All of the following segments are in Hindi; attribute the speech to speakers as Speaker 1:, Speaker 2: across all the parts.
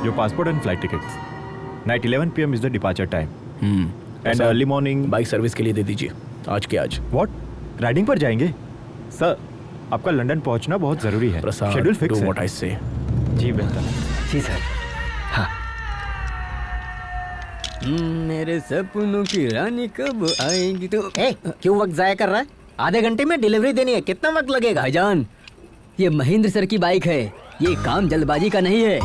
Speaker 1: your passport and flight tickets. Night 11 p.m. is the departure time. And early morning.
Speaker 2: Bike service के लिए दे दीजिए आज के आज।
Speaker 1: What? राइडिंग पर जाएंगे? सर, आपका लंदन पहुंचना बहुत जरूरी है।
Speaker 2: प्रसाद,
Speaker 1: शेड्यूल फिक्स है।
Speaker 2: do what I say.
Speaker 1: जी बिल्कुल।
Speaker 3: जी सर। हाँ।
Speaker 4: मेरे सपनों की रानी कब आएगी तो।
Speaker 3: क्यों वक्त जाया कर रहा है? आधे घंटे में डिलीवरी देनी है, कितना वक्त लगेगा?
Speaker 4: भाईजान, ये महेंद्र सर की बाइक है, ये काम जल्दबाजी का नहीं है।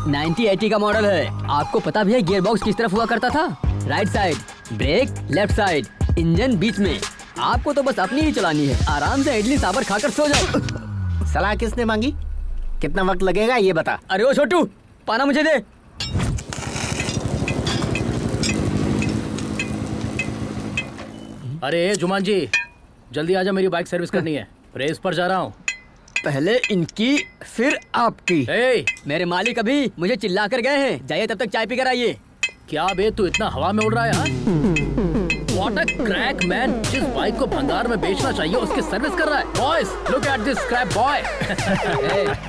Speaker 4: 9080 का मॉडल है। आपको पता भी है गियर बॉक्स किस तरफ हुआ करता था? Right side, brake left side, engine बीच में। आपको तो बस अपनी ही चलानी है। आराम से इडली सांभर खाकर सो जाओ।
Speaker 3: सलाह किसने मांगी? कितना वक्त लगेगा ये बता।
Speaker 4: अरे ओ छोटू, पाना मुझे दे।
Speaker 5: अरे जुमान जी, जल्दी आजा, मेरी बाइक सर्विस करनी है। रेस पर जा रहा हूँ।
Speaker 4: पहले इनकी फिर आपकी।
Speaker 5: ए,
Speaker 4: मेरे मालिक अभी मुझे चिल्ला कर गए हैं, जाइए तब तक चाय पी कर आइए।
Speaker 5: क्या बे, तू इतना हवा में उड़ रहा है? What a crack man! जिस बाइक को भंगार में बेचना चाहिए उसकी सर्विस कर रहा है। Boys, look at this scrap boy!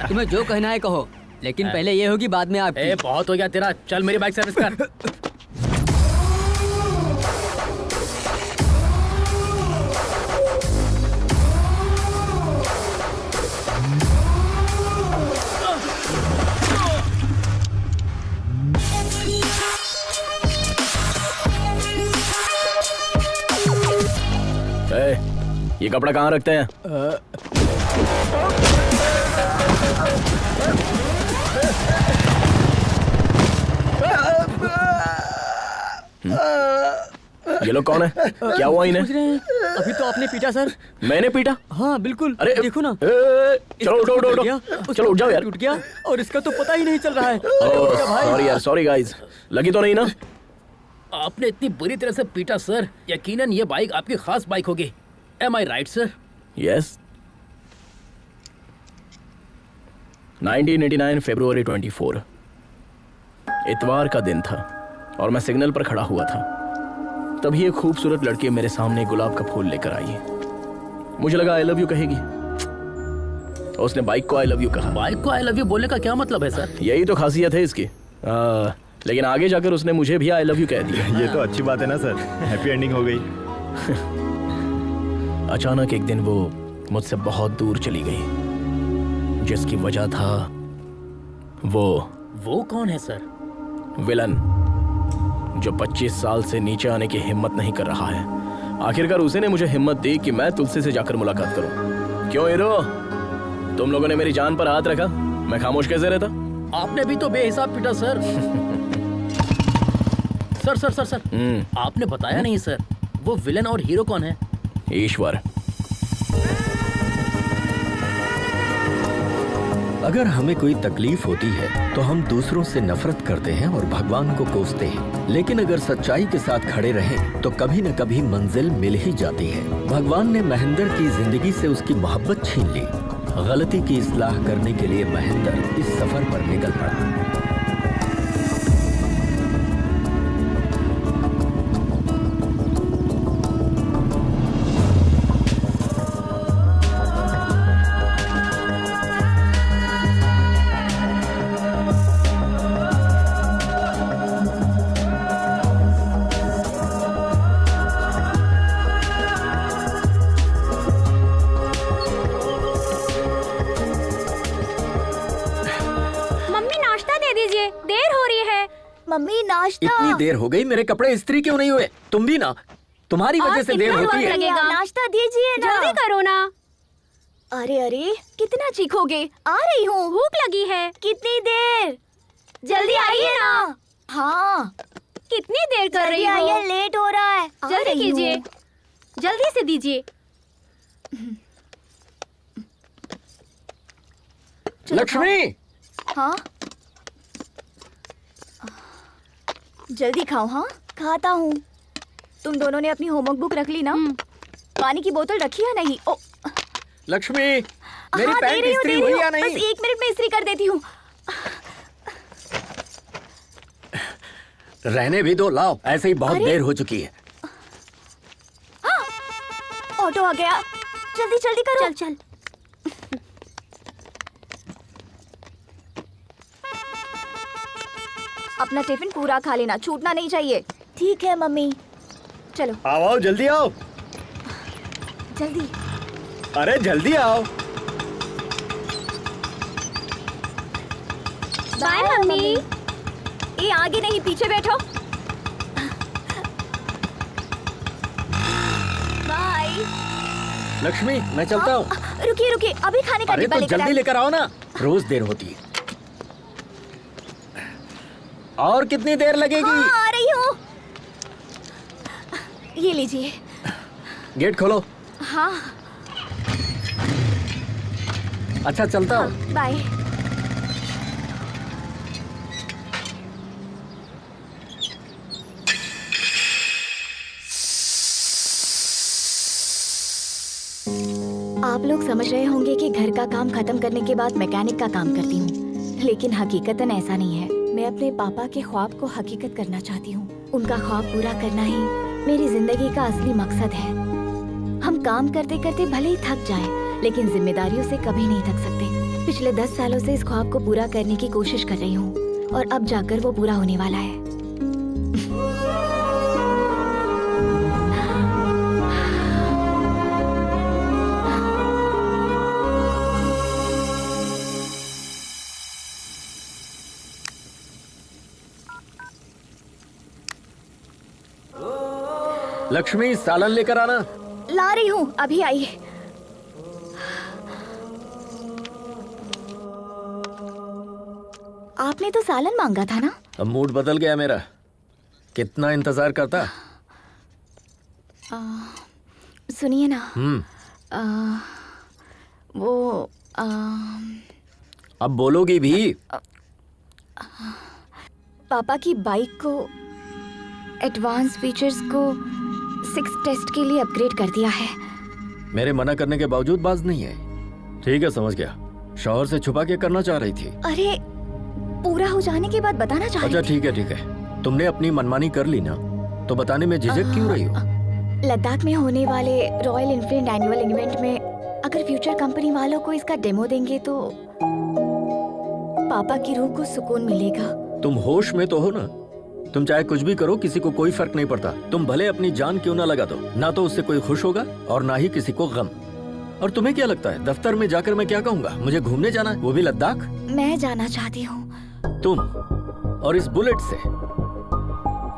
Speaker 4: तुम्हें जो कहना है कहो, लेकिन पहले ये होगी बाद में आपकी।
Speaker 5: बहुत हो गया तेरा, चल मेरी बाइक सर्विस कर।
Speaker 2: ये कपड़ा कहाँ रखते हैं? ये लोग कौन है? क्या हुआ इन्हें?
Speaker 4: अभी तो आपने पीटा सर।
Speaker 2: मैंने पीटा?
Speaker 4: हाँ बिल्कुल।
Speaker 2: अरे
Speaker 4: देखो ना।
Speaker 2: चलो उठो उठो उठो। चलो उठ जाओ यार।
Speaker 4: टूट गया और इसका तो पता ही नहीं चल रहा है।
Speaker 2: सॉरी यार, सॉरी गाइस। लगी तो नहीं ना?
Speaker 5: आपने इतनी बुरी तरह से पीटा सर, यकीनन ये बाइक आपकी खास बाइक होगी। Am I right sir?
Speaker 2: Yes. 1989 फरवरी 24 इतवार का दिन था और मैं सिग्नल पर खड़ा हुआ था। तभी एक खूबसूरत लड़की मेरे सामने गुलाब का फूल लेकर आई। मुझे लगा आई लव यू कहेगी। उसने बाइक को आई लव यू कहा।
Speaker 5: बाइक को आई लव यू बोलने का क्या मतलब है सर?
Speaker 2: यही तो खासियत है इसकी। लेकिन आगे जाकर उसने मुझे भी आई लव यू कह दिया।
Speaker 1: ये तो अच्छी बात है ना सर, हैप्पी एंडिंग हो गई।
Speaker 2: अचानक एक दिन वो मुझसे बहुत दूर चली गई, जिसकी वजह था
Speaker 5: वो कौन है सर?
Speaker 2: विलन, जो 25 साल से नीचे आने की हिम्मत नहीं कर रहा है। आखिरकार उसी ने मुझे हिम्मत दी कि मैं तुलसी से जाकर मुलाकात करूं। क्यों हीरो, तुम लोगों ने मेरी जान पर हाथ रखा, मैं खामोश कैसे रहता?
Speaker 5: आपने भी तो बेहिसाब पीटा सर। सर आपने बताया नहीं सर, वो विलन और हीरो कौन है?
Speaker 2: ईश्वर।
Speaker 3: अगर हमें कोई तकलीफ होती है तो हम दूसरों से नफरत करते हैं और भगवान को कोसते हैं, लेकिन अगर सच्चाई के साथ खड़े रहें तो कभी न कभी मंजिल मिल ही जाती है। भगवान ने महेंद्र की जिंदगी से उसकी मोहब्बत छीन ली। गलती की इस्लाह करने के लिए महेंद्र इस सफर पर निकल पड़ा।
Speaker 6: मम्मी नाश्ता।
Speaker 3: इतनी देर हो गई, मेरे कपड़े इस्त्री क्यों नहीं हुए? तुम भी ना, तुम्हारी वजह से देर होती है।
Speaker 6: नाश्ता दीजिए ना।
Speaker 7: जल्दी करो ना।
Speaker 6: अरे अरे कितना चीखोगे? आ रही हूँ।
Speaker 7: भूख लगी है।
Speaker 6: कितनी देर? जल्दी आइए ना। हाँ
Speaker 7: कितनी देर कर रही हो?
Speaker 6: आइए, लेट हो रहा है।
Speaker 7: जल्दी कीजिए, जल्दी से दीजिए।
Speaker 3: लक्ष्मी।
Speaker 6: हाँ जल्दी खाओ। हाँ खाता हूँ। तुम दोनों ने अपनी होमवर्क बुक रख ली ना? पानी की बोतल रखी है नहीं? ओ
Speaker 3: लक्ष्मी, मेरी
Speaker 6: हाँ,
Speaker 3: पैंट इस्त्री हुई या नहीं?
Speaker 6: बस 1 मिनट में इस्त्री कर देती हूँ।
Speaker 3: रहने भी दो, लाओ, ऐसे ही बहुत देर हो चुकी है।
Speaker 6: हाँ, ऑटो आ गया, जल्दी जल्दी करो।
Speaker 7: चल चल।
Speaker 6: अपना टिफिन पूरा खा लेना, छूटना नहीं चाहिए। ठीक है मम्मी। चलो
Speaker 1: आओ आओ जल्दी आओ।
Speaker 6: जल्दी।
Speaker 1: अरे जल्दी आओ।
Speaker 7: Bye mummy.
Speaker 6: ये आगे नहीं, पीछे बैठो। बाय।
Speaker 3: लक्ष्मी मैं चलता हूँ।
Speaker 6: रुकिए रुकिए, अभी खाने का
Speaker 3: अरे
Speaker 6: डिब्बा
Speaker 3: तो
Speaker 6: लेकर
Speaker 3: जल्दी
Speaker 6: आए।
Speaker 3: लेकर आओ ना, रोज देर होती है। और कितनी देर लगेगी?
Speaker 6: हाँ, आ रही हूँ। ये लीजिए।
Speaker 3: गेट खोलो।
Speaker 6: हाँ
Speaker 3: अच्छा चलता हूँ।
Speaker 6: बाय। आप लोग समझ रहे होंगे कि घर का काम खत्म करने के बाद मैकेनिक का काम करती हूँ, लेकिन हकीकतन ऐसा नहीं है। मैं अपने पापा के ख्वाब को हकीकत करना चाहती हूँ। उनका ख्वाब पूरा करना ही मेरी जिंदगी का असली मकसद है। हम काम करते करते भले ही थक जाएं, लेकिन जिम्मेदारियों से कभी नहीं थक सकते। पिछले 10 सालों से इस ख्वाब को पूरा करने की कोशिश कर रही हूँ और अब जाकर वो पूरा होने वाला है।
Speaker 3: लक्ष्मी सालन लेकर आना।
Speaker 6: ला रही हूँ, अभी आई। आपने तो सालन मांगा था ना?
Speaker 3: अब मूड बदल गया मेरा। कितना इंतजार करता।
Speaker 6: सुनिए ना।
Speaker 3: हम्म।
Speaker 6: वो
Speaker 3: अब बोलोगी भी?
Speaker 6: पापा की बाइक को एडवांस फीचर्स को 6 टेस्ट के लिए अपग्रेड कर दिया है।
Speaker 3: मेरे मना करने के बावजूद बाज नहीं है। ठीक है समझ गया। शौहर से छुपा के करना चाह रही थी।
Speaker 6: अरे पूरा हो जाने के बाद बताना चाह
Speaker 3: अच्छा
Speaker 6: रही थी।
Speaker 3: ठीक है ठीक है। तुमने अपनी मनमानी कर ली ना, तो बताने में झिझक क्यों रही हो?
Speaker 6: लद्दाख में होने वाले रॉयल एनफील्ड एनुअल इवेंट में अगर फ्यूचर कंपनी वालों को इसका डेमो देंगे तो पापा की रूह को सुकून मिलेगा।
Speaker 3: तुम होश में तो हो ना? तुम चाहे कुछ भी करो, किसी को कोई फर्क नहीं पड़ता। तुम भले अपनी जान क्यों ना लगा दो, ना तो उससे कोई खुश होगा और ना ही किसी को गम। और तुम्हें क्या लगता है दफ्तर में जाकर मैं क्या कहूँगा? मुझे घूमने जाना है, वो भी लद्दाख।
Speaker 6: मैं जाना चाहती हूँ।
Speaker 3: तुम और इस बुलेट से?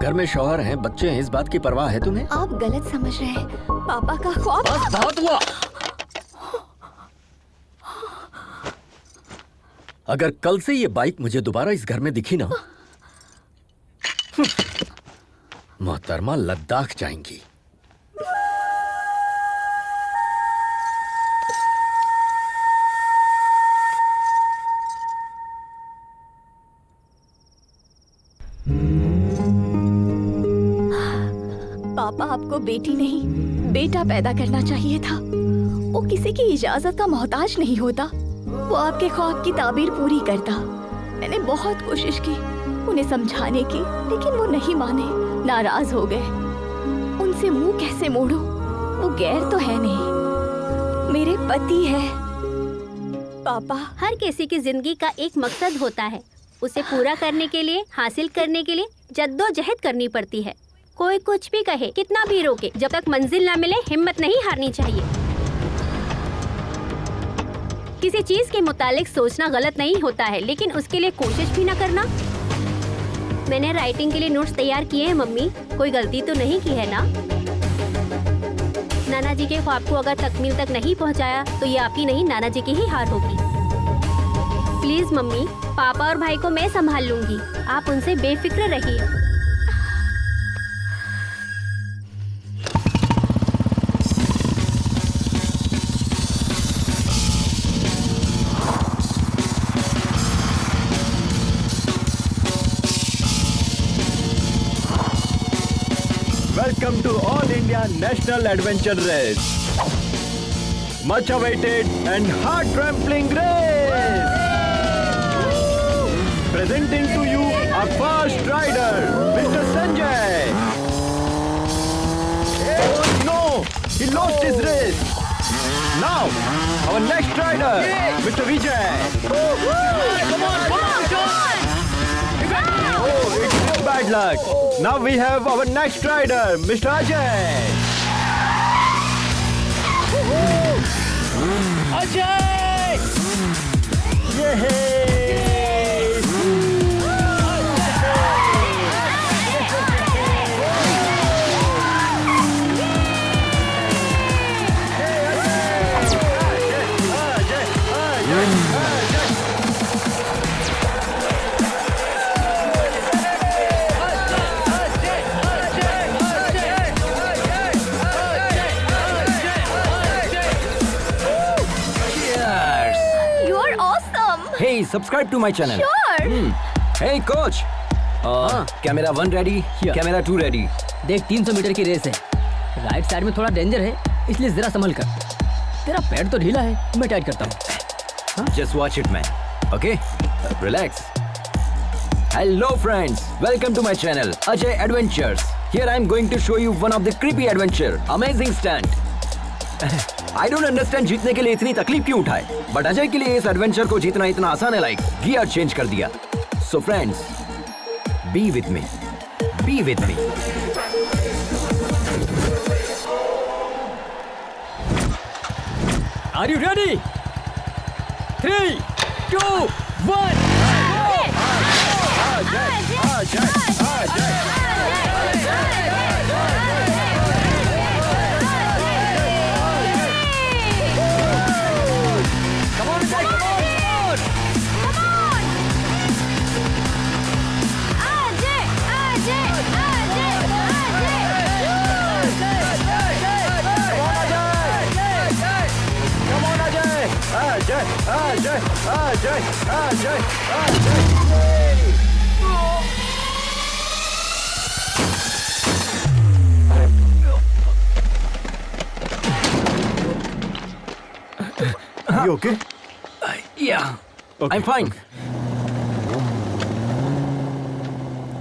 Speaker 3: घर में शौहर हैं, बच्चे हैं, इस बात की परवाह है तुम्हें?
Speaker 6: आप गलत समझ रहे हैं। पापा का ख्वाब।
Speaker 3: बस बहुत हुआ। अगर कल से ये बाइक मुझे दोबारा इस घर में दिखी ना, मोहतरमा लद्दाख जाएंगी।
Speaker 6: पापा आपको बेटी नहीं बेटा पैदा करना चाहिए था। वो किसी की इजाजत का मोहताज नहीं होता। वो आपके ख्वाब की ताबीर पूरी करता। मैंने बहुत कोशिश की उन्हें समझाने की, लेकिन वो नहीं माने, नाराज हो गए। उनसे मुंह कैसे मोड़ूं? वो गैर तो है नहीं, मेरे पति है। पापा
Speaker 7: हर किसी की जिंदगी का एक मकसद होता है। उसे पूरा करने के लिए, हासिल करने के लिए जद्दोजहद करनी पड़ती है। कोई कुछ भी कहे, कितना भी रोके, जब तक मंजिल ना मिले हिम्मत नहीं हारनी चाहिए। किसी चीज के मुतालिक सोचना गलत नहीं होता है, लेकिन उसके लिए कोशिश भी ना करना। मैंने राइटिंग के लिए नोट्स तैयार किए हैं मम्मी, कोई गलती तो नहीं की है ना? नाना जी के ख्वाब को अगर तकमील तक नहीं पहुंचाया तो ये आपकी नहीं, नाना जी की ही हार होगी। प्लीज मम्मी, पापा और भाई को मैं संभाल लूंगी, आप उनसे बेफिक्र रहिए।
Speaker 1: Welcome to All India National Adventure Race. Much awaited and heart-trampling race. Presenting to you our first rider, Mr. Sanjay. Oh no, he lost his race. Now, our next rider, Mr. Vijay. Come on, come on, come on. Oh, bad luck. Now we have our next rider, Mr. Ajay.
Speaker 5: Ajay!
Speaker 6: You are awesome.
Speaker 3: Hey, subscribe to my channel.
Speaker 6: Sure.
Speaker 3: Hey, coach. Camera 1 ready,
Speaker 4: Yeah.
Speaker 3: Camera 2 ready.
Speaker 4: देख 300 मीटर की रेस है। राइट साइड में थोड़ा डेंजर है, इसलिए जरा संभल कर। तेरा पैर तो ढीला है, मैं टाइट करता हूँ।
Speaker 3: Just watch it, man. Okay? Relax. Hello, friends. Welcome to my channel, Ajay Adventures. Here I'm going to show you one of the creepy adventure. Amazing stunt. I don't understand जीतने के लिए इतनी तकलीफ क्यों उठाए, बट अजय के लिए इस एडवेंचर को जीतना इतना आसान है, लाइक गियर चेंज कर दिया. So friends, be with me. Be with me.
Speaker 4: Are you ready? 3, 2, 1.
Speaker 1: You okay?
Speaker 3: Yeah.
Speaker 1: Okay,
Speaker 3: I'm fine.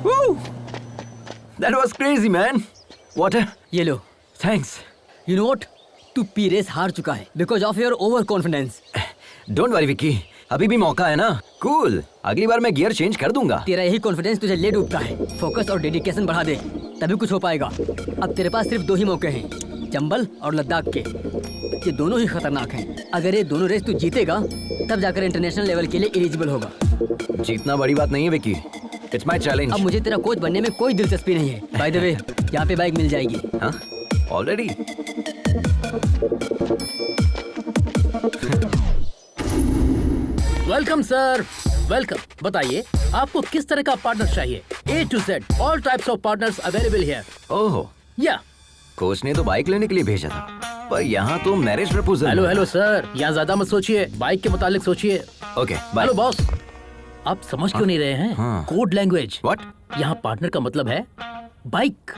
Speaker 3: Woo! That was crazy, man. Water?
Speaker 4: ये लो।
Speaker 3: Thanks.
Speaker 4: You know what? तू पी रेस हार चुका है because of your over confidence.
Speaker 3: Don't worry, Vicky. अभी भी मौका है ना. Cool. अगली बार मैं गियर चेंज कर दूंगा.
Speaker 4: तेरा यही कॉन्फिडेंस तुझे ले डूबता है। फोकस और डेडिकेशन बढ़ा दे, तभी कुछ हो पाएगा। अब तेरे पास सिर्फ 2 ही मौके हैं, चंबल और लद्दाख के। ये दोनों ही खतरनाक हैं। अगर ये दोनों रेस तू जीतेगा, तब जाकर इंटरनेशनल लेवल के लिए एलिजिबल होगा।
Speaker 3: जीतना बड़ी बात नहीं है, विक्की. It's my challenge.
Speaker 4: अब मुझे तेरा कोच बनने में कोई दिलचस्पी नहीं है। बाय द वे, यहाँ पे बाइक मिल जाएगी।
Speaker 3: हाँ? Already?
Speaker 5: Welcome sir, welcome. बताइए आपको किस तरह का पार्टनर चाहिए? A to Z, all types of partners available here.
Speaker 3: ओहो.
Speaker 5: या
Speaker 3: कोच ने तो बाइक लेने के लिए भेजा था, पर यहाँ तो marriage proposal.
Speaker 5: Hello hello sir, यहाँ ज्यादा मत सोचिए, बाइक के मुतालिक सोचिए।
Speaker 3: Okay, bye.
Speaker 5: हेलो बॉस, आप समझ क्यों नहीं रहे हैं?
Speaker 3: हाँ।
Speaker 5: Code language.
Speaker 3: What?
Speaker 5: यहाँ पार्टनर का मतलब है bike.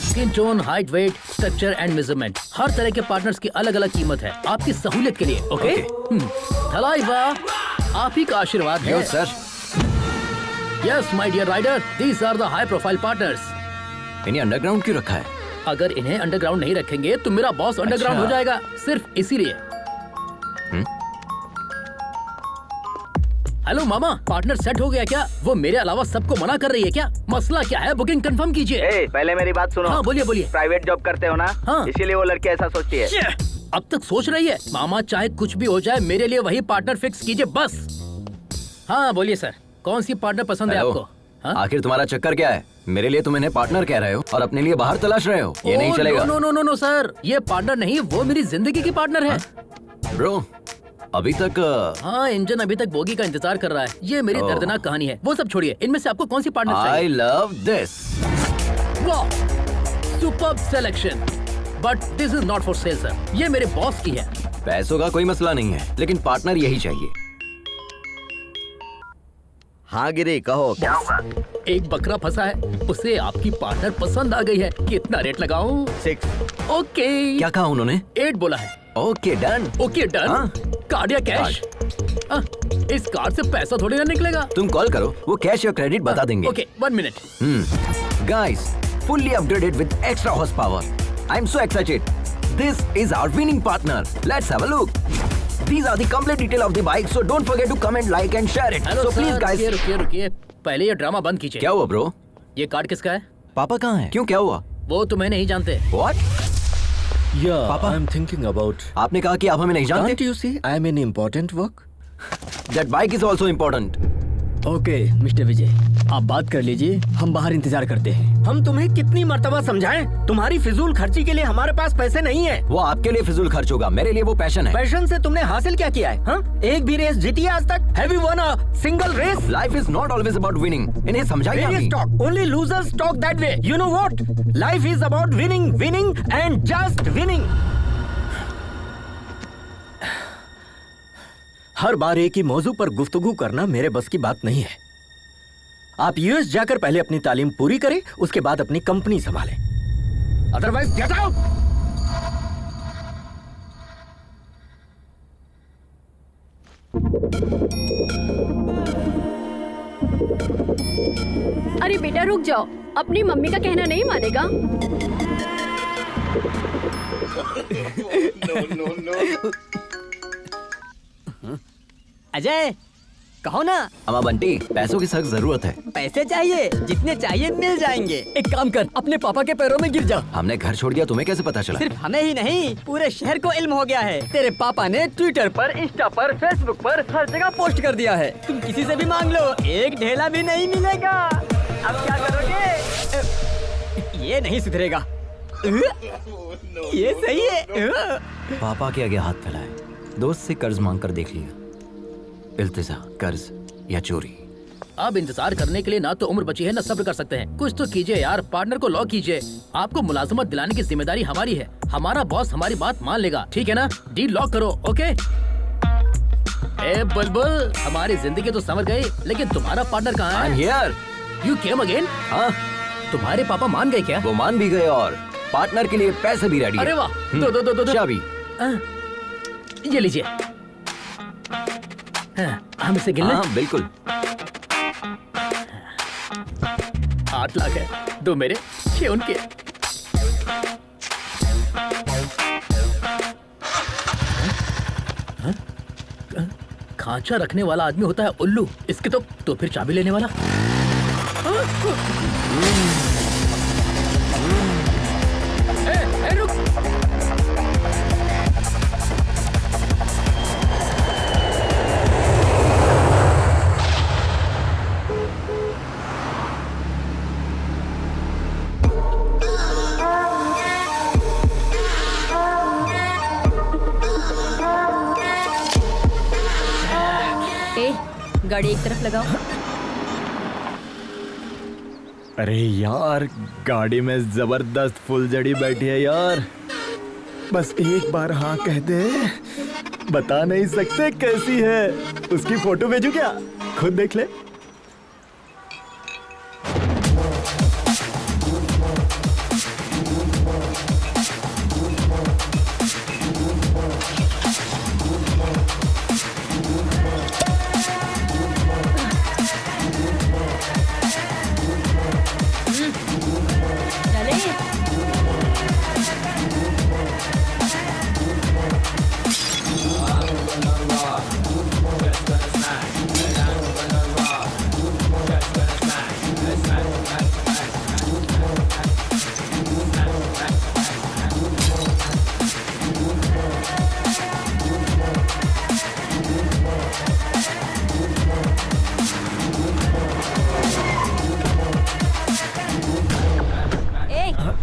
Speaker 5: Skin tone, height, weight, structure and measurement, हर तरह के पार्टनर्स की अलग अलग कीमत है आपकी सहूलियत के लिए। ओके? थलाइवा, आप ही का आशीर्वाद है।
Speaker 3: Yo, sir.
Speaker 5: Yes my dear rider, these are the high profile partners.
Speaker 3: इन्हें अंडरग्राउंड क्यों रखा है?
Speaker 5: अगर इन्हें अंडरग्राउंड नहीं रखेंगे तो मेरा बॉस अंडरग्राउंड हो जाएगा, सिर्फ इसीलिए। हेलो मामा, पार्टनर सेट हो गया क्या? वो मेरे अलावा सबको मना कर रही है क्या? मसला क्या है? बुकिंग कंफर्म कीजिए।
Speaker 8: पहले मेरी बात सुनो।
Speaker 5: हाँ बोलिए बोलिए।
Speaker 8: प्राइवेट जॉब करते हो ना?
Speaker 5: हाँ।
Speaker 8: इसीलिए वो लड़की ऐसा सोचती है।
Speaker 5: अब तक सोच रही है। मामा चाहे कुछ भी हो जाए, मेरे लिए वही पार्टनर फिक्स कीजिए बस। हाँ बोलिए सर, कौन सी पार्टनर पसंद है
Speaker 3: हेलो.
Speaker 5: आपको? हाँ?
Speaker 3: आखिर तुम्हारा चक्कर क्या है? मेरे लिए तुम इन्हें पार्टनर कह रहे हो और अपने लिए बाहर तलाश रहे हो. ये नहीं चलेगा.
Speaker 5: No no no no sir, ये पार्टनर नहीं, वो मेरी जिंदगी की पार्टनर है।
Speaker 3: ब्रो, अभी तक
Speaker 5: हाँ, इंजन अभी तक बोगी का इंतजार कर रहा है। ये मेरी
Speaker 3: ओह।
Speaker 5: दर्दनाक कहानी है। वो सब छोड़िए, इनमें से आपको कौन सी पार्टनर
Speaker 3: आई
Speaker 5: चाहिए?
Speaker 3: Love this.
Speaker 5: वाह, superb selection, but this is not for sale sir. ये मेरे बॉस की है।
Speaker 3: पैसों का कोई मसला नहीं है, लेकिन पार्टनर यही चाहिए.
Speaker 8: हाँ गिरी, कहो क्या होगा?
Speaker 5: एक बकरा फंसा है, उसे आपकी पार्टनर पसंद आ गई है। कितना रेट लगाऊं?
Speaker 8: 6.
Speaker 5: ओके।
Speaker 3: क्या कहा उन्होंने?
Speaker 5: 8 बोला है।
Speaker 3: Okay, done.
Speaker 5: Okay done.
Speaker 3: हाँ।
Speaker 5: कार्ड या कैश? इस कार्ड से पैसा थोड़ी ना निकलेगा।
Speaker 3: तुम कॉल करो, वो कैश या क्रेडिट बता देंगे.
Speaker 5: Okay, 1 minute.
Speaker 3: Guys, fully upgraded with extra horsepower. I'm so excited. This is our winning partner. Let's have a look. These are the complete detail of the bike, so don't forget to comment, like and share it.
Speaker 5: Hello
Speaker 3: So please guys.
Speaker 5: रुकिए रुकिए रुकिए। पहले ये ड्रामा बंद कीजिए।
Speaker 2: क्या हुआ ब्रो?
Speaker 5: ये कार्ड किसका है?
Speaker 1: पापा कहाँ हैं?
Speaker 2: क्यों, क्या हुआ?
Speaker 5: वो तुम्हें नहीं जानते।
Speaker 2: What?
Speaker 3: Yeah,
Speaker 2: Papa?
Speaker 3: I'm thinking about.
Speaker 2: आपने कहा कि आप हमें नहीं जानते?
Speaker 3: Can't you see I'm in important work?
Speaker 2: That bike is also important.
Speaker 4: Okay mister Vijay, आप बात कर लीजिए, हम बाहर इंतजार करते हैं।
Speaker 3: हम तुम्हें कितनी मर्तबा समझाएं? तुम्हारी फिजूल खर्ची के लिए हमारे पास पैसे नहीं है।
Speaker 2: वो आपके लिए फिजूल खर्च होगा, मेरे लिए वो पैशन है।
Speaker 3: पैशन से तुमने हासिल क्या किया है? हाँ? एक भी रेस जीती है आज तक? Have you won a single race?
Speaker 2: Life is not always about winning. इन्हें समझाइए
Speaker 3: Various
Speaker 2: अभी।
Speaker 3: talk. Only losers talk that way. You know what? Life is about winning, winning and just winning. हर बार एक ही मौजू पर गुफ्तगू करना मेरे बस की बात नहीं है। आप यूएस जाकर पहले अपनी तालीम पूरी करें, उसके बाद अपनी कंपनी संभालें। Otherwise get out.
Speaker 7: अरे बेटा रुक जाओ, अपनी मम्मी का कहना नहीं मानेगा।
Speaker 4: अजय, कहो ना।
Speaker 2: अम्मा बंटी, पैसों की सख्त जरूरत है।
Speaker 4: पैसे चाहिए, जितने चाहिए मिल जाएंगे। एक काम कर, अपने पापा के पैरों में गिर जा।
Speaker 2: हमने घर छोड़ दिया, तुम्हें कैसे पता चला?
Speaker 4: सिर्फ हमें ही नहीं, पूरे शहर को इल्म हो गया है। तेरे पापा ने ट्विटर पर, इंस्टा पर, फेसबुक पर हर जगह पोस्ट कर दिया है। तुम किसी से भी मांग लो, एक ढेला भी नहीं मिलेगा। अब क्या करोगे? ये नहीं सुधरेगा। ये सही है।
Speaker 2: पापा के आगे हाथ फैलाए, दोस्त से कर्ज मांग कर देख लिया। इल्तिजा, कर्ज या चोरी।
Speaker 5: अब इंतजार करने के लिए ना तो उम्र बची है ना सब्र कर सकते हैं। कुछ तो कीजिए यार, पार्टनर को लॉक कीजिए। आपको मुलाजमत दिलाने की जिम्मेदारी हमारी है। हमारा बॉस हमारी बात मान लेगा, ठीक है ना? डील लॉक करो, ओके? ए बुलबुल, हमारी जिंदगी तो संवर गई, लेकिन तुम्हारा पार्टनर कहाँ है?
Speaker 2: हियर।
Speaker 5: You came again?
Speaker 2: हाँ,
Speaker 5: तुम्हारे पापा मान गए क्या?
Speaker 2: वो मान भी गए और पार्टनर के लिए पैसे भी रेडी है।
Speaker 5: अरे वाह, दो
Speaker 2: चाबी।
Speaker 5: ये लीजिए। हम इसे गिन लें?
Speaker 2: हाँ बिल्कुल।
Speaker 5: 8 लाख है, 2 मेरे, 6 उनके। खांचा रखने वाला आदमी होता है उल्लू, इसके तो फिर चाबी लेने वाला। रुक।
Speaker 7: गाड़ी एक तरफ लगाओ।
Speaker 1: अरे यार, गाड़ी में जबरदस्त फुलझड़ी बैठी है यार। बस एक बार हाँ कह दे, बता नहीं सकते कैसी है। उसकी फोटो भेजू क्या? खुद देख ले।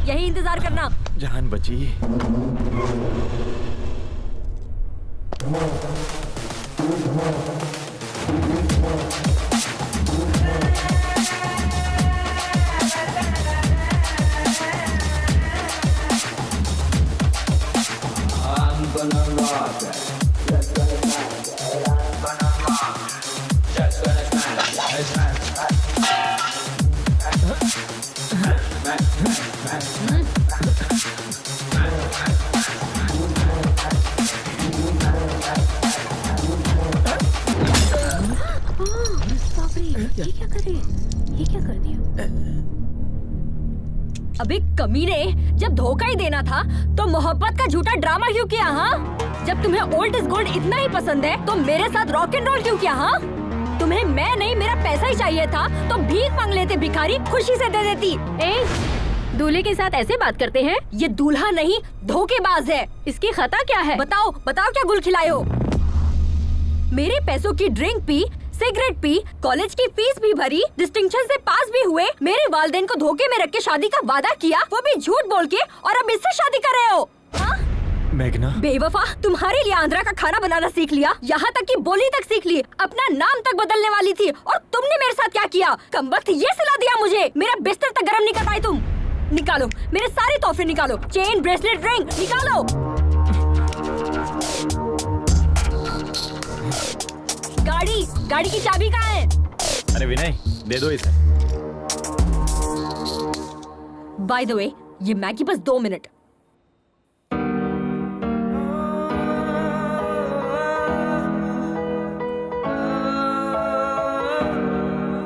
Speaker 7: यही इंतजार करना।
Speaker 1: जान बची।
Speaker 7: अबे कमीने, जब धोखा ही देना था तो मोहब्बत का झूठा ड्रामा क्यों किया? हाँ, जब तुम्हें ओल्ड इज गोल्ड इतना ही पसंद है तो मेरे साथ रॉक एंड रोल क्यों किया? हाँ,
Speaker 4: तुम्हें मैं नहीं मेरा पैसा ही चाहिए था तो भीख मांग लेते भिखारी, खुशी से दे देती।
Speaker 7: दूल्हे के साथ ऐसे बात करते हैं?
Speaker 4: ये दूल्हा नहीं धोखेबाज है।
Speaker 7: इसकी खता क्या है?
Speaker 4: बताओ बताओ क्या गुल खिलाए हो? मेरे पैसों की drink P, cigarette P, college की फीस भी भरी, डिस्टिंक्शन से पास भी हुए, मेरे वालिदैन को धोखे में रख के शादी का वादा किया, वो भी झूठ बोल के, और अब इससे शादी कर रहे हो। हाँ?
Speaker 1: मेघना,
Speaker 4: बेवफा, तुम्हारे लिए आंध्रा का खाना बनाना सीख लिया, यहाँ तक कि बोली तक सीख ली, अपना नाम तक बदलने वाली थी, और तुमने मेरे साथ क्या किया? कमबख्त ये सिला दिया मुझे, मेरा बिस्तर तक गर्म नहीं कर पाई तुम। निकालो मेरे सारे तोहफे, निकालो, चेन, ब्रेसलेट, रिंग निकालो। गाड़ी की चाबी कहाँ है?
Speaker 1: अरे विनय, दे दो इसे।
Speaker 4: बाय द वे, ये मैगी बस 2 minute.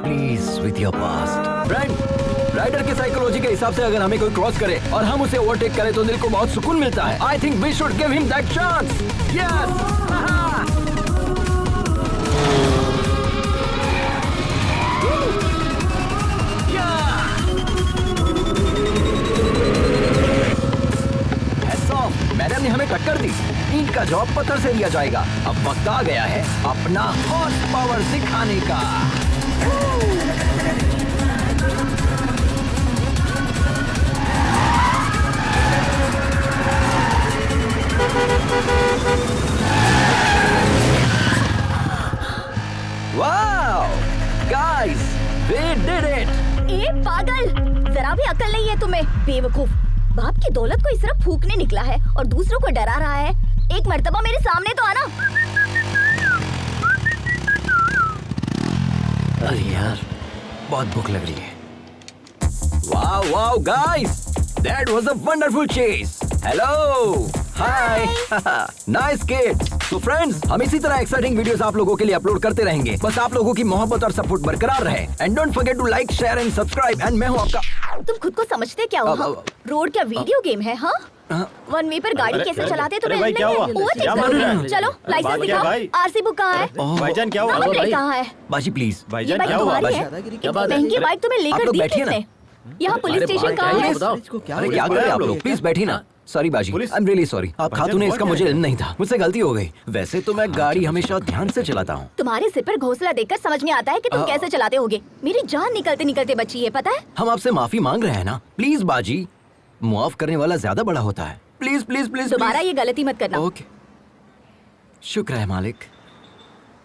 Speaker 3: Please with your past. Friend, rider के साइकोलॉजी के हिसाब से अगर हमें कोई क्रॉस करे और हम उसे ओवरटेक करें तो दिल को बहुत सुकून मिलता है। I think we should give him that chance. Yes. Madam ने हमें टक्कर दी, ईंट का जॉब पत्थर से लिया जाएगा। अब वक्त आ गया है अपना हॉर्स पावर दिखाने का। Wow guys, we did it.
Speaker 6: ए पागल, जरा भी अकल नहीं है तुम्हें, बेवकूफ। बाप की दौलत को इस तरह फूकने निकला है और दूसरों को डरा रहा है। एक मर्तबा मेरे सामने तो आना।
Speaker 3: अरे यार, बहुत भूख लग रही है। Wow wow guys, that was a wonderful chase. Hello, hi, nice kids. तो फ्रेंड्स, हम इसी तरह एक्साइटिंग वीडियोस आप लोगों के लिए अपलोड करते रहेंगे। बस आप लोगों की मोहब्बत और सपोर्ट बरकरार रहे। And don't forget to like, share and subscribe. And मैं हूं आपका।
Speaker 6: तुम खुद को समझते क्या हो? हाँ? रोड क्या वीडियो गेम है? हाँ, 1 वे पर गाड़ी कैसे चलाते तुम्हें
Speaker 1: भाई, क्या हुआ? क्या मार रहे हैं?
Speaker 6: चलो लाइसेंस
Speaker 1: बात क्या
Speaker 6: दिखाओ।
Speaker 1: भाई?
Speaker 6: आरसी बुक कहाँ है?
Speaker 1: भाईजान क्या हुआ?
Speaker 6: नंबर प्लेट कहाँ है?
Speaker 3: बाजी प्लीज।
Speaker 6: ये
Speaker 1: भाईजान
Speaker 6: बाइक
Speaker 1: क्या हुआ?
Speaker 6: तुम्हारी है?
Speaker 5: क्या बात है?
Speaker 6: महंगी बाइक तुम्हें
Speaker 3: आप
Speaker 6: लेकर
Speaker 3: लोग
Speaker 6: दी
Speaker 3: बैठिए ना।
Speaker 6: किसने? यहाँ पुलिस
Speaker 5: अरे
Speaker 6: स्टेशन
Speaker 5: बाहर
Speaker 6: कहाँ
Speaker 5: क्या है?
Speaker 6: है?
Speaker 5: बताओ।
Speaker 3: अरे क्या कर रहे हैं आप लोग? प्लीज बैठिए ना। सॉरी बाजी, आई एम रियली सॉरी। आप खातून ने इसका मुझे इल्म नहीं था, मुझसे गलती हो गई। वैसे तो मैं गाड़ी हमेशा ध्यान से चलाता हूँ।
Speaker 6: तुम्हारे सिर पर घोंसला देखकर समझ में आता है कि तुम कैसे चलाते होगे। मेरी जान निकलते निकलते बची है, पता है?
Speaker 3: हम आपसे माफी मांग रहे हैं ना। प्लीज बाजी, मुआफ करने वाला ज्यादा बड़ा होता है। प्लीज प्लीज प्लीज
Speaker 6: दोबारा ये गलती मत करना।
Speaker 3: ओके, शुक्र है मालिक।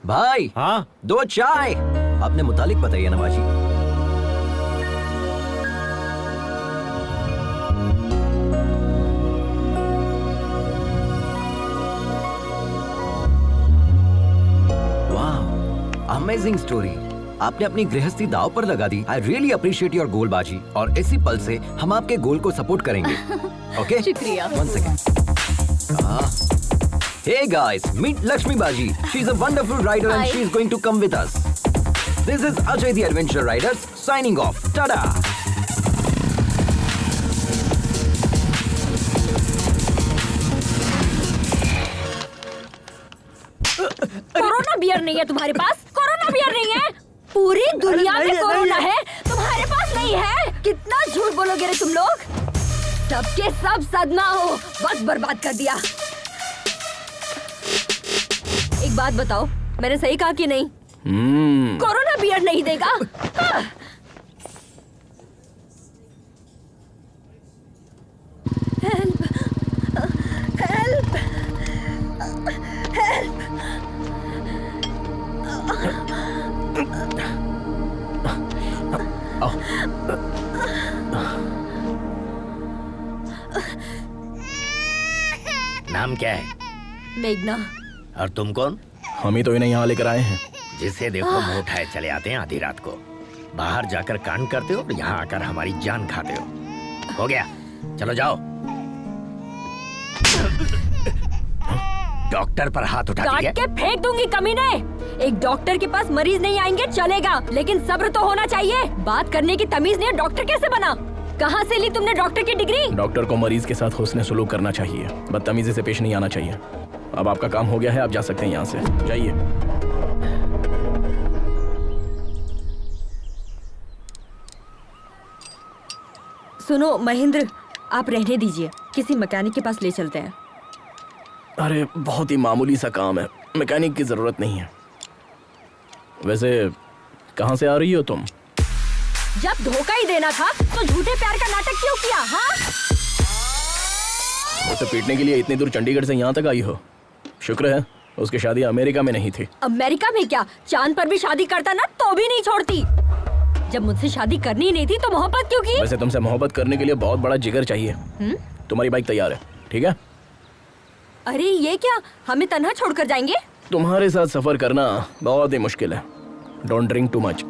Speaker 3: भाई,
Speaker 1: हाँ
Speaker 3: 2 चाय। अपने मुतालिक बताइए ना बाजी। Amazing story. आपने अपनी गृहस्थी दाव पर लगा दी। I really appreciate your goal बाजी। और इसी पल से हम आपके गोल को सपोर्ट करेंगे। ओके,
Speaker 6: शुक्रिया।
Speaker 3: 1 second. Hey guys, meet Lakshmi बाजी। She is a wonderful rider and
Speaker 6: Hi.
Speaker 3: She is going to come with us. This is Ajay the adventure riders signing off. टाटा।
Speaker 4: कोरोना बियर नहीं है तुम्हारे पास? कोरोना बियर नहीं है? पूरी दुनिया में कोरोना है, तुम्हारे पास नहीं है? कितना झूठ बोलोगे रे तुम लोग? सबके सब सदमा हो, बस बर्बाद कर दिया। एक बात बताओ, मैंने सही कहा कि नहीं? कोरोना बियर नहीं देगा? हाँ। Help, help, help.
Speaker 9: नाम क्या है?
Speaker 4: मेघना।
Speaker 9: और तुम कौन?
Speaker 2: हम ही तो इन्हें यहाँ लेकर आए हैं।
Speaker 9: जिसे देखो मुंह उठाए चले आते हैं आधी रात को। बाहर जाकर कांड करते हो और यहाँ आकर हमारी जान खाते हो गया, चलो जाओ। डॉक्टर पर हाथ उठा
Speaker 4: काट
Speaker 9: दिया।
Speaker 4: के फेंक दूंगी कमीने। एक डॉक्टर के पास मरीज नहीं आएंगे चलेगा, लेकिन सब्र तो होना चाहिए। बात करने की तमीज नहीं है, डॉक्टर कैसे बना? कहाँ से ली तुमने डॉक्टर की डिग्री?
Speaker 2: डॉक्टर को मरीज के साथ हुस्न सलूक करना चाहिए, बदतमीजी से पेश नहीं आना चाहिए। अब आपका काम हो गया है, आप जा सकते हैं यहाँ से, जाइए।
Speaker 10: सुनो महेंद्र, आप रहने दीजिए, किसी मैकेनिक के पास ले चलते हैं।
Speaker 2: अरे बहुत ही मामूली सा काम है, मैकेनिक की जरूरत नहीं है। वैसे कहाँ से आ रही हो तुम?
Speaker 10: जब धोखा ही देना था तो झूठे प्यार का नाटक क्यों किया? हाँ,
Speaker 2: उसे पीटने के लिए इतनी दूर चंडीगढ़ से यहाँ तक आई हो। शुक्र है उसकी शादी अमेरिका में नहीं थी।
Speaker 10: अमेरिका में क्या, चांद पर भी शादी करता ना तो भी नहीं छोड़ती। जब मुझसे शादी करनी ही नहीं थी तो मोहब्बत क्यों की?
Speaker 2: वैसे तुमसे मोहब्बत करने के लिए बहुत बड़ा जिगर चाहिए। तुम्हारी बाइक तैयार है, ठीक है?
Speaker 10: अरे ये क्या, हमें तन्हा छोड़कर जाएंगे?
Speaker 2: तुम्हारे साथ सफर करना बहुत ही मुश्किल है। Don't drink too much.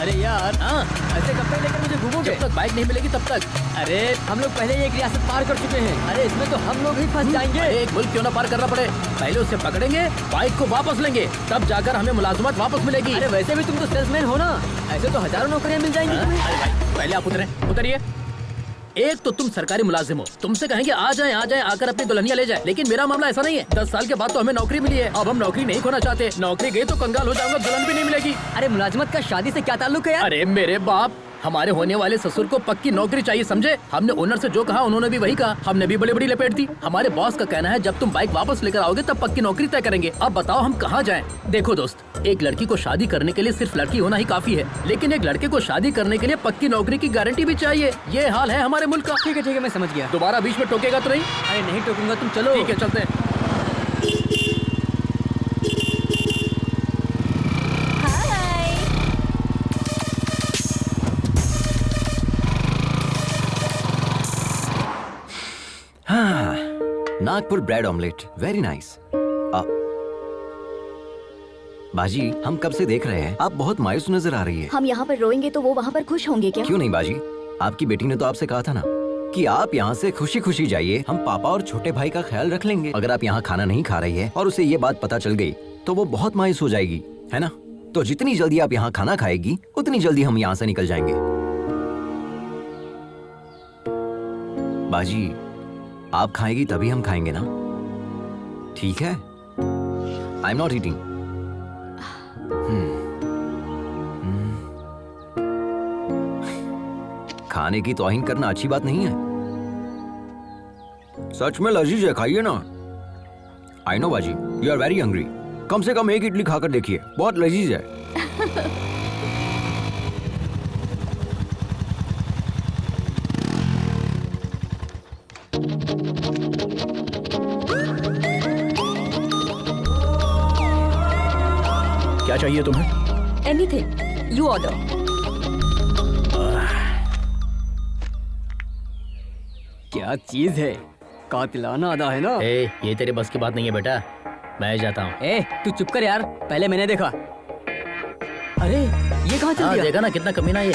Speaker 4: अरे यार,
Speaker 5: हाँ,
Speaker 4: ऐसे कपड़े लेकर मुझे घूमोगे?
Speaker 5: जब तक बाइक नहीं मिलेगी तब तक।
Speaker 4: अरे हम लोग पहले ही एक रियासत पार कर चुके हैं। अरे इसमें तो हम लोग ही फंस जाएंगे।
Speaker 5: एक मुल्क क्यों ना पार करना पड़े, पहले उसे पकड़ेंगे, बाइक को वापस लेंगे, तब जाकर हमें मुलाजमत वापस मिलेगी।
Speaker 4: अरे वैसे भी तुम तो सेल्समैन हो ना, ऐसे तो हजारों नौकरियां मिल जाएंगी तुम्हें।
Speaker 5: अरे भाई पहले आप उतरिए। एक तो तुम सरकारी मुलाजिम हो, तुमसे कहेंगे आ जाएं आकर अपनी दुल्हनिया ले जाए, लेकिन मेरा मामला ऐसा नहीं है। 10 साल के बाद तो हमें नौकरी मिली है, अब हम नौकरी नहीं खोना चाहते। नौकरी गई तो कंगाल हो जाऊंगा, दुल्हन भी नहीं मिलेगी।
Speaker 4: अरे मुलाजमत का शादी से क्या ताल्लुक है यार?
Speaker 5: अरे मेरे बाप, हमारे होने वाले ससुर को पक्की नौकरी चाहिए, समझे? हमने ओनर से जो कहा उन्होंने भी वही कहा, हमने भी बड़ी बड़ी लपेट दी। हमारे बॉस का कहना है जब तुम बाइक वापस लेकर आओगे तब पक्की नौकरी तय करेंगे। अब बताओ हम कहाँ जाएं? देखो दोस्त, एक लड़की को शादी करने के लिए सिर्फ लड़की होना ही काफी है, लेकिन एक लड़के को शादी करने के लिए पक्की नौकरी की गारंटी भी चाहिए। ये हाल है हमारे मुल्क का।
Speaker 4: ठीक है, मैं समझ गया।
Speaker 5: दोबारा बीच में टोकेगा तो नहीं?
Speaker 4: अरे नहीं टोकूंगा, तुम चलो।
Speaker 5: ठीक है, चलते हैं।
Speaker 3: Nagpur bread omelette, very nice. बाजी, हम कब से देख रहे हैं, आप बहुत मायूस नजर आ रही है।
Speaker 6: हम यहाँ पर रोएंगे तो वो वहाँ पर खुश होंगे क्या?
Speaker 3: क्यों नहीं बाजी, आपकी बेटी ने तो आपसे कहा था ना कि आप यहाँ से खुशी खुशी जाइए, हम पापा और छोटे भाई का ख्याल रख लेंगे। अगर आप यहाँ खाना नहीं खा रही है और उसे ये बात पता चल गई तो वो बहुत मायूस हो जाएगी, है ना? तो जितनी जल्दी आप यहाँ खाना खाएगी उतनी जल्दी हम यहाँ से निकल जाएंगे। बाजी, आप खाएगी तभी हम खाएंगे ना, ठीक है? I am not eating. खाने की तौहीन करना अच्छी बात नहीं है। सच में लजीज है, खाइए ना। आई नो बाजी, यू आर वेरी हंग्री। कम से कम एक इडली खाकर देखिए, बहुत लजीज है।
Speaker 2: क्या चाहिए तुम्हें?
Speaker 10: Anything, you order.
Speaker 4: क्या चीज है, कातिलाना अदा है ना।
Speaker 5: ये तेरे बस की बात नहीं है बेटा, मैं जाता हूँ।
Speaker 4: तू चुप कर यार, पहले मैंने देखा। अरे ये कहाँ चल दिया?
Speaker 5: देखा ना कितना कमीना ये।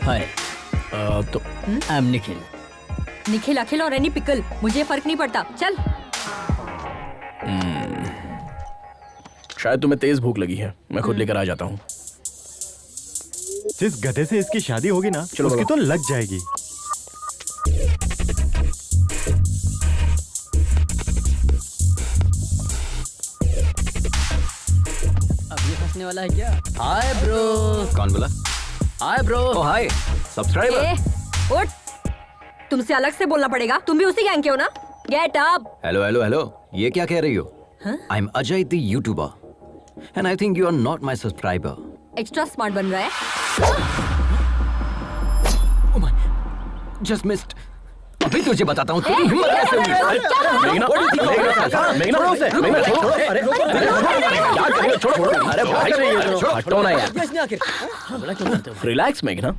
Speaker 4: हाय,
Speaker 2: तो
Speaker 4: आई एम निखिल।
Speaker 10: निखिल, अखिल और एनी पिकल, मुझे फर्क नहीं पड़ता, चल।
Speaker 2: शायद तुम्हें तेज भूख लगी है, मैं खुद लेकर आ जाता हूँ।
Speaker 1: जिस गधे से इसकी शादी होगी ना,
Speaker 2: चलो
Speaker 1: उसकी
Speaker 2: बाबा।
Speaker 1: तो लग जाएगी।
Speaker 4: अब ये हंसने वाला है क्या?
Speaker 5: Hi bro.
Speaker 3: कौन बोला?
Speaker 5: Hi bro.
Speaker 3: Oh hi subscriber.
Speaker 10: उठ, तुमसे अलग से बोलना पड़ेगा, तुम भी उसी गैंग के हो ना? Get up.
Speaker 3: Hello hello hello, ये क्या कह रही हो? I am Ajay the YouTuber and I think you are not my subscriber.
Speaker 10: Extra smart बन रहा है।
Speaker 3: Just missed. अभी तुझे बताता हूँ तेरी हिम्मत कैसे हुई।
Speaker 2: हटो ना यार। रिलैक्स मेघना,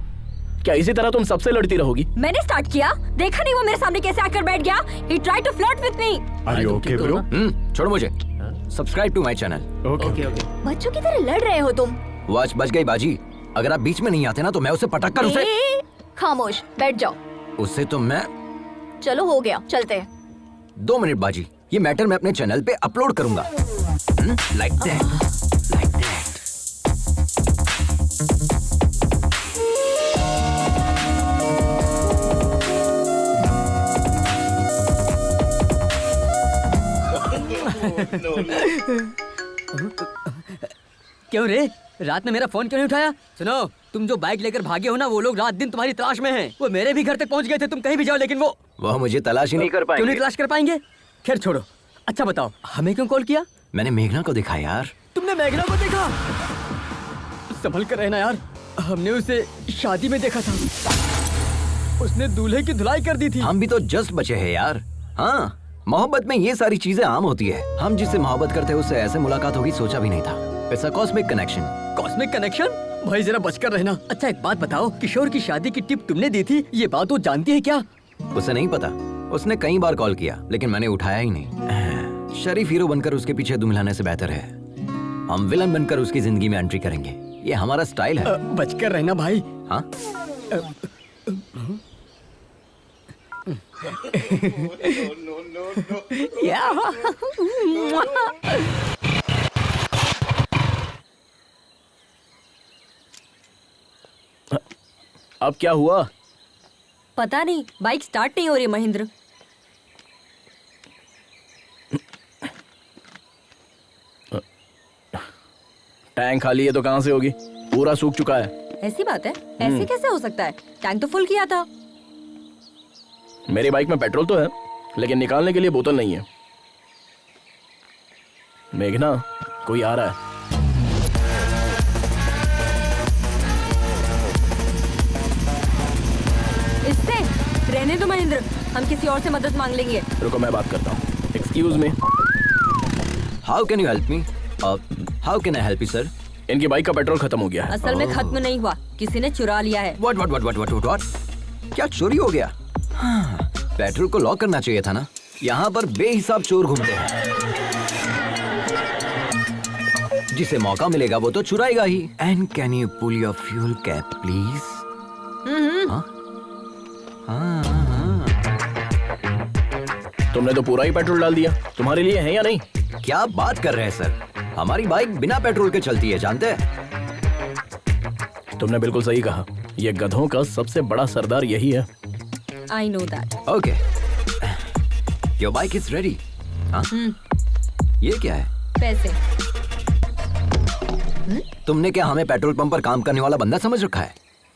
Speaker 2: क्या इसी तरह तुम सबसे लड़ती रहोगी?
Speaker 10: मैंने स्टार्ट किया, देखा नहीं वो मेरे सामने कैसे आकर बैठ गया। He tried to flirt with me.
Speaker 1: Are you okay, bro?
Speaker 3: छोड़ मुझे। Subscribe to my channel.
Speaker 2: Okay.
Speaker 6: बच्चों की तरह लड़ रहे हो तुम।
Speaker 3: वॉच बच गई बाजी। अगर आप बीच में नहीं आते ना तो मैं उसे पटक कर उसे।
Speaker 6: खामोश बैठ जाओ।
Speaker 3: उससे तो मैं।
Speaker 6: चलो हो गया, चलते हैं।
Speaker 3: 2 मिनट बाजी, ये मैटर मैं अपने चैनल पे अपलोड करूंगा। Like that, like that.
Speaker 4: क्यों रे, रात में मेरा फोन क्यों नहीं उठाया? सुनो, तुम जो बाइक लेकर भागे हो ना, वो लोग रात दिन तुम्हारी तलाश में हैं। वो मेरे भी घर तक पहुंच गए थे, तुम कहीं भी जाओ, लेकिन वो
Speaker 9: मुझे तलाश ही नहीं कर
Speaker 4: क्यों नहीं
Speaker 9: पाएंगे।
Speaker 4: तलाश कर पाएंगे? खैर छोड़ो, अच्छा बताओ, हमें क्यों कॉल किया?
Speaker 9: मैंने मेघना को देखा यार।
Speaker 4: तुमने मेघना को देखा? संभल कर रहना यार, हमने उसे शादी में देखा था। उसने दूल्हे की धुलाई कर दी थी।
Speaker 9: हम भी तो जस्ट बचे हैं यार। हाँ, मोहब्बत में ये सारी चीजें आम होती है। हम जिससे मोहब्बत करते हैं उससे ऐसे मुलाकात होगी सोचा भी नहीं था। It's a cosmic connection.
Speaker 4: Cosmic connection? भाई जरा बचकर रहना। अच्छा एक बात बताओ, किशोर की शादी की टिप तुमने दी थी, ये बात वो जानती है क्या?
Speaker 9: उसे नहीं पता। उसने कई बार कॉल किया लेकिन मैंने उठाया ही नहीं। शरीफ हीरो बनकर उसके पीछे दुम हिलाने से बेहतर है हम विलन बनकर उसकी जिंदगी में एंट्री करेंगे। ये हमारा स्टाइल है।
Speaker 4: बचकर रहना भाई।
Speaker 9: हाँ?
Speaker 2: अब क्या हुआ?
Speaker 10: पता नहीं, बाइक स्टार्ट नहीं हो रही महेंद्र।
Speaker 2: टैंक खाली है तो कहाँ से होगी? पूरा सूख चुका है।
Speaker 10: ऐसी बात है? ऐसे कैसे हो सकता है? टैंक तो फुल किया था।
Speaker 2: मेरी बाइक में पेट्रोल तो है लेकिन निकालने के लिए बोतल नहीं है। मेघना, कोई आ रहा है।
Speaker 10: इससे रहने दो महेंद्र, हम किसी और से मदद मांग लेंगे।
Speaker 2: रुको मैं बात करता हूँ। Excuse me.
Speaker 9: How can you help me? How can I help you sir?
Speaker 2: इनकी बाइक का पेट्रोल खत्म हो गया है।
Speaker 10: असल में खत्म नहीं हुआ, किसी ने चुरा लिया है।
Speaker 9: व्हाट? क्या चोरी हो गया? हाँ, पेट्रोल को लॉक करना चाहिए था ना। यहाँ पर बेहिसाब चोर घूमते हैं। जिसे मौका मिलेगा वो तो चुराएगा ही। And can you pull your fuel cap please?
Speaker 2: तुमने तो पूरा ही पेट्रोल डाल दिया। तुम्हारे लिए है या नहीं?
Speaker 9: क्या बात कर रहे हैं सर? हमारी बाइक बिना पेट्रोल के चलती है, जानते हैं?
Speaker 2: तुमने बिल्कुल सही कहा। ये गधों का सबसे बड़ा सरदार यही है।
Speaker 10: I know that.
Speaker 9: Okay, your bike is ready. ये क्या है?
Speaker 10: पैसे।
Speaker 9: तुमने क्या हमें पेट्रोल पंप पर काम करने वाला बंदा समझ रखा है?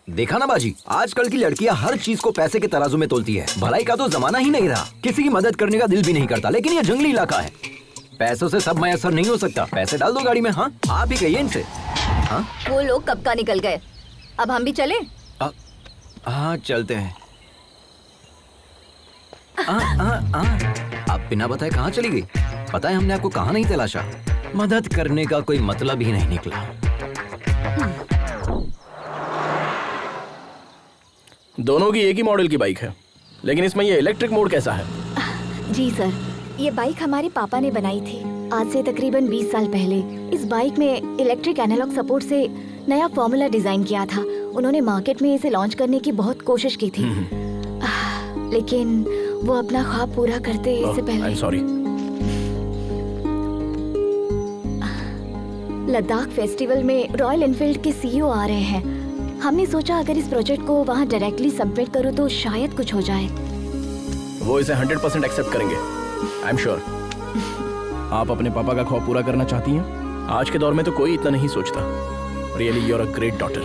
Speaker 9: देखा ना बाजी, आजकल की लड़कियां हर चीज को पैसे के तराजू में तोलती है। भलाई का तो जमाना ही नहीं रहा। किसी की मदद करने का दिल भी नहीं करता। लेकिन ये जंगली इलाका है, पैसों से सब मैसर नहीं हो सकता। पैसे डाल दो गाड़ी में। हाँ, आप ही कहिए इनसे। हाँ,
Speaker 6: वो लोग कब का निकल गए, अब हम भी चले?
Speaker 9: हाँ चलते हैं। आप बिना बताए कहाँ चली गई? पता है हमने आपको कहाँ नहीं तलाशा। मदद करने का कोई मतलब ही नहीं निकला।
Speaker 2: दोनों की एक ही मॉडल की बाइक है, लेकिन इसमें ये इलेक्ट्रिक मोड कैसा है?
Speaker 6: जी सर, ये बाइक हमारे पापा ने बनाई थी आज से तकरीबन 20 साल पहले। इस बाइक में इलेक्ट्रिक एनालॉग सपोर्ट से नया फॉर्मूला डिजाइन किया था। उन्होंने मार्केट में इसे लॉन्च करने की बहुत कोशिश की थी, लेकिन वो अपना ख्वाब पूरा करते इससे पहले।
Speaker 2: सॉरी।
Speaker 6: लद्दाख फेस्टिवल में रॉयल एनफील्ड के सीईओ आ रहे हैं। हमने सोचा अगर इस प्रोजेक्ट को वहाँ डायरेक्टली सबमिट करूँ तो शायद कुछ हो जाए।
Speaker 2: वो इसे 100% एक्सेप्ट करेंगे, आई एम श्योर। आप अपने पापा का ख्वाब पूरा करना चाहती हैं? आज के दौर में तो कोई इतना नहीं सोचता। Really you are a great daughter.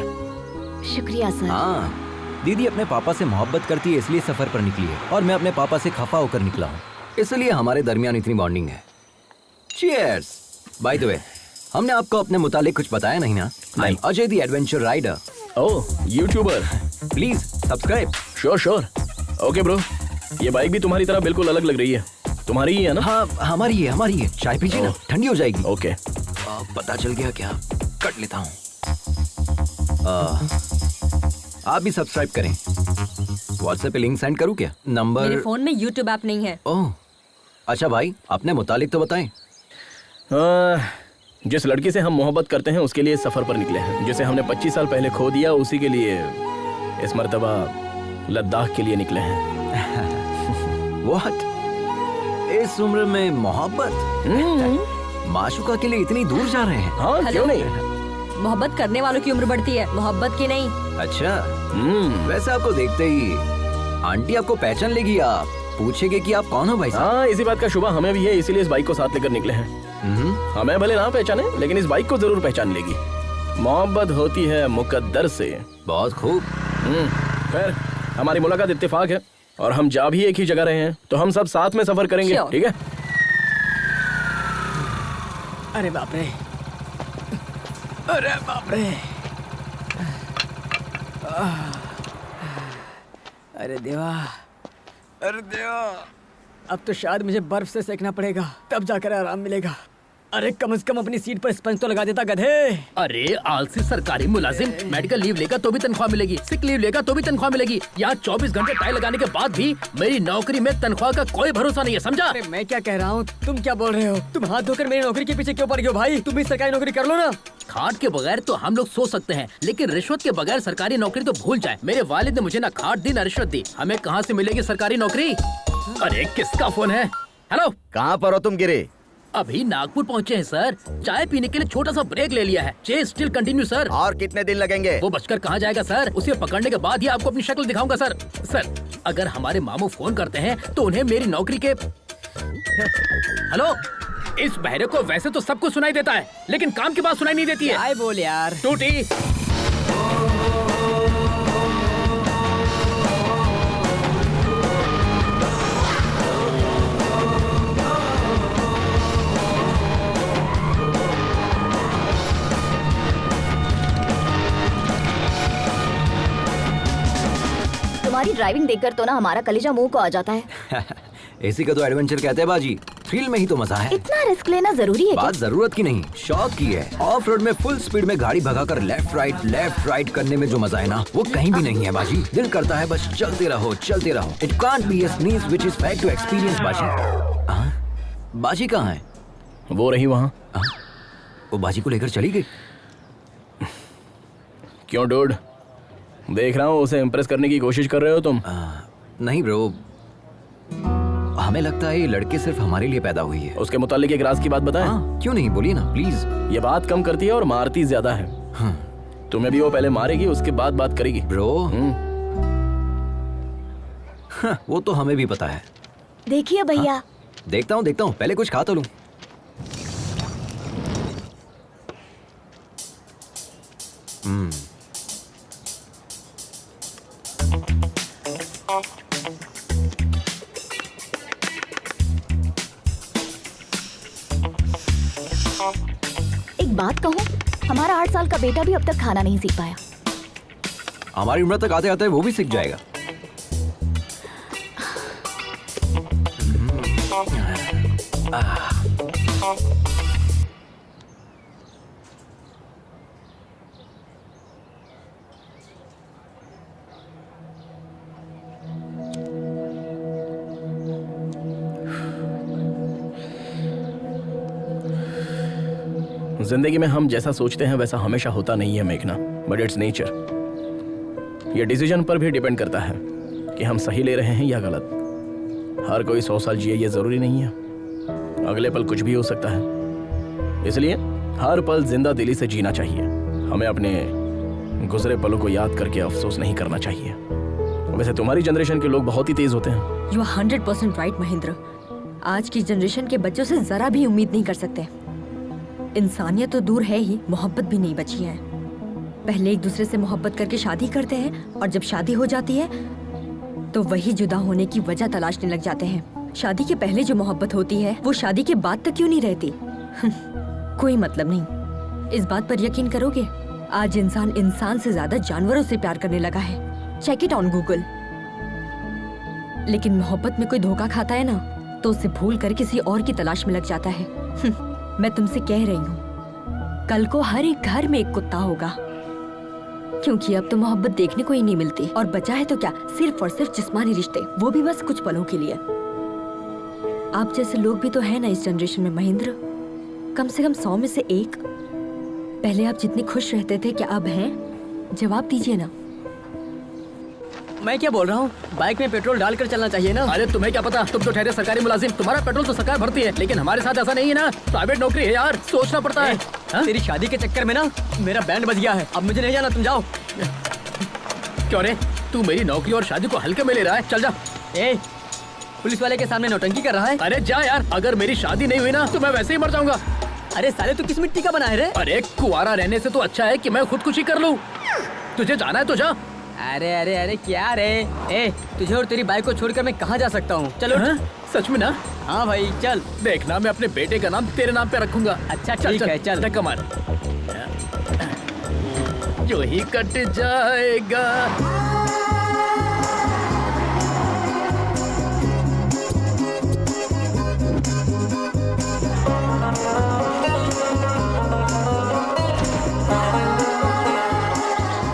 Speaker 6: शुक्रिया सर।
Speaker 9: हाँ, दीदी अपने पापा से मोहब्बत करती है इसलिए सफर पर निकली है, और मैं अपने पापा से खफा होकर निकला हूँ, इसलिए हमारे दरमियान इतनी बॉन्डिंग है। चीयर्स। बाय द वे, हमने आपको अपने मुतालिक कुछ बताया नहीं ना? I am Ajay the adventure rider.
Speaker 2: Oh, YouTuber.
Speaker 9: Please subscribe.
Speaker 2: Sure. Okay bro, ये बाइक भी तुम्हारी तरह बिल्कुल अलग लग रही है। तुम्हारी ही है ना?
Speaker 9: हाँ, हमारी है। चाय पीजिए ना, ठंडी हो जाएगी।
Speaker 2: ओके।
Speaker 9: पता चल गया क्या? कट लेता हूँ। आप भी सब्सक्राइब करें। व्हाट्सएप पे लिंक सेंड करूँ क्या? नंबर?
Speaker 10: मेरे फोन में यूट्यूब ऐप नहीं है।
Speaker 9: ओह, अच्छा भाई, अपने मुतालिक तो बताएं।
Speaker 2: जिस लड़की से हम मोहब्बत करते हैं उसके लिए सफर पर निकले हैं। जिसे हमने 25 साल पहले खो दिया, उसी के लिए इस मर्तबा लद्दाख के लिए निकले हैं।
Speaker 9: What? इस उम्र में मोहब्बत? माशुका के लिए इतनी दूर जा रहे हैं?
Speaker 2: हाँ, क्यों नहीं?
Speaker 10: मोहब्बत करने वालों की उम्र बढ़ती है, मोहब्बत की नहीं।
Speaker 9: अच्छा। वैसे आपको देखते ही आंटी आपको पहचान लेगी। आप पूछेंगे कि आप कौन हो भाई साहब?
Speaker 2: हाँ, इसी बात का शुबा हमें भी है, इसीलिए इस बाइक को साथ लेकर निकले हैं। हमें भले ना पहचाने, लेकिन इस बाइक को जरूर पहचान लेगी। मोहब्बत होती है मुकद्दर से।
Speaker 9: बहुत खूब।
Speaker 2: खैर, हमारी मुलाकात इत्तेफाक है और हम जा भी एक ही जगह रहे हैं, तो हम सब साथ में सफर करेंगे,
Speaker 4: Sure.
Speaker 2: ठीक है?
Speaker 4: अरे बाप रे, अरे बाप रे, अरे देवा, अरे देवा, अब तो शायद मुझे बर्फ से सेकना पड़ेगा, तब जाकर आराम मिलेगा। अरे कम से कम अपनी सीट पर स्पंज तो लगा देता गधे।
Speaker 5: अरे आलसी सरकारी मुलाजिम, मेडिकल लीव लेगा तो भी तनख्वाह मिलेगी, सिक लीव लेगा तो भी तनख्वाह मिलेगी। यहाँ 24 घंटे टाई लगाने के बाद भी मेरी नौकरी में तनख्वाह का कोई भरोसा नहीं है, समझा?
Speaker 4: अरे मैं क्या कह रहा हूँ, तुम क्या बोल रहे हो? तुम हाथ धोकर मेरी नौकरी के पीछे क्यों पड़ गए हो भाई? तुम भी सरकारी नौकरी कर लो ना।
Speaker 5: खाट के बगैर तो हम लोग सो सकते हैं, लेकिन रिश्वत के बगैर सरकारी नौकरी तो भूल जाए। मेरे वालिद ने मुझे ना खाट दी ना रिश्वत दी, हमें कहाँ से मिलेगी सरकारी नौकरी? अरे किसका फोन है? हेलो,
Speaker 8: कहाँ पर हो तुम गिरे?
Speaker 5: अभी नागपुर पहुँचे हैं सर, चाय पीने के लिए छोटा सा ब्रेक ले लिया है। Chase still continue sir.
Speaker 8: और कितने दिन लगेंगे?
Speaker 5: वो बचकर कहाँ जाएगा सर, उसे पकड़ने के बाद ही आपको अपनी शक्ल दिखाऊंगा सर। सर, अगर हमारे मामू फोन करते हैं तो उन्हें मेरी नौकरी के हेलो, इस बहरे को वैसे तो सब कुछ सुनाई देता है, लेकिन काम की बात सुनाई नहीं देती है।
Speaker 4: आए बोल यार।
Speaker 5: टूटी।
Speaker 6: तुम्हारी ड्राइविंग देखकर तो ना हमारा कलेजा मुंह को आ जाता है।
Speaker 9: इसी का तो एडवेंचर कहते हैं बाजी। थ्रिल में ही तो मजा है।
Speaker 6: इतना रिस्क लेना जरूरी है क्या?
Speaker 9: बात जरूरत की नहीं, शौक की है। ऑफ रोड में फुल स्पीड में गाड़ी भगाकर लेफ्ट राइट करने में जो मजा है ना, वो कहीं भी नहीं है बाजी। दिल करता है बस चलते रहो। It can't be a sneeze which is fact to experience बाजी। बाजी कहाँ है?
Speaker 2: वो रही वहाँ।
Speaker 9: वो बाजी को लेकर चली गई।
Speaker 2: क्यों डूड, देख रहा हूँ उसे इम्प्रेस करने की कोशिश कर रहे हो तुम।
Speaker 9: नहीं ब्रो, हमें लगता है ये लड़के सिर्फ हमारे लिए पैदा हुई है।
Speaker 2: उसके मुतालिक एक राज की बात बताएं?
Speaker 9: क्यों नहीं, बोलिए ना प्लीज।
Speaker 2: ये बात कम करती है और मारती ज्यादा है। तुम्हें भी वो पहले मारेगी, उसके बाद बात करेगी।
Speaker 9: ब्रो, वो तो हमें भी पता है।
Speaker 6: देखिए भैया।
Speaker 9: देखता हूँ, पहले कुछ खा तो लूं।
Speaker 6: एक बात कहूँ, हमारा 8 साल का बेटा भी अब तक खाना नहीं सीख पाया।
Speaker 9: हमारी उम्र तक आते आते वो भी सीख जाएगा।
Speaker 2: जिंदगी में हम जैसा सोचते हैं वैसा हमेशा होता नहीं है मेघना, बट इट्स नेचर। ये डिसीजन पर भी डिपेंड करता है कि हम सही ले रहे हैं या गलत। हर कोई 100 साल जिए ये जरूरी नहीं है, अगले पल कुछ भी हो सकता है। इसलिए हर पल जिंदा दिली से जीना चाहिए। हमें अपने गुजरे पलों को याद करके अफसोस नहीं करना चाहिए। वैसे तुम्हारी जनरेशन के लोग बहुत ही तेज होते हैं।
Speaker 10: You are 100% right Mahendra. आज की जनरेशन के बच्चों से जरा भी उम्मीद नहीं कर सकते। इंसानियत तो दूर है ही, मोहब्बत भी नहीं बची है। पहले एक दूसरे से मोहब्बत करके शादी करते हैं और जब शादी हो जाती है तो वही जुदा होने की वजह तलाशने लग जाते हैं। शादी के पहले जो मोहब्बत होती है वो शादी के बाद तक क्यों नहीं रहती? कोई मतलब नहीं। इस बात पर यकीन करोगे, आज इंसान से ज्यादा जानवरों से प्यार करने लगा है। Check it on Google. लेकिन मोहब्बत में कोई धोखा खाता है ना, तो उसे भूल कर किसी और की तलाश में लग जाता है। मैं तुमसे कह रही हूँ, कल को हर एक घर में एक कुत्ता होगा, क्योंकि अब तो मोहब्बत देखने को ही नहीं मिलती। और बचा है तो क्या, सिर्फ और सिर्फ जिस्मानी रिश्ते, वो भी बस कुछ पलों के लिए। आप जैसे लोग भी तो है ना इस जनरेशन में महेंद्र, कम से कम 100 में से एक। पहले आप जितने खुश रहते थे, क्या अब हैं? जवाब दीजिए ना।
Speaker 4: मैं क्या बोल रहा हूँ, बाइक में पेट्रोल डालकर चलना चाहिए ना।
Speaker 5: अरे तुम्हें क्या पता, तुम तो ठहरे सरकारी मुलाजिम, तुम्हारा पेट्रोल तो सरकार भरती है, लेकिन हमारे साथ ऐसा नहीं है ना। प्राइवेट नौकरी है यार, सोचना पड़ता है।
Speaker 4: तेरी शादी के चक्कर में ना मेरा बैंड बज गया है, अब मुझे नहीं जाना, तुम जाओ।
Speaker 5: क्यों रे, तू मेरी नौकरी और शादी को हल्के में ले रहा है? चल जा।
Speaker 4: पुलिस वाले के सामने नौटंकी कर रहा है।
Speaker 5: अरे जा यार, अगर मेरी शादी नहीं हुई ना तो मैं वैसे ही मर जाऊंगा।
Speaker 4: अरे साले तू किस मिट्टी का बना है रे?
Speaker 5: अरे कुआरा रहने से तो अच्छा है कि मैं खुदकुशी कर लूं। तुझे जाना है तो जा।
Speaker 4: अरे अरे अरे क्या रे? ए तुझे और तेरी बाइक को छोड़कर मैं कहाँ जा सकता हूँ? चलो।
Speaker 5: हाँ? सच में ना?
Speaker 4: हाँ भाई चल।
Speaker 5: देखना मैं अपने बेटे का नाम तेरे नाम पे रखूंगा।
Speaker 4: अच्छा ठीक है चल।
Speaker 5: धक्का मार। जो ही कट जाएगा।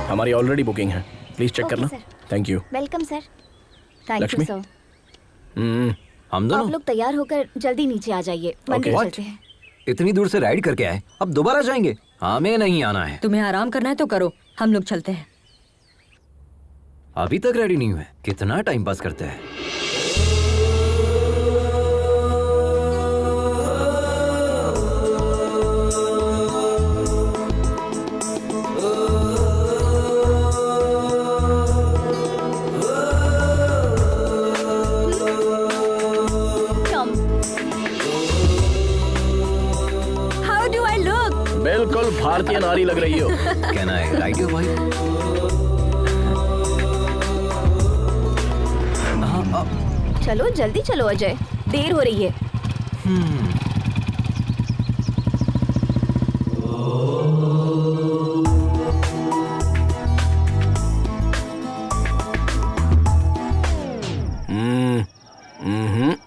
Speaker 2: हमारी ऑलरेडी बुकिंग है, प्लीज चेक
Speaker 6: ओके,
Speaker 2: करना।
Speaker 6: Sir.
Speaker 2: Thank you.
Speaker 6: Welcome sir. Thank you
Speaker 2: Lakshmi?
Speaker 6: Sir.
Speaker 9: हम
Speaker 6: आप
Speaker 9: दोनों
Speaker 6: लोग तैयार होकर जल्दी नीचे आ जाइए, मंदिर
Speaker 9: What?
Speaker 6: चलते हैं।
Speaker 9: इतनी दूर से राइड करके आए, अब दोबारा जाएंगे? हमें नहीं आना है।
Speaker 10: तुम्हें आराम करना है तो करो, हम लोग चलते हैं।
Speaker 9: अभी तक रेडी नहीं हुए, कितना टाइम पास करते हैं।
Speaker 6: Come.
Speaker 10: How do I look?
Speaker 2: बिल्कुल भारतीय नारी लग रही हो।
Speaker 9: Can I ride your bike?
Speaker 6: चलो जल्दी चलो अजय, देर हो रही है।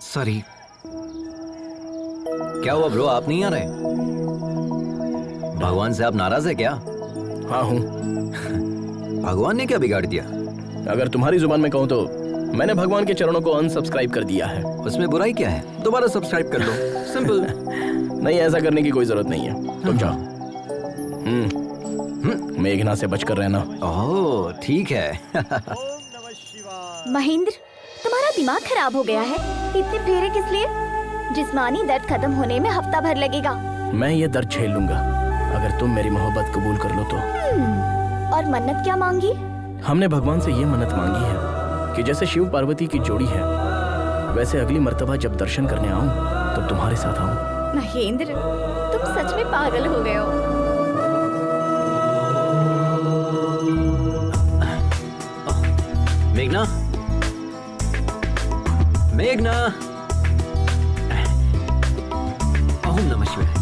Speaker 9: सॉरी। क्या हुआ ब्रो, आप नहीं आ रहे? भगवान से आप नाराज है क्या?
Speaker 2: हाँ हूँ।
Speaker 9: भगवान ने क्या बिगाड़ दिया?
Speaker 2: अगर तुम्हारी जुबान में कहूँ तो मैंने भगवान के चरणों को अनसब्सक्राइब कर दिया है।
Speaker 9: उसमें बुराई क्या है? दोबारा सब्सक्राइब कर लो, सिंपल।
Speaker 2: नहीं, ऐसा करने की कोई जरूरत नहीं है, तुम जाओ। मेघना से बचकर रहना।
Speaker 9: ओह ठीक है।
Speaker 6: महेंद्र, तुम्हारा दिमाग खराब हो गया है। इतने फेरे किस लिए? जिस्मानी दर्द खत्म होने में हफ्ता भर लगेगा।
Speaker 2: मैं ये दर्द झेल लूंगा अगर तुम मेरी मोहब्बत कबूल कर लो तो।
Speaker 6: और मन्नत क्या मांगी?
Speaker 2: हमने भगवान से ये मन्नत मांगी है कि जैसे शिव पार्वती की जोड़ी है वैसे अगली मर्तबा जब दर्शन करने आऊं तो तुम्हारे साथ आऊं।
Speaker 6: महेंद्र, तुम सच में पागल हो गए हो।
Speaker 9: मेघना, मेघना, ओम नमः शिवाय।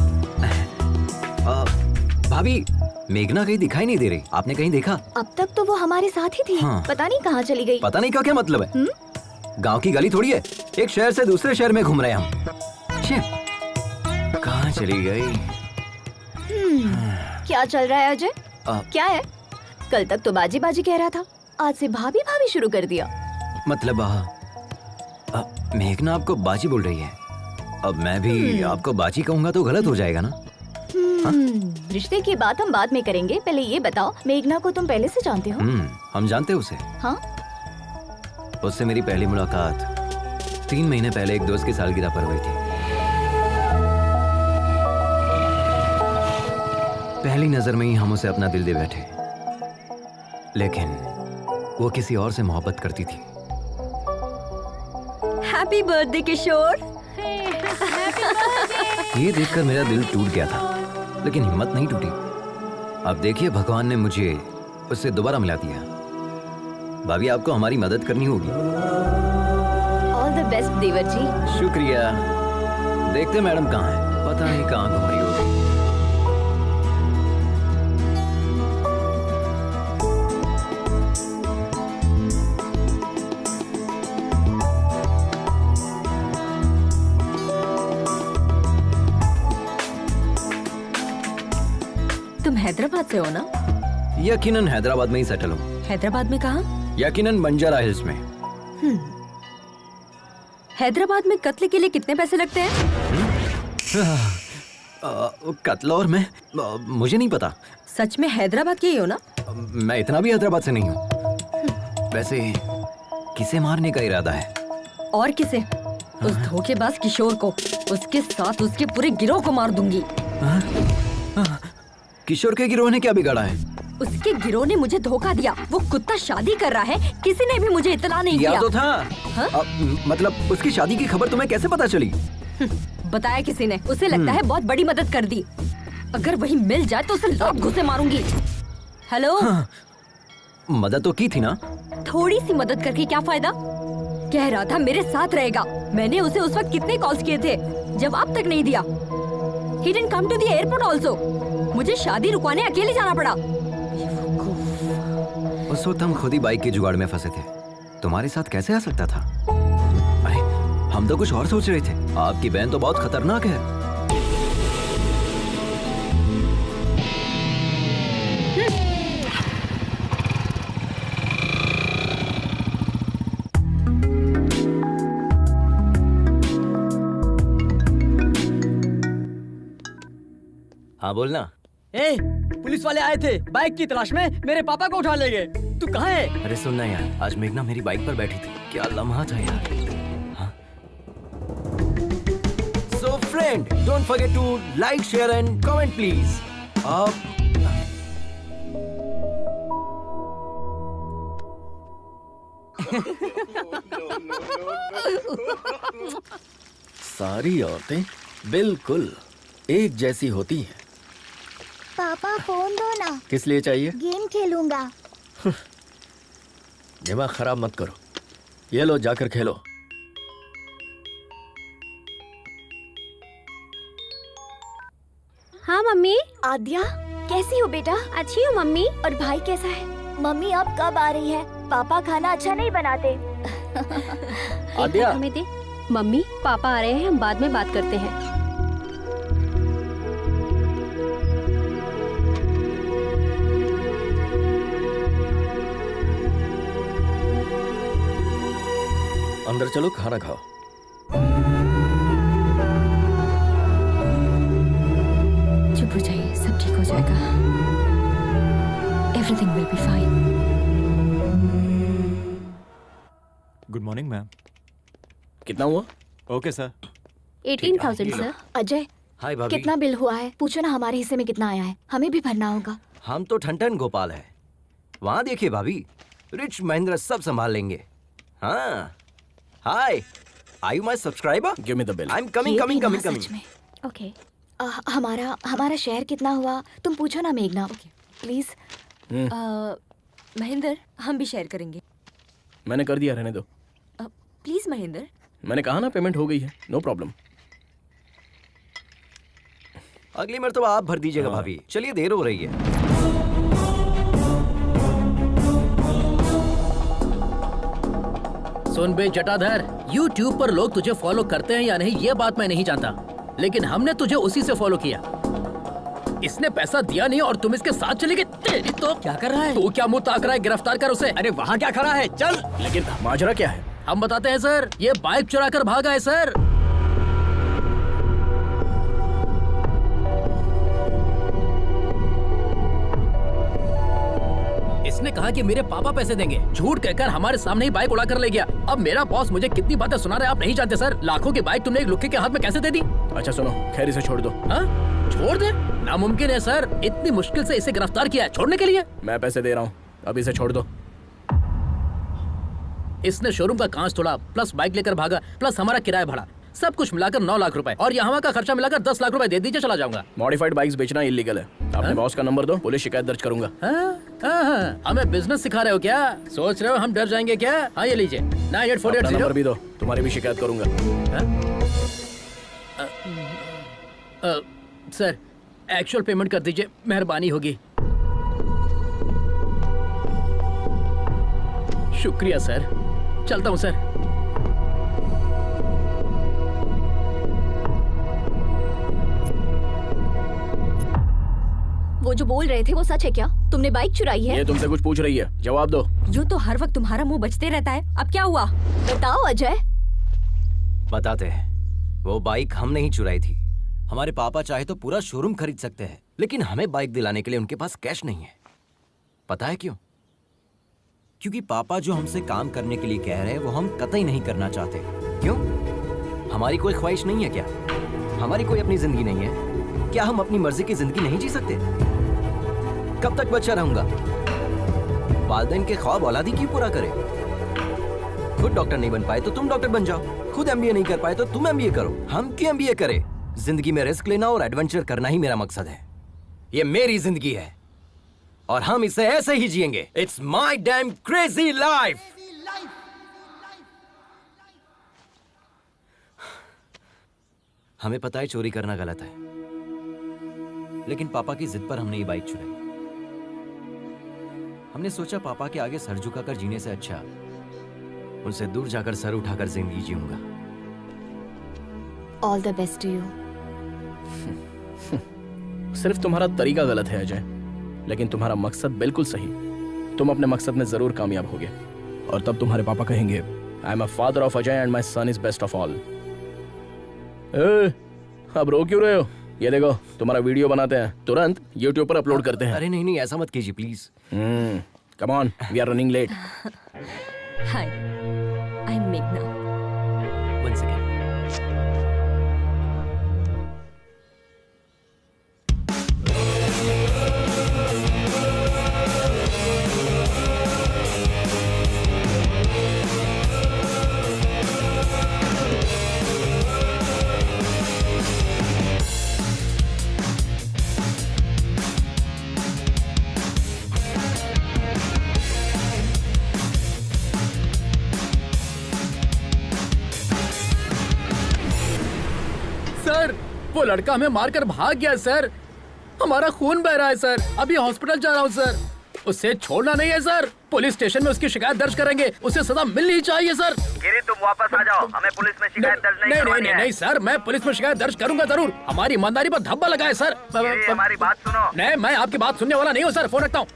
Speaker 9: भाभी, मेघना कहीं दिखाई नहीं दे रही, आपने कहीं देखा?
Speaker 6: अब तक तो वो हमारे साथ ही थी।
Speaker 9: हाँ।
Speaker 6: पता नहीं कहाँ चली गई।
Speaker 9: पता नहीं का क्या मतलब है? गांव की गली थोड़ी है, एक शहर से दूसरे शहर में घूम रहे हैं हम। छी, कहाँ चली गई?
Speaker 6: क्या चल रहा है अजय? क्या है? कल तक तो बाजी बाजी कह रहा था, आज से भाभी भाभी शुरू कर दिया।
Speaker 9: मतलब मेघना आपको बाजी बोल रही है। अब मैं भी आपको बाजी कहूंगा तो गलत हो जाएगा ना?
Speaker 6: रिश्ते की बात हम बाद में करेंगे, पहले ये बताओ मेघना को तुम पहले से जानते हो?
Speaker 9: हम जानते हैं उसे।
Speaker 6: हाँ?
Speaker 9: उससे मेरी पहली मुलाकात 3 महीने पहले एक दोस्त की सालगिरह पर हुई थी। पहली नजर में ही हम उसे अपना दिल दे बैठे, लेकिन वो किसी और से मोहब्बत करती थी।
Speaker 10: हैप्पी बर्थडे किशोर।
Speaker 9: ये देखकर मेरा दिल टूट गया था, लेकिन हिम्मत नहीं टूटी। अब देखिए, भगवान ने मुझे उससे दोबारा मिला दिया। भाभी, आपको हमारी मदद करनी होगी।
Speaker 6: ऑल द बेस्ट देवर जी।
Speaker 9: शुक्रिया। देखते मैडम कहाँ है, पता नहीं कहाँ घूम रही होगी।
Speaker 10: तुम हैदराबाद से हो ना?
Speaker 9: यकीनन हैदराबाद में ही सेटल हूँ।
Speaker 10: हैदराबाद में कहाँ?
Speaker 9: यकीनन बंजारा हिल्स में।
Speaker 10: हैदराबाद में कत्ल के लिए कितने पैसे लगते हैं?
Speaker 9: कत्ल और मैं मुझे नहीं पता।
Speaker 10: सच में हैदराबाद के ही हो ना?
Speaker 9: मैं इतना भी हैदराबाद से नहीं हूँ। वैसे किसे मारने का इरादा है?
Speaker 10: और किसे? उस धोखेबाज किशोर को, उसके साथ उसके पूरे गिरोह को मार दूंगी।
Speaker 9: किशोर के गिरोह ने क्या बिगाड़ा है?
Speaker 10: उसके गिरोह ने मुझे धोखा दिया। वो कुत्ता शादी कर रहा है, किसी ने भी मुझे इत्तला नहीं
Speaker 9: किया
Speaker 10: किया।
Speaker 9: तो था।
Speaker 10: हाँ?
Speaker 9: मतलब उसकी शादी की खबर तुम्हें कैसे पता चली?
Speaker 10: बताया किसी ने। उसे लगता है बहुत बड़ी मदद कर दी। अगर वही मिल जाए तो उसे लात घुसे मारूंगी। हेलो।
Speaker 9: हाँ, मदद तो की थी ना?
Speaker 10: थोड़ी सी मदद करके क्या फायदा? कह रहा था मेरे साथ रहेगा। मैंने उसे उस वक्त कितने कॉल्स किए थे, जवाब तक नहीं दिया। He didn't come to the airport also. मुझे शादी रुकवाने अकेले जाना पड़ा।
Speaker 9: उस वक्त हम खुद ही बाइक के जुगाड़ में फंसे थे। तुम्हारे साथ कैसे आ सकता था? अरे हम तो कुछ और सोच रहे थे। आपकी बहन तो बहुत खतरनाक है। हाँ बोलना।
Speaker 4: ए, पुलिस वाले आए थे बाइक की तलाश में, मेरे पापा को उठा ले गए। तू कहाँ है?
Speaker 9: अरे सुनना यार, आज मेघना मेरी बाइक पर बैठी थी। क्या लम्हा था यार। हाँ? So friend, don't forget to like, share and comment please.
Speaker 3: सारी औरतें बिल्कुल एक जैसी होती हैं।
Speaker 6: पापा फोन दो ना,
Speaker 3: किस लिए चाहिए?
Speaker 6: गेम खेलूंगा।
Speaker 3: दिमाग खराब मत करो। ये लो, जाकर खेलो।
Speaker 7: हाँ मम्मी।
Speaker 6: आद्या कैसी हो बेटा?
Speaker 7: अच्छी हूँ मम्मी।
Speaker 6: और भाई कैसा है? मम्मी अब कब आ रही है? पापा खाना अच्छा नहीं बनाते।
Speaker 3: आद्या।
Speaker 7: हमें दे। मम्मी पापा आ रहे हैं, हम बाद में बात करते हैं।
Speaker 3: अंदर चलो, खाना खाओ।
Speaker 10: चुप हो जाइए, सब ठीक हो जाएगा। Everything will be fine.
Speaker 1: Good morning ma'am.
Speaker 2: कितना हुआ?
Speaker 1: Okay sir.
Speaker 7: 18,000 सर।
Speaker 6: अजय
Speaker 9: हाय भाभी।
Speaker 6: कितना बिल हुआ है? पूछो ना हमारे हिस्से में कितना आया है, हमें भी भरना होगा।
Speaker 9: हम तो ठन गोपाल है। वहाँ देखिए भाभी, रिच महेंद्र सब संभाल लेंगे। हाँ। Hi, are you my subscriber?
Speaker 2: Give me the bill.
Speaker 9: I am coming
Speaker 6: ये
Speaker 9: कमिंग
Speaker 6: भी ना,
Speaker 9: कमिंग
Speaker 6: सच
Speaker 9: कमिंग।
Speaker 6: में।
Speaker 7: ओके।
Speaker 6: हमारा शेयर कितना हुआ तुम पूछो ना मेघना, प्लीज।
Speaker 10: महेंद्र, हम भी शेयर करेंगे।
Speaker 2: मैंने कर दिया, रहने दो।
Speaker 10: प्लीज महेंद्र।
Speaker 2: मैंने कहा ना पेमेंट हो गई है, नो प्रॉब्लम।
Speaker 9: अगली मर्तबा आप भर दीजिएगा
Speaker 2: हाँ।
Speaker 9: भाभी। चलिए देर हो रही है।
Speaker 5: सुन बे जटाधर, YouTube पर लोग तुझे फॉलो करते हैं या नहीं ये बात मैं नहीं जानता, लेकिन हमने तुझे उसी से फॉलो किया। इसने पैसा दिया नहीं और तुम इसके साथ चले गए। तेरी तो
Speaker 4: क्या कर रहा है?
Speaker 5: तू क्या मुंह ताक रहा है? गिरफ्तार कर उसे।
Speaker 4: अरे वहाँ क्या खड़ा है? चल।
Speaker 2: लेकिन माजरा क्या है?
Speaker 5: हम बताते हैं सर, ये बाइक चुरा कर भागा है सर। इसने कहा कि मेरे पापा पैसे देंगे, झूठ कहकर हमारे सामने ही बाइक उड़ा कर ले गया। अब मेरा बॉस मुझे कितनी बातें सुना रहा है आप नहीं जानते सर। लाखों की बाइक तुमने एक लुक्के के हाथ में कैसे दे दी?
Speaker 2: अच्छा सुनो, खैर इसे छोड़ दो।
Speaker 5: हाँ? छोड़ दे? नामुमकिन है सर, इतनी मुश्किल से इसे गिरफ्तार किया है, छोड़ने के लिए।
Speaker 2: मैं पैसे दे रहा हूँ, अब इसे छोड़ दो।
Speaker 5: इसने शोरूम का कांच तोड़ा, प्लस बाइक लेकर भागा, प्लस हमारा किराया भरा, सब कुछ मिलाकर 9 लाख रुपए, और यहाँ का खर्चा मिलाकर 10 लाख रुपए दे दीजिए, चला जाऊंगा।
Speaker 2: मॉडिफाइड बाइक्स बेचना इलीगल है। अपने बॉस का नंबर दो, पुलिस शिकायत दर्ज करूंगा।
Speaker 5: हाँ, हमें बिजनेस सिखा रहे हो क्या? सोच रहे हो हम डर जाएंगे क्या? हाँ ये लीजिए, 9848
Speaker 2: नंबर भी दो, तुम्हारी भी शिकायत करूंगा।
Speaker 5: सर एक्चुअल पेमेंट कर दीजिए, मेहरबानी होगी। शुक्रिया सर, चलता हूँ सर।
Speaker 6: वो जो बोल रहे थे वो सच है क्या? तुमने बाइक चुराई है?
Speaker 2: ये तुमसे कुछ पूछ रही है, जवाब दो।
Speaker 10: यूं तो हर वक्त तुम्हारा मुंह बचते रहता है, अब क्या हुआ?
Speaker 6: बताओ अजय।
Speaker 9: बताते हैं। वो बाइक हम नहीं चुराई थी। हमारे पापा चाहे तो पूरा शोरूम खरीद सकते हैं, लेकिन हमें बाइक दिलाने के लिए उनके पास कैश नहीं है। पता है क्यों? क्योंकि पापा जो हमसे काम करने के लिए कह रहे हैं वो हम कतई नहीं करना चाहते। क्यों? हमारी कोई ख्वाहिश नहीं है क्या? हमारी कोई अपनी जिंदगी नहीं है क्या? हम अपनी मर्जी की जिंदगी नहीं जी सकते? कब तक बच्चा रहूंगा? वालिदैन के ख्वाब औलादी क्यों पूरा करे? खुद डॉक्टर नहीं बन पाए तो तुम डॉक्टर बन जाओ, खुद एमबीए नहीं कर पाए तो तुम एमबीए करो, हम क्यों एमबीए करें? जिंदगी में रिस्क लेना और एडवेंचर करना ही मेरा मकसद है। ये मेरी जिंदगी है और हम इसे ऐसे ही जिएंगे। It's my dam crazy life. हमें पता है चोरी करना गलत है, लेकिन पापा की जिद पर हमने ये बाइक चुराई। हमने सोचा पापा के आगे सर झुकाकर जीने से अच्छा उनसे दूर जाकर सर उठाकर जिंदगी जीऊंगा।
Speaker 6: All the best to you.
Speaker 2: सिर्फ तुम्हारा तरीका गलत है अजय, लेकिन तुम्हारा मकसद बिल्कुल सही। तुम अपने मकसद में जरूर कामयाब होगे और तब तुम्हारे पापा कहेंगे I am a father of Ajay and my son is best of all. अब रो क्यों रहे हो? ये देखो तुम्हारा वीडियो बनाते हैं, तुरंत यूट्यूब पर अपलोड करते हैं।
Speaker 9: अरे नहीं नहीं, ऐसा मत कीजिए please.
Speaker 2: Come on, we are running late.
Speaker 10: Hi, I am मेघना।
Speaker 9: One second.
Speaker 5: सर, वो लड़का हमें मारकर भाग गया सर। हमारा खून बह रहा है सर। अभी हॉस्पिटल जा रहा हूँ सर। उसे छोड़ना नहीं है सर। पुलिस स्टेशन में उसकी शिकायत दर्ज करेंगे। उसे सजा मिलनी चाहिए सर।
Speaker 8: गिरी तुम वापस आ जाओ, हमें पुलिस में शिकायत दर्ज नहीं करवानी है।
Speaker 5: नहीं सर, मैं पुलिस में शिकायत दर्ज करूंगा जरूर। हमारी ईमानदारी पर धब्बा लगा है सर।
Speaker 8: गिरी, हमारी बात सुनो।
Speaker 5: नहीं, मैं आपकी बात सुनने वाला नहीं हूँ सर। फोन रखता हूँ।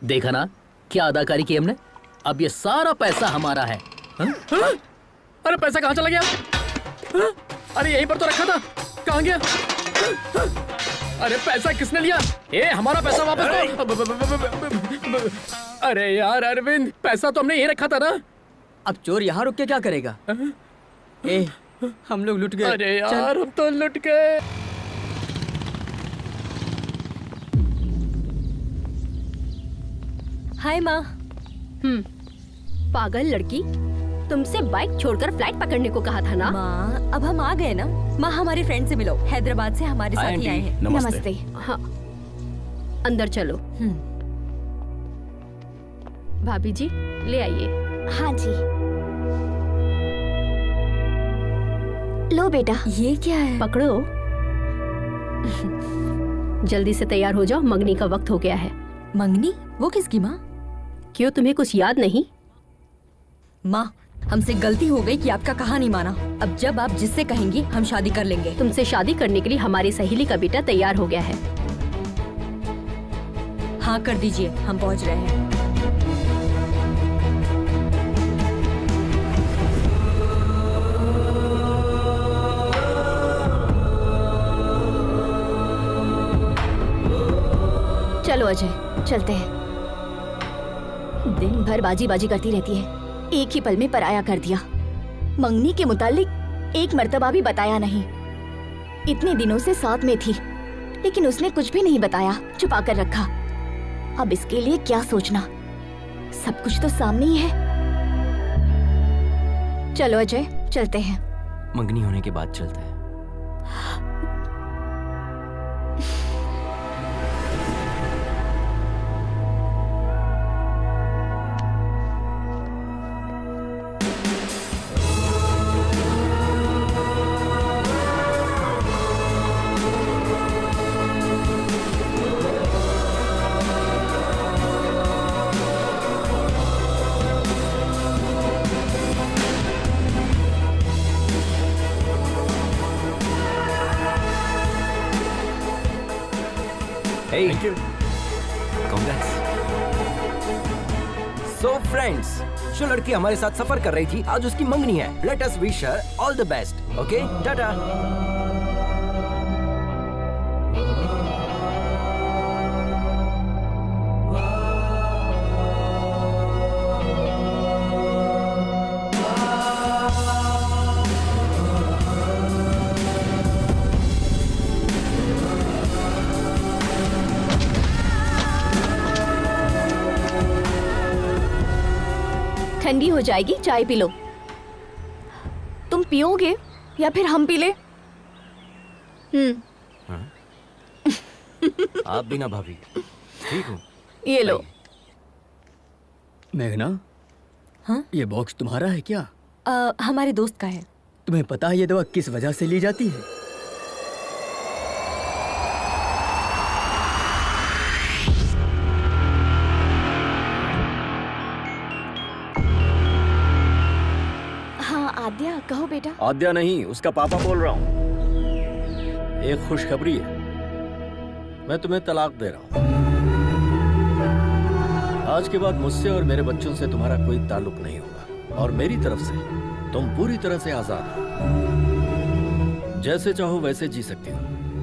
Speaker 5: देखा ना क्या अदाकारी की हमने। अब ये सारा पैसा हमारा है। अरे पैसा कहाँ चला गया? अरे यहीं पर तो रखा था, कहाँ गया? अरे पैसा किसने लिया? हमारा पैसा वापस दो। अरे यार अरविंद, पैसा तो हमने यहीं रखा था ना।
Speaker 4: अब चोर यहाँ रुक के क्या करेगा? हम लोग लुट गए।
Speaker 5: अरे यार हम तो लुट गए।
Speaker 10: हाय माँ।
Speaker 7: पागल लड़की, तुमसे बाइक छोड़कर फ्लाइट पकड़ने को कहा था ना।
Speaker 10: माँ अब हम आ गए ना। माँ हमारी फ्रेंड से मिलो, हैदराबाद से हमारे साथ ही आए हैं।
Speaker 7: नमस्ते। हाँ, अंदर चलो। भाभी जी ले आइए।
Speaker 6: हाँ जी। लो बेटा।
Speaker 10: ये क्या है?
Speaker 7: पकड़ो। जल्दी से तैयार हो जाओ, मंगनी का वक्त हो गया है।
Speaker 10: मंगनी? वो किसकी माँ?
Speaker 7: क्यों, तुम्हें कुछ याद नहीं?
Speaker 10: माँ हमसे गलती हो गई कि आपका कहा नहीं माना। अब जब आप जिससे कहेंगी हम शादी कर लेंगे।
Speaker 7: तुमसे शादी करने के लिए हमारी सहेली का बेटा तैयार हो गया है।
Speaker 10: हाँ कर दीजिए, हम पहुँच रहे हैं।
Speaker 6: चलो अजय, चलते हैं। दिन भर बाजी बाजी करती रहती है, एक ही पल में पराया कर दिया। मंगनी के मुतालिक एक मर्तबा भी बताया नहीं। इतने दिनों से साथ में थी, लेकिन उसने कुछ भी नहीं बताया, छुपा कर रखा। अब इसके लिए क्या सोचना, सब कुछ तो सामने ही है। चलो अजय, चलते हैं।
Speaker 9: मंगनी होने के बाद चलते हैं। Hey, thank you. Congrats. So friends, जो लड़की हमारे साथ सफर कर रही थी, आज उसकी मंगनी है। Let us wish her all the best. Okay? Tata.
Speaker 6: ठंडी हो जाएगी, चाय पी लो। तुम पियोगे या फिर हम पी ले?
Speaker 9: आप भी ना भाभी, ठीक हूँ।
Speaker 6: ये लो।
Speaker 4: मेघना,
Speaker 10: हाँ?
Speaker 4: ये बॉक्स तुम्हारा है क्या?
Speaker 10: हमारे दोस्त का है।
Speaker 4: तुम्हें पता है ये दवा किस वजह से ली जाती है?
Speaker 6: हाँ आद्या, कहो बेटा।
Speaker 3: आद्या नहीं, उसका पापा बोल रहा हूँ। एक खुशखबरी है, मैं तुम्हें तलाक दे रहा हूँ। आज के बाद मुझसे और मेरे बच्चों से तुम्हारा कोई ताल्लुक नहीं होगा, और मेरी तरफ से तुम पूरी तरह से आजाद हो। जैसे चाहो वैसे जी सकती हो।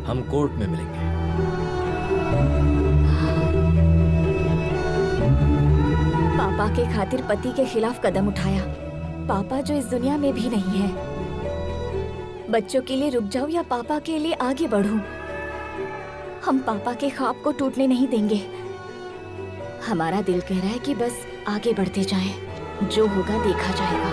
Speaker 3: हम कोर्ट में मिलेंगे।
Speaker 6: पापा के खातिर पति के खिलाफ कदम उठाया। पापा जो इस दुनिया में भी नहीं है। बच्चों के लिए रुक जाऊं या पापा के लिए आगे बढ़ूं? हम पापा के ख्वाब को टूटने नहीं देंगे। हमारा दिल कह रहा है कि बस आगे बढ़ते जाएं। जो होगा देखा जाएगा।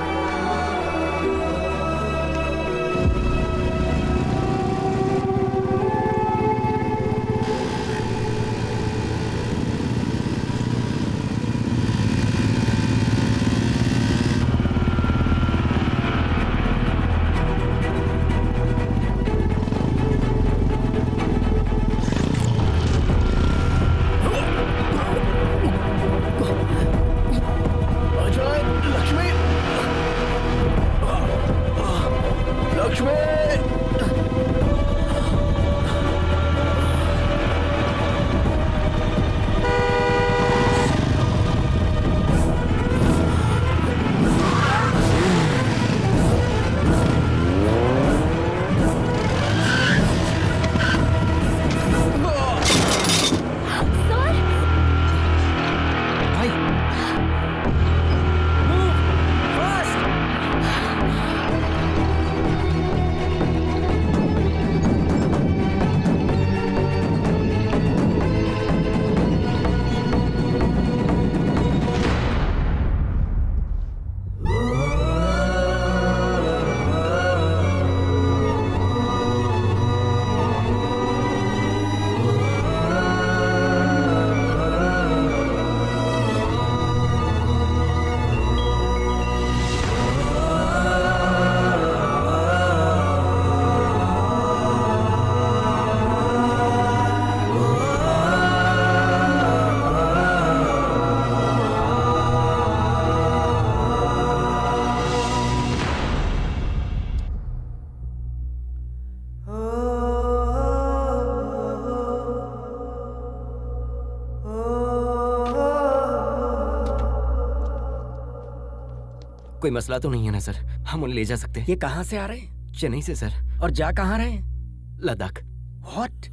Speaker 9: कोई मसला तो नहीं है ना सर? हम उन्हें ले जा सकते हैं।
Speaker 3: ये कहाँ से आ रहे हैं?
Speaker 9: चेन्नई से सर।
Speaker 3: और जा कहाँ रहे हैं?
Speaker 9: लद्दाख।
Speaker 3: व्हाट?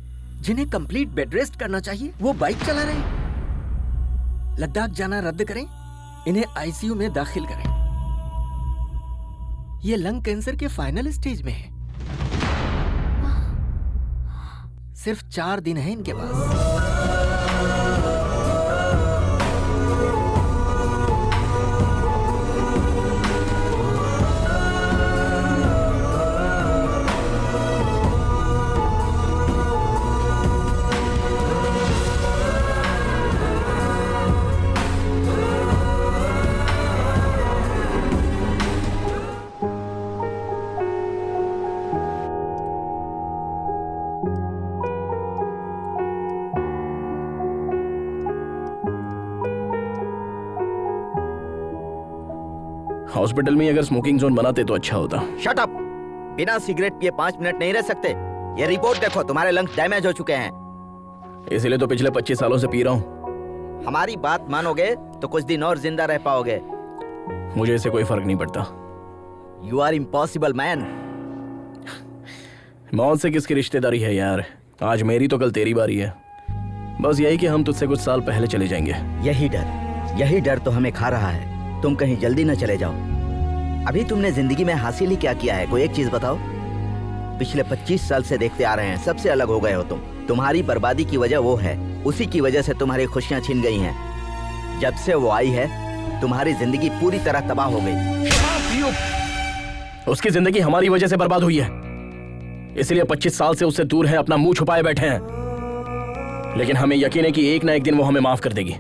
Speaker 3: जिन्हें कंप्लीट बेड रेस्ट करना चाहिए वो बाइक चला रहे हैं। लद्दाख जाना रद्द करें, इन्हें आईसीयू में दाखिल करें। ये लंग कैंसर के फाइनल स्टेज में है। सिर्फ 4 दिन है इनके पास।
Speaker 2: हॉस्पिटल में अगर स्मोकिंग जोन बनाते तो अच्छा होता।
Speaker 8: Shut up! बिना सिगरेट पिए 5 मिनट नहीं रह सकते। ये रिपोर्ट देखो, तुम्हारे लंग्स डैमेज हो चुके हैं।
Speaker 2: इसीलिए तो पिछले 25 सालों से पी रहा हूँ।
Speaker 8: हमारी बात मानोगे तो कुछ दिन और जिंदा रह पाओगे।
Speaker 2: मुझे इससे कोई फर्क नहीं पड़ता।
Speaker 8: You are impossible man.
Speaker 2: मौत से किसकी रिश्तेदारी है यार? आज मेरी तो कल तेरी बारी है। बस यही कि हम तुझसे कुछ साल पहले चले जाएंगे।
Speaker 8: यही डर तो हमें खा रहा है। तुम कहीं जल्दी न चले जाओ। अभी तुमने जिंदगी में हासिल ही क्या किया है? कोई एक चीज बताओ। पिछले 25 साल से देखते आ रहे हैं, सबसे अलग हो गए हो तुम। तुम्हारी बर्बादी की वजह वो है, उसी की वजह से तुम्हारी खुशियां छिन गई हैं। जब से वो आई है तुम्हारी जिंदगी पूरी तरह तबाह हो गई।
Speaker 2: उसकी जिंदगी हमारी वजह से बर्बाद हुई है, इसलिए 25 साल से उससे दूर है, अपना मुंह छुपाए बैठे हैं। लेकिन हमें यकीन है कि एक ना एक दिन वो हमें माफ कर देगी।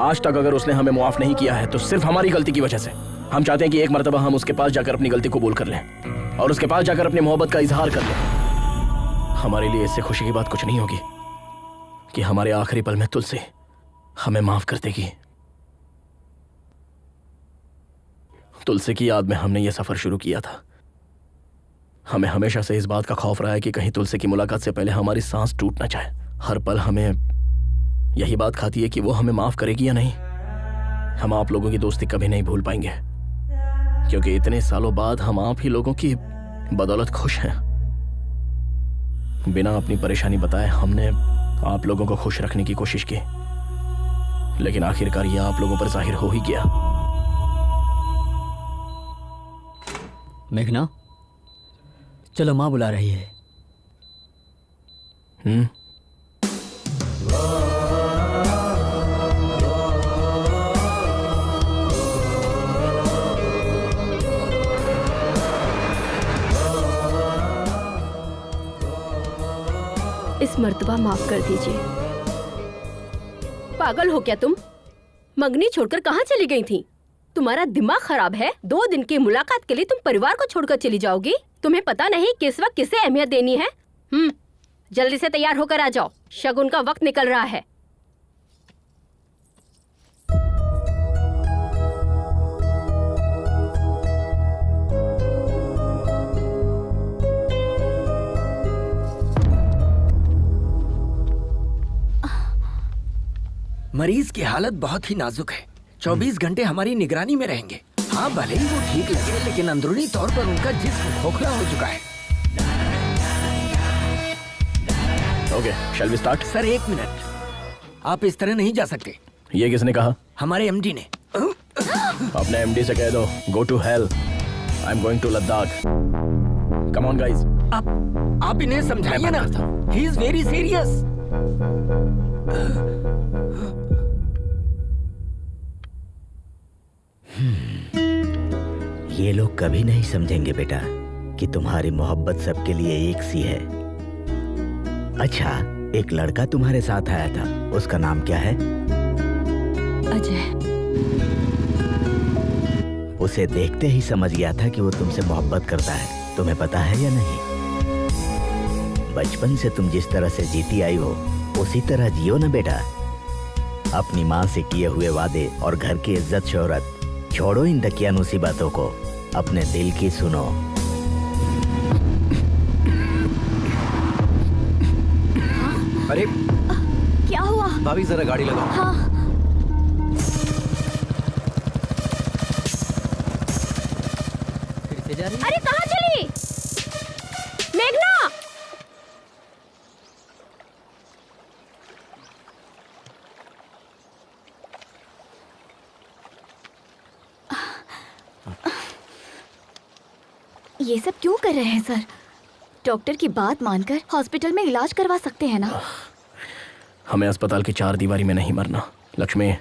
Speaker 2: आज तक अगर उसने हमें माफ नहीं किया है तो सिर्फ हमारी गलती की वजह से। हम चाहते हैं कि एक मर्तबा हम उसके पास जाकर अपनी गलती कबूल कर लें और उसके पास जाकर अपनी मोहब्बत का इजहार कर लें। हमारे लिए इससे खुशी की बात कुछ नहीं होगी कि हमारे आखिरी पल में तुलसी हमें माफ कर देगी। तुलसी की याद में हमने यह सफर शुरू किया था। हमें हमेशा से इस बात का खौफ रहा है कि कहीं तुलसी की मुलाकात से पहले हमारी सांस टूट ना जाए। हर पल हमें यही बात खाती है कि वो हमें माफ करेगी या नहीं। हम आप लोगों की दोस्ती कभी नहीं भूल पाएंगे, क्योंकि इतने सालों बाद हम आप ही लोगों की बदौलत खुश हैं। बिना अपनी परेशानी बताए हमने आप लोगों को खुश रखने की कोशिश की, लेकिन आखिरकार यह आप लोगों पर जाहिर हो ही गया।
Speaker 4: मेघना, चलो माँ बुला रही है।
Speaker 7: इस मर्तबा माफ कर दीजिए। पागल हो क्या तुम? मंगनी छोड़कर कहाँ चली गई थी? तुम्हारा दिमाग खराब है? 2 दिन की मुलाकात के लिए तुम परिवार को छोड़कर चली जाओगी? तुम्हें पता नहीं किस वक्त किसे अहमियत देनी है? जल्दी से तैयार होकर आ जाओ, शगुन का वक्त निकल रहा है।
Speaker 3: मरीज की हालत बहुत ही नाजुक है। 24 घंटे हमारी निगरानी में रहेंगे। हाँ, भले ही वो ठीक लगे, लेकिन अंदरूनी तौर पर उनका जिस्म खोखला हो चुका है।
Speaker 2: Okay, shall we start?
Speaker 3: Sir 1 minute, आप इस तरह नहीं जा सकते।
Speaker 2: ये किसने कहा?
Speaker 3: हमारे एमडी ने।
Speaker 2: अपने एमडी से कह दो, go to hell, I am going to Ladakh. Come on guys.
Speaker 3: आप इन्हें समझाइए ना, ही इज वेरी सीरियस।
Speaker 8: ये लोग कभी नहीं समझेंगे बेटा कि तुम्हारी मोहब्बत सबके लिए एक सी है। अच्छा, एक लड़का तुम्हारे साथ आया था, उसका नाम क्या है?
Speaker 10: अजय।
Speaker 8: उसे देखते ही समझ गया था कि वो तुमसे मोहब्बत करता है। तुम्हें पता है या नहीं? बचपन से तुम जिस तरह से जीती आई हो उसी तरह जियो ना बेटा। अपनी माँ से किए हुए वादे और घर की इज्जत शोहरत छोड़ो, इन दकियानूसी बातों को, अपने दिल की सुनो।
Speaker 9: अरे
Speaker 6: क्या हुआ?
Speaker 9: भाभी जरा गाड़ी लगाओ।
Speaker 6: हाँ।
Speaker 7: अरे कहाँ चली मेघना?
Speaker 6: ये सब क्यों कर रहे हैं सर? डॉक्टर की बात मानकर हॉस्पिटल में इलाज करवा सकते हैं ना?
Speaker 2: हमें अस्पताल की 4 दीवारी में नहीं मरना। लक्ष्मी,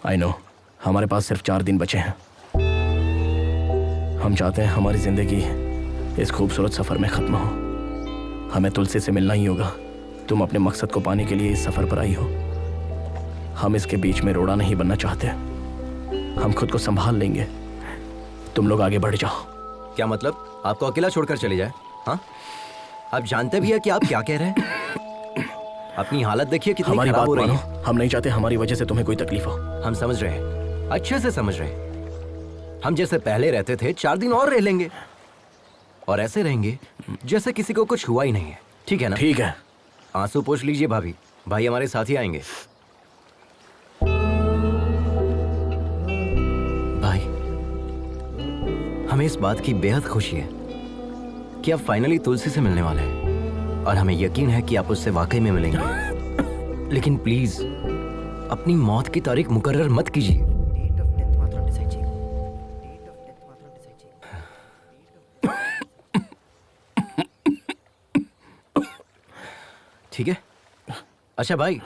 Speaker 2: आई नो, हमारे पास सिर्फ 4 दिन बचे हैं। हम चाहते हैं हमारी जिंदगी इस खूबसूरत सफर में खत्म हो। हमें तुलसी से मिलना ही होगा। तुम अपने मकसद को पाने के लिए इस सफर पर आई हो। हम इसके बीच में रोड़ा नहीं बनना चाहते। हम खुद को संभाल लेंगे, तुम लोग आगे बढ़ जाओ।
Speaker 9: क्या मतलब? आपको अकेला छोड़कर चले जाए? हाँ, आप जानते भी है कि आप क्या कह रहे हैं? अपनी हालत देखिए कितनी
Speaker 2: हमारी
Speaker 9: खराब
Speaker 2: बात
Speaker 9: हो रही
Speaker 2: मानो।
Speaker 9: है।
Speaker 2: हम नहीं चाहते हमारी वजह से तुम्हें कोई तकलीफ हो।
Speaker 9: हम समझ रहे हैं, अच्छे से समझ रहे हैं। हम जैसे पहले रहते थे 4 दिन और रह लेंगे, और ऐसे रहेंगे जैसे किसी को कुछ हुआ ही नहीं है। ठीक है ना?
Speaker 2: ठीक है।
Speaker 9: आंसू पोंछ लीजिए भाभी, भाई हमारे साथ ही आएंगे। भाई, हमें इस बात की बेहद खुशी है कि आप फाइनली तुलसी से मिलने वाले हैं, और हमें यकीन है कि आप उससे वाकई में मिलेंगे। लेकिन प्लीज अपनी मौत की तारीख मुकर्रर मत कीजिए। ठीक है? अच्छा भाई,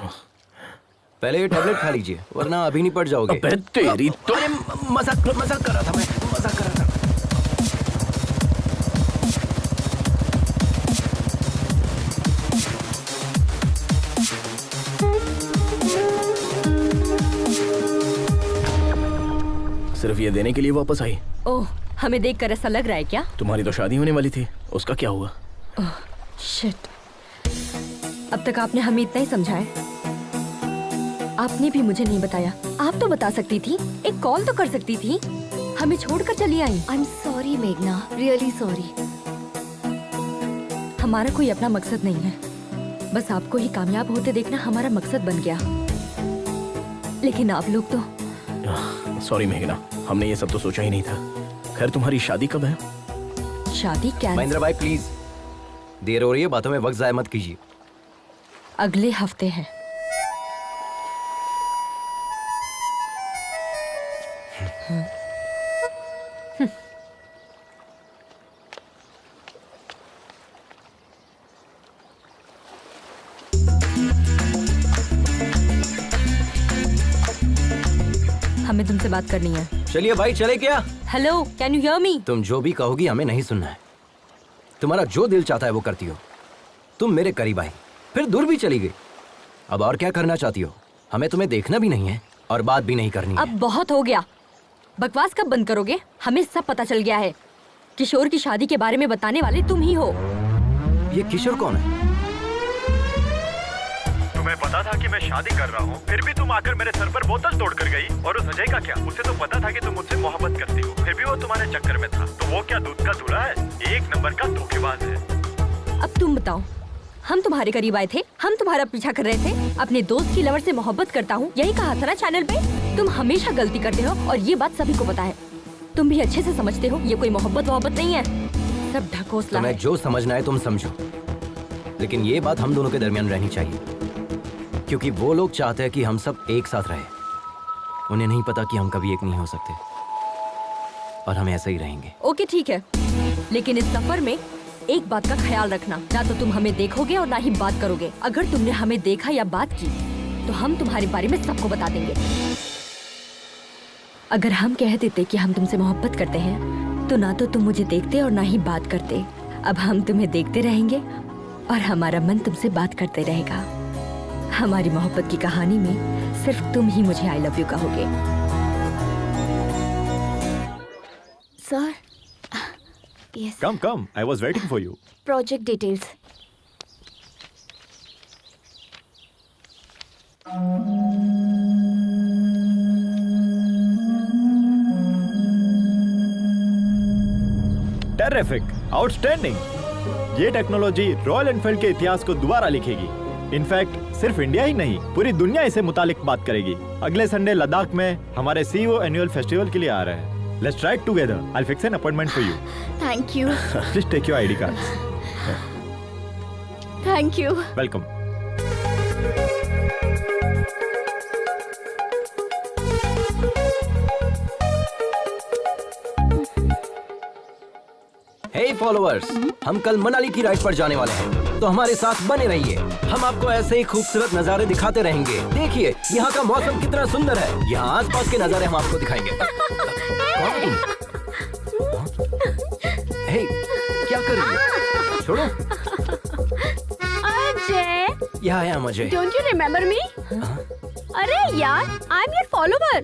Speaker 9: पहले ये टैबलेट खा लीजिए वरना अभी नहीं पड़ जाओगे।
Speaker 2: अबे तेरी तो
Speaker 9: अरे मजाक कर रहा था मैं, मजाक कर रहा था।
Speaker 2: सिर्फ ये देने के लिए वापस आई?
Speaker 10: ओह, हमें देखकर ऐसा लग रहा है क्या?
Speaker 2: तुम्हारी तो शादी होने वाली थी, उसका क्या हुआ?
Speaker 10: ओह शिट, अब तक आपने हमें इतना ही समझाया, आपने भी मुझे नहीं बताया। आप तो बता सकती थी, एक कॉल तो कर सकती थी, हमें छोड़कर चली आई।
Speaker 6: आई एम सॉरी मेघना, रियली सॉरी।
Speaker 10: हमारा कोई अपना मकसद नहीं है, बस आपको ही कामयाब होते देखना हमारा मकसद बन गया। लेकिन आप लोग तो।
Speaker 2: सॉरी मेघना, हमने ये सब तो सोचा ही नहीं था। खैर तुम्हारी शादी कब है?
Speaker 10: शादी क्या?
Speaker 9: महेंद्र भाई प्लीज, देर हो रही है, बातों में वक्त जाया मत कीजिए।
Speaker 10: अगले हफ्ते है। हमें तुमसे बात करनी है।
Speaker 9: चलिए भाई, चले क्या?
Speaker 10: Hello, can you hear me?
Speaker 9: तुम जो भी कहोगी हमें नहीं सुनना है। तुम्हारा जो दिल चाहता है वो करती हो। तुम मेरे करीब आई, फिर दूर भी चली गई। अब और क्या करना चाहती हो? हमें तुम्हें देखना भी नहीं है और बात भी नहीं करनी है।
Speaker 10: अब बहुत हो गया, बकवास कब बंद करोगे? हमें सब पता चल गया है। किशोर की शादी के बारे में बताने वाले तुम ही हो।
Speaker 9: ये किशोर कौन है?
Speaker 1: तुम्हें पता था कि मैं शादी कर रहा हूँ, फिर भी तुम आकर मेरे सर पर बोतल तोड़ कर गई। और उस अजय का क्या? उसे तो पता था कि तुम मुझसे मोहब्बत करती हो, फिर भी वो तुम्हारे चक्कर में था। तो वो क्या दूध का दूल्हा है? एक नंबर का धोखेबाज है।
Speaker 10: अब तुम बताओ, हम तुम्हारे करीब आए थे, हम तुम्हारा पीछा कर रहे थे। अपने दोस्त की लवर से मोहब्बत करता हूँ, यही कहा था ना चैनल पे। तुम हमेशा गलती करते हो और ये बात सभी को पता है। तुम भी अच्छे से समझते हो ये कोई मोहब्बत नहीं है, सब ढकोसला है।
Speaker 9: तुम्हें जो समझना है तुम समझो, लेकिन ये बात हम दोनों के दरमियान रहनी चाहिए, क्योंकि वो लोग चाहते हैं कि हम सब एक साथ रहें। उन्हें नहीं पता कि हम कभी एक नहीं हो सकते और हम ऐसे ही रहेंगे।
Speaker 10: ओके ठीक है, लेकिन इस सफर में एक बात का ख्याल रखना, ना तो तुम हमें देखोगे और ना ही बात करोगे। अगर तुमने हमें देखा या बात की तो हम तुम्हारे बारे में सबको बता देंगे। अगर हम कह देते कि हम तुमसे मोहब्बत करते हैं तो ना तो तुम मुझे देखते और ना ही बात करते। अब हम तुम्हें देखते रहेंगे और हमारा मन तुमसे बात करते रहेगा। हमारी मोहब्बत की कहानी में सिर्फ तुम ही मुझे आई लव यू कहोगे।
Speaker 6: Sir, yes,
Speaker 1: come, I was waiting for you.
Speaker 6: Project details.
Speaker 1: Terrific, outstanding. ये टेक्नोलॉजी रॉयल एनफील्ड के इतिहास को दोबारा लिखेगी। इनफैक्ट सिर्फ इंडिया ही नहीं, पूरी दुनिया इसे मुतालिक बात करेगी। अगले संडे लद्दाख में हमारे सीईओ एनुअल फेस्टिवल के लिए आ रहे हैं। Let's try together. I fix an appointment for you.
Speaker 6: Thank you.
Speaker 1: Please take your ID cards.
Speaker 6: Thank you.
Speaker 1: Welcome.
Speaker 9: Hey followers, हम कल मनाली की राइड पर जाने वाले हैं, तो हमारे साथ बने रहिए। हम आपको ऐसे ही खूबसूरत नज़ारे दिखाते रहेंगे। देखिए यहाँ का मौसम कितना सुंदर है। यहाँ आसपास के नज़ारे हम आपको दिखाएंगे। हे, क्या कर रही है? छोड़ो।
Speaker 7: अजय,
Speaker 9: यहाँ आया मुझे।
Speaker 7: Don't you remember me? अरे यार, आई एम योर फॉलोवर।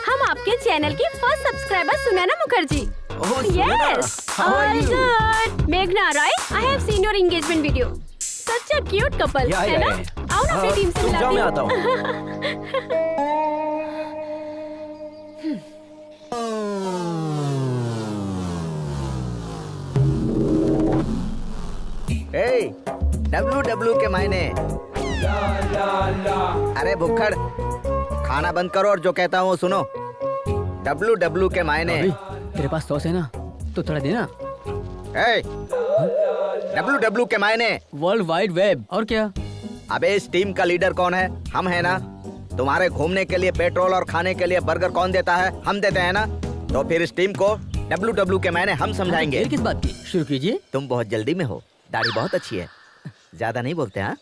Speaker 7: हम आपके चैनल की first subscriber Sunaina Mukherjee.
Speaker 9: Oh,
Speaker 7: Yes,
Speaker 9: how are
Speaker 7: all
Speaker 9: you?
Speaker 7: good. Meghna, right? I have seen your engagement video. Such a cute couple,
Speaker 9: Yeah,
Speaker 7: है ना?
Speaker 9: yeah.
Speaker 7: आओ ना अपनी टीम से
Speaker 9: तुम
Speaker 7: मिला
Speaker 9: जाओ, मैं
Speaker 7: दी।
Speaker 9: आता हूँ।
Speaker 8: WW के मायने। अरे भुक्खड़, खाना बंद करो और जो कहता हूँ सुनो। WW के मायने।
Speaker 4: तेरे पास सॉस है ना, तो थोड़ा देना।
Speaker 8: WW के मायने
Speaker 4: वर्ल्ड वाइड वेब। और क्या?
Speaker 8: अबे इस टीम का लीडर कौन है? हम है ना। तुम्हारे घूमने के लिए पेट्रोल और खाने के लिए बर्गर कौन देता है? हम देते हैं ना। तो फिर इस टीम को WW के मायने हम समझाएंगे।
Speaker 4: किस बात की? शुरू कीजिए।
Speaker 8: तुम बहुत जल्दी में हो, दाढ़ी बहुत अच्छी है, ज्यादा नहीं बोलते हाँ?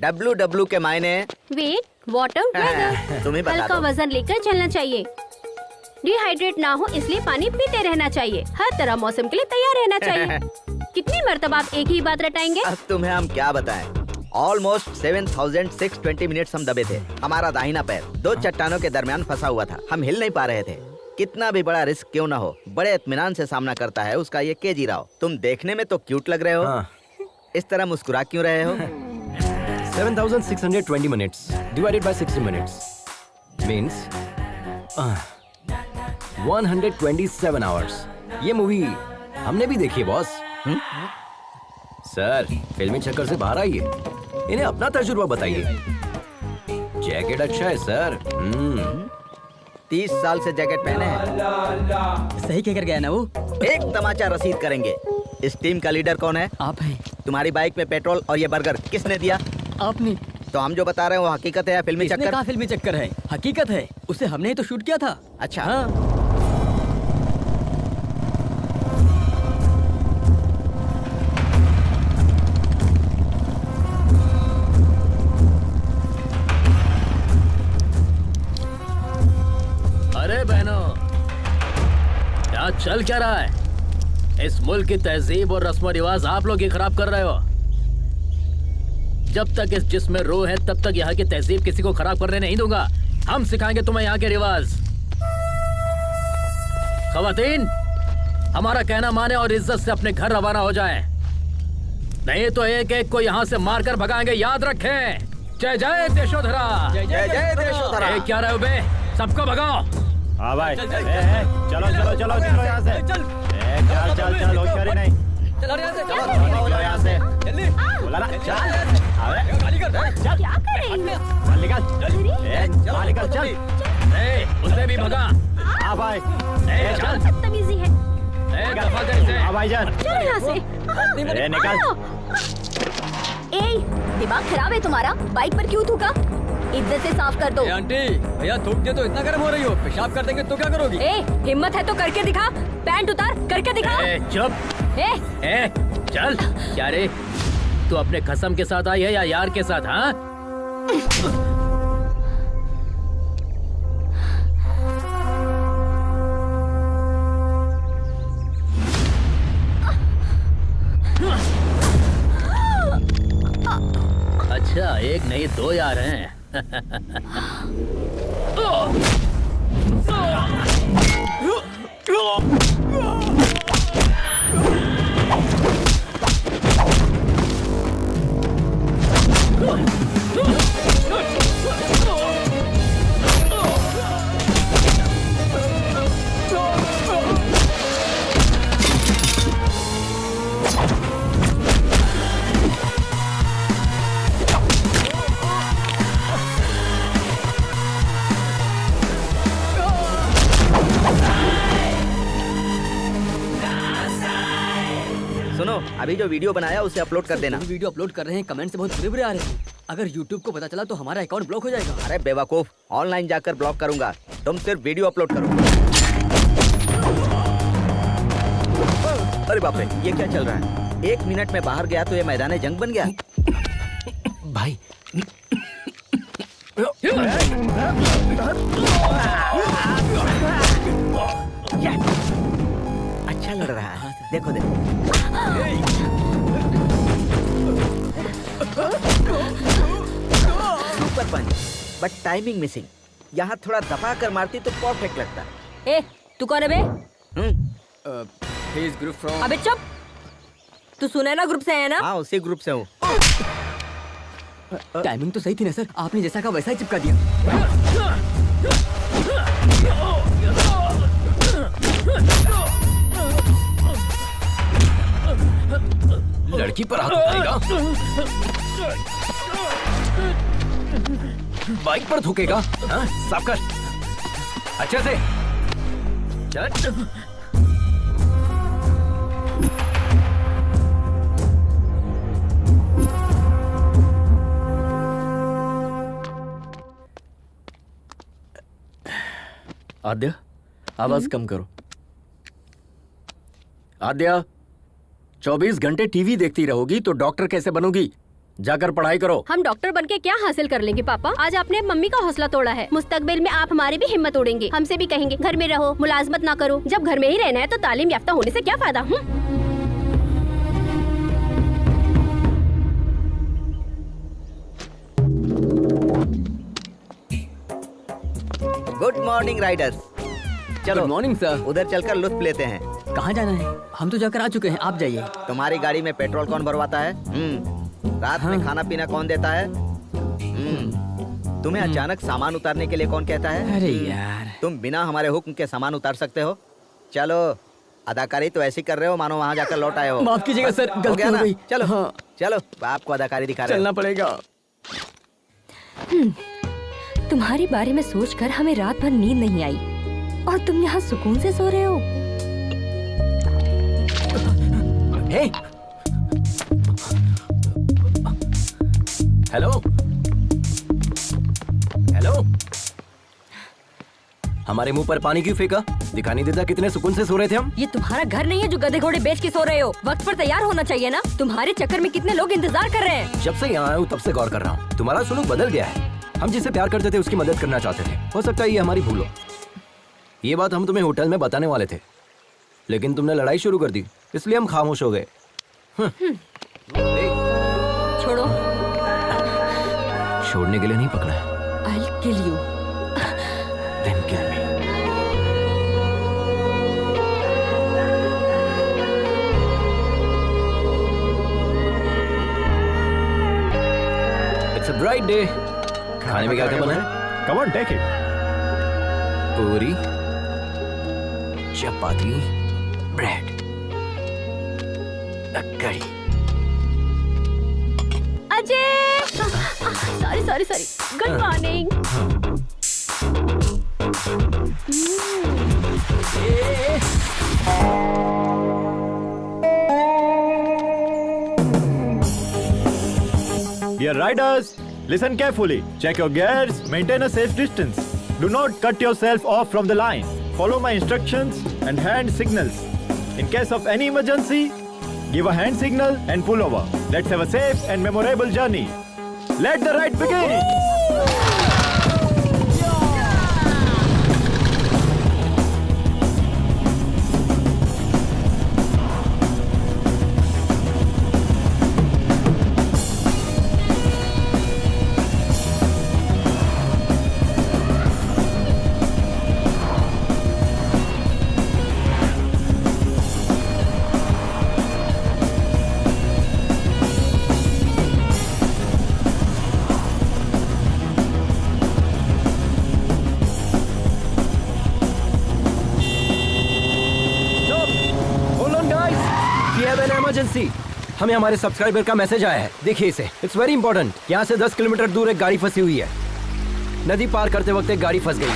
Speaker 8: WW के मायने
Speaker 7: वेट वाटर वेदर।
Speaker 8: तुम ही बता
Speaker 7: हल्का
Speaker 8: दो।
Speaker 7: वजन लेकर चलना चाहिए, डिहाइड्रेट ना हो इसलिए पानी पीते रहना चाहिए, हर तरह मौसम के लिए तैयार रहना चाहिए। कितनी मर्तबा आप एक ही बात रटाएंगे?
Speaker 8: अब तुम्हें हम क्या बताएं? ऑलमोस्ट 7,620 मिनट्स हम दबे थे। हमारा दाहिना पैर 2 चट्टानों के दरमियान फंसा हुआ था, हम हिल नहीं पा रहे थे। कितना भी बड़ा रिस्क क्यों ना हो, बड़े इत्मीनान से सामना करता है उसका ये केजी राव। तुम देखने में तो क्यूट लग रहे हो,
Speaker 9: हाँ।
Speaker 8: इस तरह मुस्कुरा क्यों रहे हो?
Speaker 9: 7,620 minutes divided by 60 minutes means 127 hours. ये मूवी हमने भी देखी है बॉस। सर फिल्मी चक्कर से बाहर आइए, इन्हें अपना तजुर्बा बताइए। जैकेट अच्छा है सर।
Speaker 8: 30 साल से जैकेट पहने हैं।
Speaker 4: सही कहकर गया ना वो।
Speaker 8: एक तमाचा रसीद करेंगे। इस टीम का लीडर कौन है?
Speaker 4: आप हैं।
Speaker 8: तुम्हारी बाइक में पेट्रोल और ये बर्गर किसने दिया?
Speaker 4: आपने।
Speaker 8: तो हम जो बता रहे हैं वो हकीकत है या फिल्मी
Speaker 4: किसने
Speaker 8: चक्कर?
Speaker 4: कहा फिल्मी चक्कर है? हकीकत है, उसे हमने ही तो शूट किया था।
Speaker 8: अच्छा।
Speaker 4: हाँ।
Speaker 5: अरे बहनों, क्या चल क्या रहा है? इस मुल्क की तहजीब और रस्म रिवाज आप लोग ही खराब कर रहे हो। जब तक इस जिस्म में रूह है तब तक यहाँ की तहजीब किसी को खराब करने नहीं दूंगा। हम सिखाएंगे तुम्हें यहाँ के रिवाज। खवातीन, हमारा कहना माने और इज्जत से अपने घर रवाना हो जाएं। नहीं तो एक एक को यहाँ से मारकर भगाएंगे, याद रखें। जय जय देशोधरा।
Speaker 8: जय जय देशोधरा।
Speaker 5: क्या रहे हो बे? सबको भगाओ।
Speaker 1: हाँ भाई, चलो चलो चलो चलो यहाँ से। चल चल चल, होशियारी नहीं।
Speaker 4: चलो यहाँ से,
Speaker 1: चलो यहाँ से।
Speaker 4: जल्दी।
Speaker 1: बोला ना, चल। अबे,
Speaker 4: गाड़ी कर।
Speaker 1: चल।
Speaker 7: क्या कर रही हो?
Speaker 1: चल निकल। चल निकल, चल।
Speaker 5: उसे भी भगा।
Speaker 1: हाँ भाई।
Speaker 5: चल।
Speaker 7: बदतमीजी है।
Speaker 5: दफा कर इसे।
Speaker 1: हाँ भाईजान।
Speaker 7: चलो यहाँ से।
Speaker 1: निकल।
Speaker 6: ए, दिमाग खराब है तुम्हारा? बाइक पर क्यों थूका? इज्जत से साफ कर दो।
Speaker 4: आंटी, भैया थूक दे तो इतना गर्म हो रही हो, पेशाब कर देंगे तो क्या करोगी?
Speaker 10: ए, हिम्मत है तो करके दिखा। पैंट उतार, करके दिखा।
Speaker 5: चुप।
Speaker 10: ए,
Speaker 5: चल। क्या रे, तू अपने कसम के साथ आई है या यार के साथ? हाँ, अच्छा, एक नहीं 2 यार हैं।
Speaker 8: सुनो, अभी जो वीडियो बनाया उसे अपलोड कर देना।
Speaker 4: वीडियो अपलोड कर रहे हैं, कमेंट से बहुत बुरे-बुरे आ रहे हैं। अगर YouTube को पता चला तो हमारा अकाउंट ब्लॉक हो जाएगा।
Speaker 8: अरे बेवकूफ, ऑनलाइन जाकर ब्लॉक करूंगा। तुम सिर्फ वीडियो अपलोड करो। अरे बाप रे, ये क्या चल रहा है? 1 मिनट में बाहर गया तो ये मैदान जंग बन गया।
Speaker 9: भाई
Speaker 8: अच्छा लड़ रहा है, देखो देखो। Super punch, but timing missing. यहाँ थोड़ा दबा कर मारती तो परफेक्ट लगता।
Speaker 10: ए, तू कौन है बे?
Speaker 4: Group from.
Speaker 10: अबे चुप। तू सुनैना ग्रुप से है ना?
Speaker 8: हाँ, उसी ग्रुप से हूँ।
Speaker 4: टाइमिंग तो सही थी ना सर, आपने जैसा कहा वैसा ही चिपका दिया।
Speaker 9: लड़की पर हाथ उठाएगा, बाइक पर थूकेगा। हाँ, साफ कर अच्छे से। चल।
Speaker 3: आद्या, आवाज कम करो। आद्या, 24 घंटे टीवी देखती रहोगी तो डॉक्टर कैसे बनोगी? जाकर पढ़ाई करो।
Speaker 7: हम डॉक्टर बनके क्या हासिल कर लेंगे पापा? आज आपने मम्मी का हौसला तोड़ा है। मुस्तकबिल में आप हमारी भी हिम्मत तोड़ेंगे। हमसे भी कहेंगे घर में रहो, मुलाजमत ना करो। जब घर में ही रहना है तो तालीम याफ्ता होने से क्या फायदा?
Speaker 8: Good morning Riders. चलो
Speaker 4: गुड मॉर्निंग सर।
Speaker 8: उधर चलकर लुत्फ लेते हैं।
Speaker 4: कहाँ जाना है? हम तो जाकर आ चुके हैं, आप जाइए।
Speaker 8: तुम्हारी गाड़ी में पेट्रोल कौन भरवाता है? रात में खाना पीना कौन देता है? तुम्हें अचानक सामान उतारने के लिए कौन कहता है?
Speaker 4: अरे यार,
Speaker 8: तुम बिना हमारे हुक्म के सामान उतार सकते हो? चलो, अदाकारी तो ऐसी कर रहे हो मानो वहाँ जाकर लौट आए हो।
Speaker 4: माफ कीजिएगा सर, गलती हो गई।
Speaker 8: चलो
Speaker 4: हाँ,
Speaker 8: चलो, बाप को अदाकारी दिखा रहे हो।
Speaker 4: चलना पड़ेगा।
Speaker 10: तुम्हारे बारे में सोचकर हमें रात भर नींद नहीं आई और तुम यहाँ सुकून से सो रहे हो।
Speaker 9: हे हेलो हेलो, हमारे मुंह पर पानी क्यों फेंका? दिखाई नहीं देता कितने सुकून से सो रहे थे हम?
Speaker 10: ये तुम्हारा घर नहीं है जो गधे घोड़े बेच के सो रहे हो। वक्त पर तैयार होना चाहिए ना। तुम्हारे चक्कर में कितने लोग इंतजार कर रहे हैं।
Speaker 9: जब से यहाँ आया हूँ तब से गौर कर रहा हूँ, तुम्हारा सुलूक बदल गया है। हम जिसे प्यार करते थे उसकी मदद करना चाहते थे। हो सकता है ये हमारी भूल हो। ये बात हम तुम्हें होटल में बताने वाले थे, लेकिन तुमने लड़ाई शुरू कर दी, इसलिए हम खामोश हो गए।
Speaker 10: छोड़ो।
Speaker 9: छोड़ने के लिए नहीं पकड़ा है।
Speaker 10: I'll kill you.
Speaker 9: Then kill me. It's a bright day. खाने में क्या क्या बना है?
Speaker 1: Come on, take it.
Speaker 9: पूरी, चपाती, ब्रेड, कड़ी।
Speaker 7: Ajay, sorry. Good morning.
Speaker 1: Dear riders, listen carefully. Check your gears. Maintain a safe distance. Do not cut yourself off from the line. Follow my instructions and hand signals. In case of any emergency, give a hand signal and pull over. Let's have a safe and memorable journey. Let the ride begin.
Speaker 9: Emergency, हमें हमारे सब्सक्राइबर का मैसेज आया है। देखिए इसे, इट्स वेरी इंपॉर्टेंट। यहाँ से 10 किलोमीटर दूर एक गाड़ी फंसी हुई है। नदी पार करते वक्त एक गाड़ी फंस गई।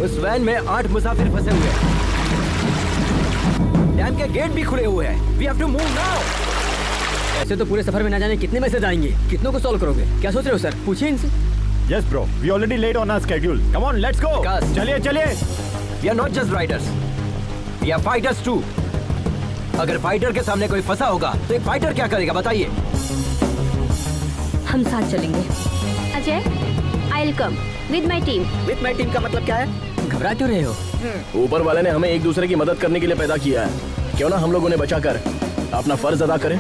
Speaker 9: उस वैन में 8 मुसाफिर फंसे हुए हैं। डैम के गेट भी खुले हुए हैं। We have to move now.
Speaker 4: ऐसे तो पूरे सफर में ना जाने कितने मैसेज आएंगे। कितनों को सॉल्व करोगे? क्या सोच रहे हो सर? पूछिए इनसे।
Speaker 1: Yes, bro. We already late on our schedule. Come on, let's go. चलिए।
Speaker 9: We are not just riders. We are fighters too. अगर फाइटर के सामने कोई फंसा होगा तो एक फाइटर क्या करेगा बताइए?
Speaker 10: हम साथ चलेंगे।
Speaker 7: Ajay, I'll come with my team.
Speaker 8: With my team का मतलब क्या है?
Speaker 4: घबरा क्यों रहे हो?
Speaker 2: ऊपर वाले ने हमें एक दूसरे की मदद करने के लिए पैदा किया है। क्यों ना हम लोग उन्हें बचाकर अपना फर्ज अदा करें?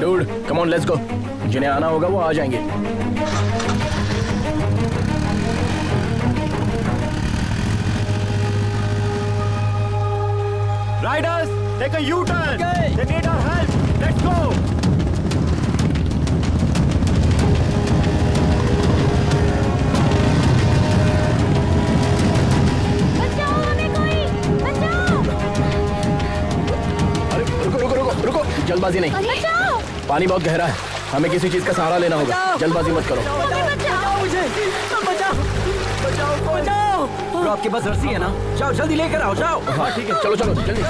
Speaker 2: Dude, come on, let's go. जिन्हें आना होगा वो आ जाएंगे।
Speaker 1: Riders, take a U-turn. They need our help. Let's go.
Speaker 7: बचाओ हमें कोई, बचाओ।
Speaker 2: अरे रुको, जल्दबाजी नहीं।
Speaker 7: बचाओ।
Speaker 2: पानी बहुत गहरा है, हमें किसी चीज का सहारा लेना होगा। जल्दबाजी मत करो।
Speaker 9: तो आपके पास रस्सी है ना? जाओ जल्दी लेकर आओ, जाओ।
Speaker 2: हाँ ठीक है, चलो जल्दी।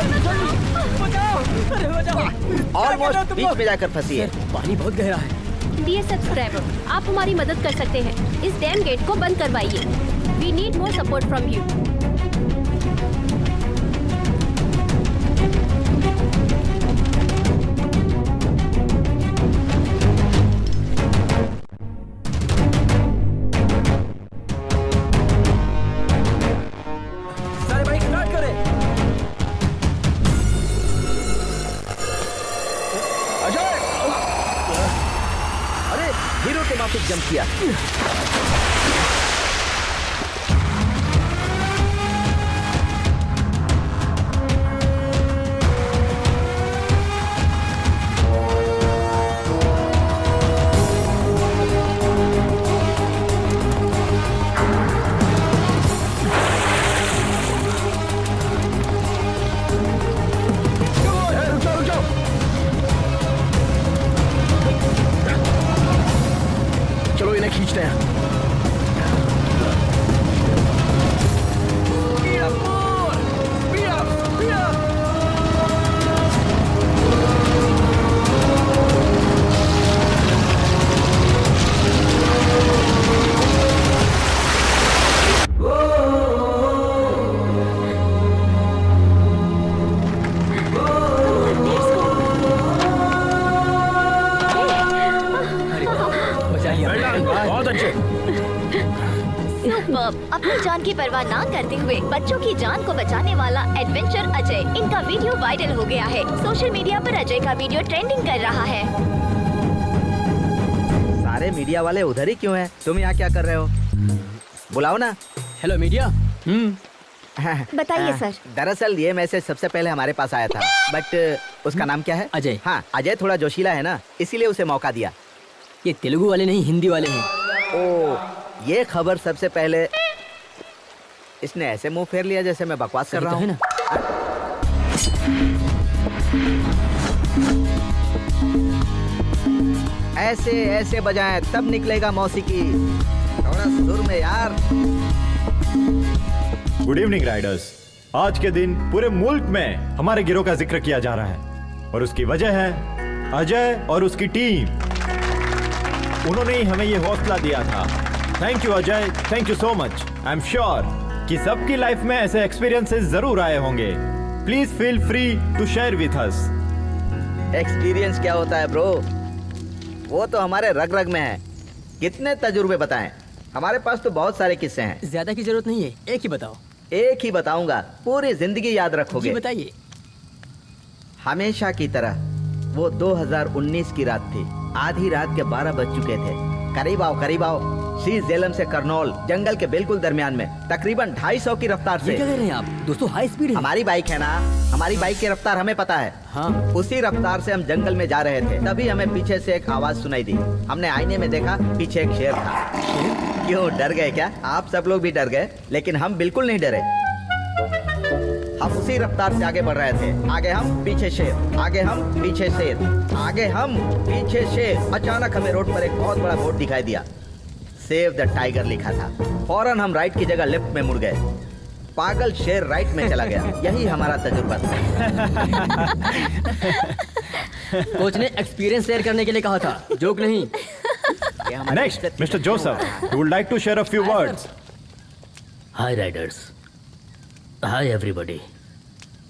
Speaker 8: ऑलमोस्ट बीच में जाकर फंसी है।
Speaker 4: पानी बहुत गहरा है।
Speaker 7: डियर सब्सक्राइबर, आप हमारी मदद कर सकते हैं। इस डैम गेट को बंद करवाइए। We need more support from you.
Speaker 8: किया।
Speaker 2: चलो इन्हें खींचते हैं। बहुत अच्छे।
Speaker 6: सुपर्ब। अपनी जान की परवाह ना करते हुए बच्चों की जान को बचाने वाला एडवेंचर अजय, इनका वीडियो वायरल हो गया है। सोशल मीडिया पर अजय का वीडियो ट्रेंडिंग कर रहा है।
Speaker 8: सारे मीडिया वाले उधर ही क्यों हैं? तुम यहाँ क्या कर रहे हो? बुलाओ ना।
Speaker 4: Hello media.
Speaker 6: बताइए सर।
Speaker 8: दरअसल ये मैसेज सबसे पहले हमारे पास आया था, बट उसका नाम क्या है?
Speaker 4: अजय।
Speaker 8: हाँ, अजय थोड़ा जोशीला है ना, इसीलिए उसे मौका दिया।
Speaker 4: ये तेलुगु वाले नहीं, हिंदी वाले हैं।
Speaker 8: ओ, ये खबर सबसे पहले इसने ऐसे मुंह फेर लिया जैसे मैं बकवास कर रहा हूँ
Speaker 4: ना।
Speaker 8: ऐसे ऐसे बजाएं तब निकलेगा मौसीकी। थोड़ा सुर में यार।
Speaker 1: Good evening Riders. आज के दिन पूरे मुल्क में हमारे गिरोह का जिक्र किया जा रहा है और उसकी वजह है अजय और उसकी टीम। उन्होंने ही हमें ये हौसला दिया था। Thank you Ajay, thank you so much. I am sure कि सबकी लाइफ में ऐसे एक्सपीरियंसेस जरूर आए होंगे। Please feel free to share with us.
Speaker 8: Experience क्या होता है ब्रो? वो तो हमारे रग रग में है। कितने तजुर्बे बताएं? हमारे पास तो बहुत सारे किस्से हैं।
Speaker 4: ज्यादा की जरूरत नहीं है, एक ही बताओ।
Speaker 8: एक ही बताऊंगा, पूरी जिंदगी याद रखोगे।
Speaker 4: जी बताइए।
Speaker 8: हमेशा की तरह वो 2019 की रात थी। आधी रात के 12 बज चुके थे। करीब आओ श्री झेलम से करनौल, जंगल के बिल्कुल दरमियान में, तकरीबन 250 की रफ्तार से।
Speaker 4: ये क्या कह रहे हैं आप? दोस्तों हाई स्पीड है।
Speaker 8: हमारी बाइक है ना, हमारी बाइक की रफ्तार हमें पता है।
Speaker 4: हाँ।
Speaker 8: उसी रफ्तार से हम जंगल में जा रहे थे, तभी हमें पीछे से एक आवाज सुनाई दी। हमने आईने में देखा, पीछे एक शेर था। क्यों, डर गए क्या? आप सब लोग भी डर गए, लेकिन हम बिल्कुल नहीं डरे। हम उसी रफ्तार से आगे बढ़ रहे थे। आगे हम, पीछे शेर, आगे हम, पीछे शेर, आगे हम, पीछे शेर। अचानक हमें रोड पर एक बहुत बड़ा बोर्ड दिखाई दिया। सेव द टाइगर लिखा था। फौरन हम राइट की जगह लेफ्ट में मुड़ गए। पागल शेर राइट में चला गया। यही हमारा तजुर्बा था।
Speaker 4: कोच ने एक्सपीरियंस शेयर करने के लिए कहा था, जोक नहीं।
Speaker 1: Next mister Joseph, you would like to share a few words.
Speaker 5: Hi riders, hi everybody.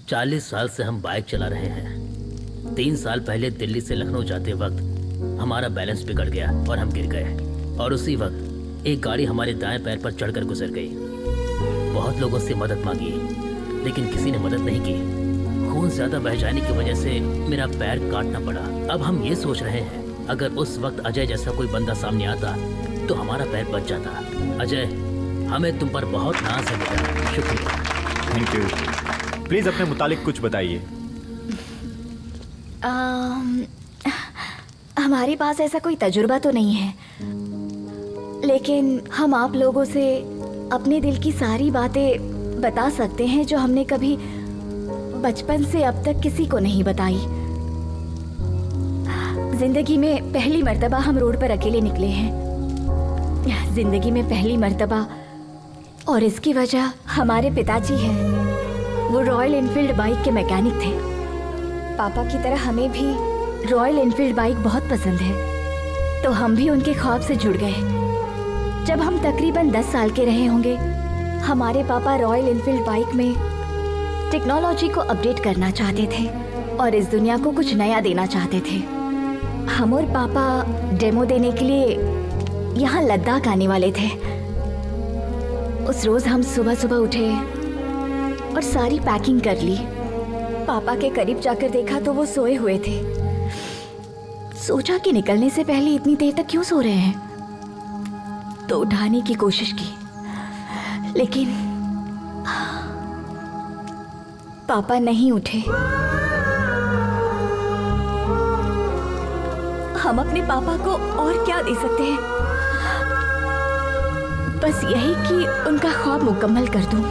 Speaker 5: 40 साल से हम बाइक चला रहे हैं। 3 साल पहले दिल्ली से लखनऊ जाते वक्त हमारा बैलेंस बिगड़ गया और हम गिर गए, और उसी वक्त एक गाड़ी हमारे दाएं पैर पर चढ़कर गुजर गई। बहुत लोगों से मदद मांगी, लेकिन किसी ने मदद नहीं की। खून ज्यादा बह जाने की वजह से मेरा पैर काटना पड़ा। अब हम ये सोच रहे हैं, अगर उस वक्त अजय जैसा कोई बंदा सामने आता तो हमारा पैर बच जाता। अजय, हमें तुम पर बहुत नाज है बेटा। शुक्रिया।
Speaker 1: Thank you. प्लीज अपने मुतालिक कुछ बताइए।
Speaker 6: हमारे पास ऐसा कोई तजुर्बा तो नहीं है, लेकिन हम आप लोगों से अपने दिल की सारी बातें बता सकते हैं जो हमने कभी बचपन से अब तक किसी को नहीं बताई। जिंदगी में पहली मर्तबा हम रोड पर अकेले निकले हैं। जिंदगी में पहली मर्तबा, और इसकी वजह हमारे पिताजी हैं। वो रॉयल एनफील्ड बाइक के मैकेनिक थे। पापा की तरह हमें भी रॉयल एनफील्ड बाइक बहुत पसंद है, तो हम भी उनके ख्वाब से जुड़ गए। जब हम तकरीबन 10 साल के रहे होंगे, हमारे पापा रॉयल एनफील्ड बाइक में टेक्नोलॉजी को अपडेट करना चाहते थे और इस दुनिया को कुछ नया देना चाहते थे। हम और पापा डेमो देने के लिए यहाँ लद्दाख आने वाले थे। उस रोज हम सुबह सुबह उठे और सारी पैकिंग कर ली। पापा के करीब जाकर देखा तो वो सोए हुए थे। सोचा कि निकलने से पहले इतनी देर तक क्यों सो रहे हैं। तो उठाने की कोशिश की, लेकिन पापा नहीं उठे। हम अपने पापा को और क्या दे सकते हैं? बस यही कि उनका ख्वाब मुकम्मल कर दूं।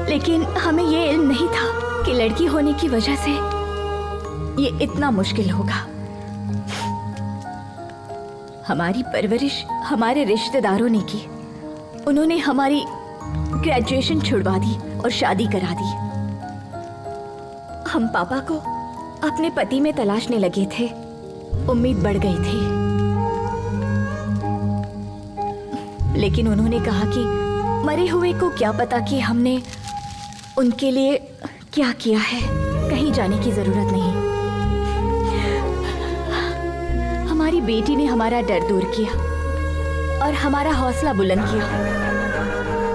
Speaker 6: लेकिन हमें ये इल्म नहीं था कि लड़की होने की वजह से ये इतना मुश्किल होगा। हमारी परवरिश हमारे रिश्तेदारों ने की। उन्होंने हमारी ग्रेजुएशन छुड़वा दी और शादी करा दी। हम पापा को अपने पति में तलाशने लगे थे। उम्मीद बढ़ गई थी, लेकिन उन्होंने कहा कि मरे हुए को क्या पता कि हमने उनके लिए क्या किया है। कहीं जाने की जरूरत नहीं। हमारी बेटी ने हमारा डर दूर किया और हमारा हौसला बुलंद किया,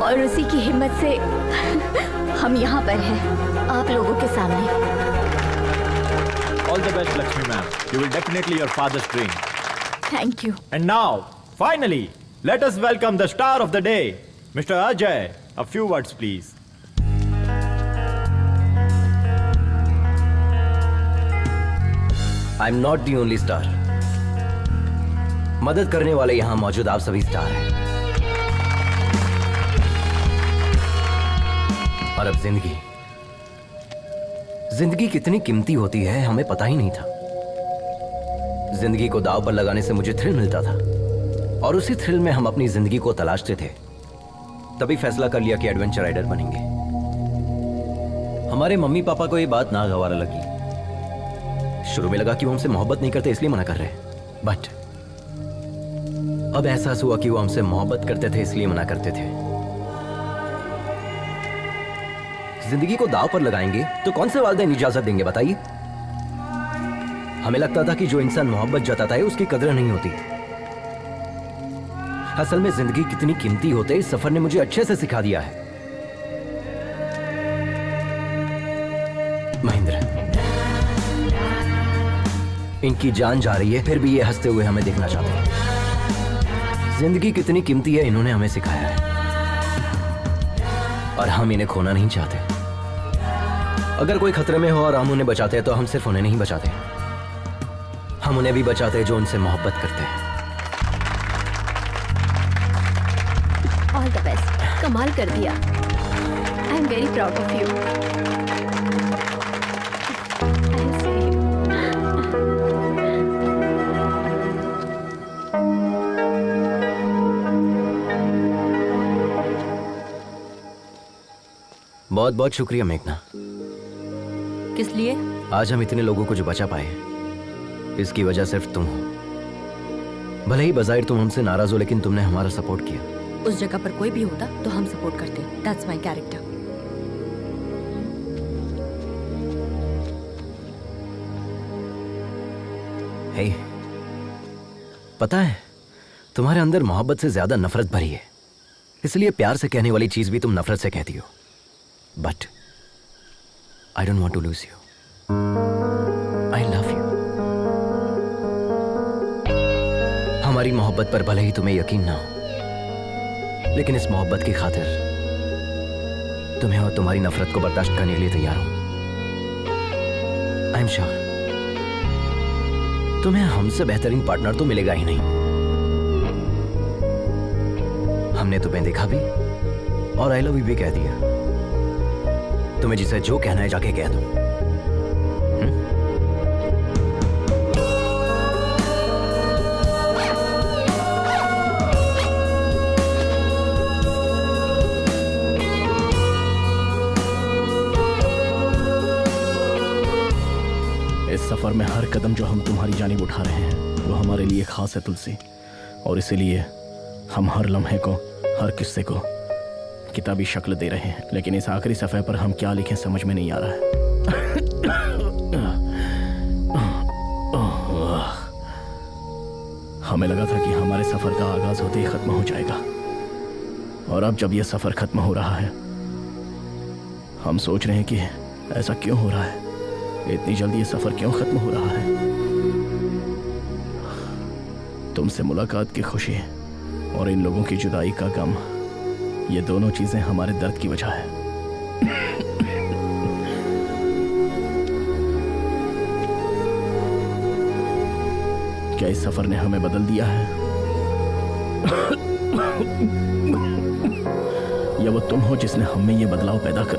Speaker 6: और उसी की हिम्मत से हम यहाँ पर हैं, आप लोगों के सामने।
Speaker 1: All the best, Lakshmi ma'am. You will definitely your father's dream.
Speaker 6: Thank you.
Speaker 1: And now, finally, let us welcome the star of the day, Mr. Ajay. A few words, please.
Speaker 9: I'm not the only star. मदद करने वाले यहां मौजूद आप सभी स्टार हैं। और अब जिंदगी कितनी कीमती होती है हमें पता ही नहीं था। जिंदगी को दांव पर लगाने से मुझे थ्रिल मिलता था, और उसी थ्रिल में हम अपनी जिंदगी को तलाशते थे। तभी फैसला कर लिया कि एडवेंचर राइडर बनेंगे। हमारे मम्मी पापा को ये बात नागवार लगी। शुरू में लगा कि वो हमसे मोहब्बत नहीं करते इसलिए मना कर रहे हैं, बट अब एहसास हुआ कि वो हमसे मोहब्बत करते थे इसलिए मना करते थे। जिंदगी को दांव पर लगाएंगे तो कौन से वालिदैन इजाजत देंगे बताइए? हमें लगता था कि जो इंसान मोहब्बत जताता है उसकी कदर नहीं होती। असल में जिंदगी कितनी कीमती होते इस सफर ने मुझे अच्छे से सिखा दिया है। महेंद्र, इनकी जान जा रही है फिर भी ये हंसते हुए हमें देखना चाहते हैं। जिंदगी कितनी कीमती है इन्होंने हमें सिखाया है, और हम इन्हें खोना नहीं चाहते। अगर कोई खतरे में हो और हम उन्हें बचाते हैं तो हम सिर्फ उन्हें नहीं बचाते, हम उन्हें भी बचाते हैं जो उनसे मोहब्बत करते हैं।
Speaker 7: ऑल द बेस्ट, कमाल कर दिया। I am very proud of you.
Speaker 9: बहुत बहुत शुक्रिया मेघना।
Speaker 10: किस लिए?
Speaker 9: आज हम इतने लोगों को जो बचा पाए इसकी वजह सिर्फ तुम हो। भले ही बज़ाहिर तुम हमसे नाराज हो, लेकिन तुमने हमारा सपोर्ट किया।
Speaker 10: उस जगह पर कोई भी होता तो हम सपोर्ट करते। That's my character.
Speaker 9: हे, पता है तुम्हारे अंदर मोहब्बत से ज्यादा नफरत भरी है, इसलिए प्यार से कहने वाली चीज भी तुम नफरत से कहती हो। But I don't want to lose you. I love you. हमारी मोहब्बत पर भले ही तुम्हें यकीन ना हो, लेकिन इस मोहब्बत की खातिर तुम्हें और तुम्हारी नफरत को बर्दाश्त करने के लिए तैयार हूं। आई एम श्योर तुम्हें हमसे बेहतरीन पार्टनर तो मिलेगा ही नहीं। हमने तुम्हें देखा भी और आई लव यू भी कह दिया। तुम्हें जिसे जो कहना है जाके कह दो।
Speaker 2: इस सफर में हर कदम जो हम तुम्हारी जानिब उठा रहे हैं वो हमारे लिए खास है तुलसी, और इसीलिए हम हर लम्हे को, हर किस्से को किताबी शक्ल दे रहे हैं। लेकिन इस आखिरी सफ़े पर हम क्या लिखें समझ में नहीं आ रहा है। हमें लगा था कि हमारे सफ़र का आगाज होते ही ख़त्म हो जाएगा, और अब जब यह सफ़र ख़त्म हो रहा है हम सोच रहे हैं कि ऐसा क्यों हो रहा है, इतनी जल्दी ये सफ़र क्यों ख़त्म हो रहा है। तुमसे मुलाकात की खुशी और इन लोगों की जुदाई का गम, ये दोनों चीजें हमारे दर्द की वजह है। क्या इस सफर ने हमें बदल दिया है, या वो तुम हो जिसने हम में ये बदलाव पैदा कर।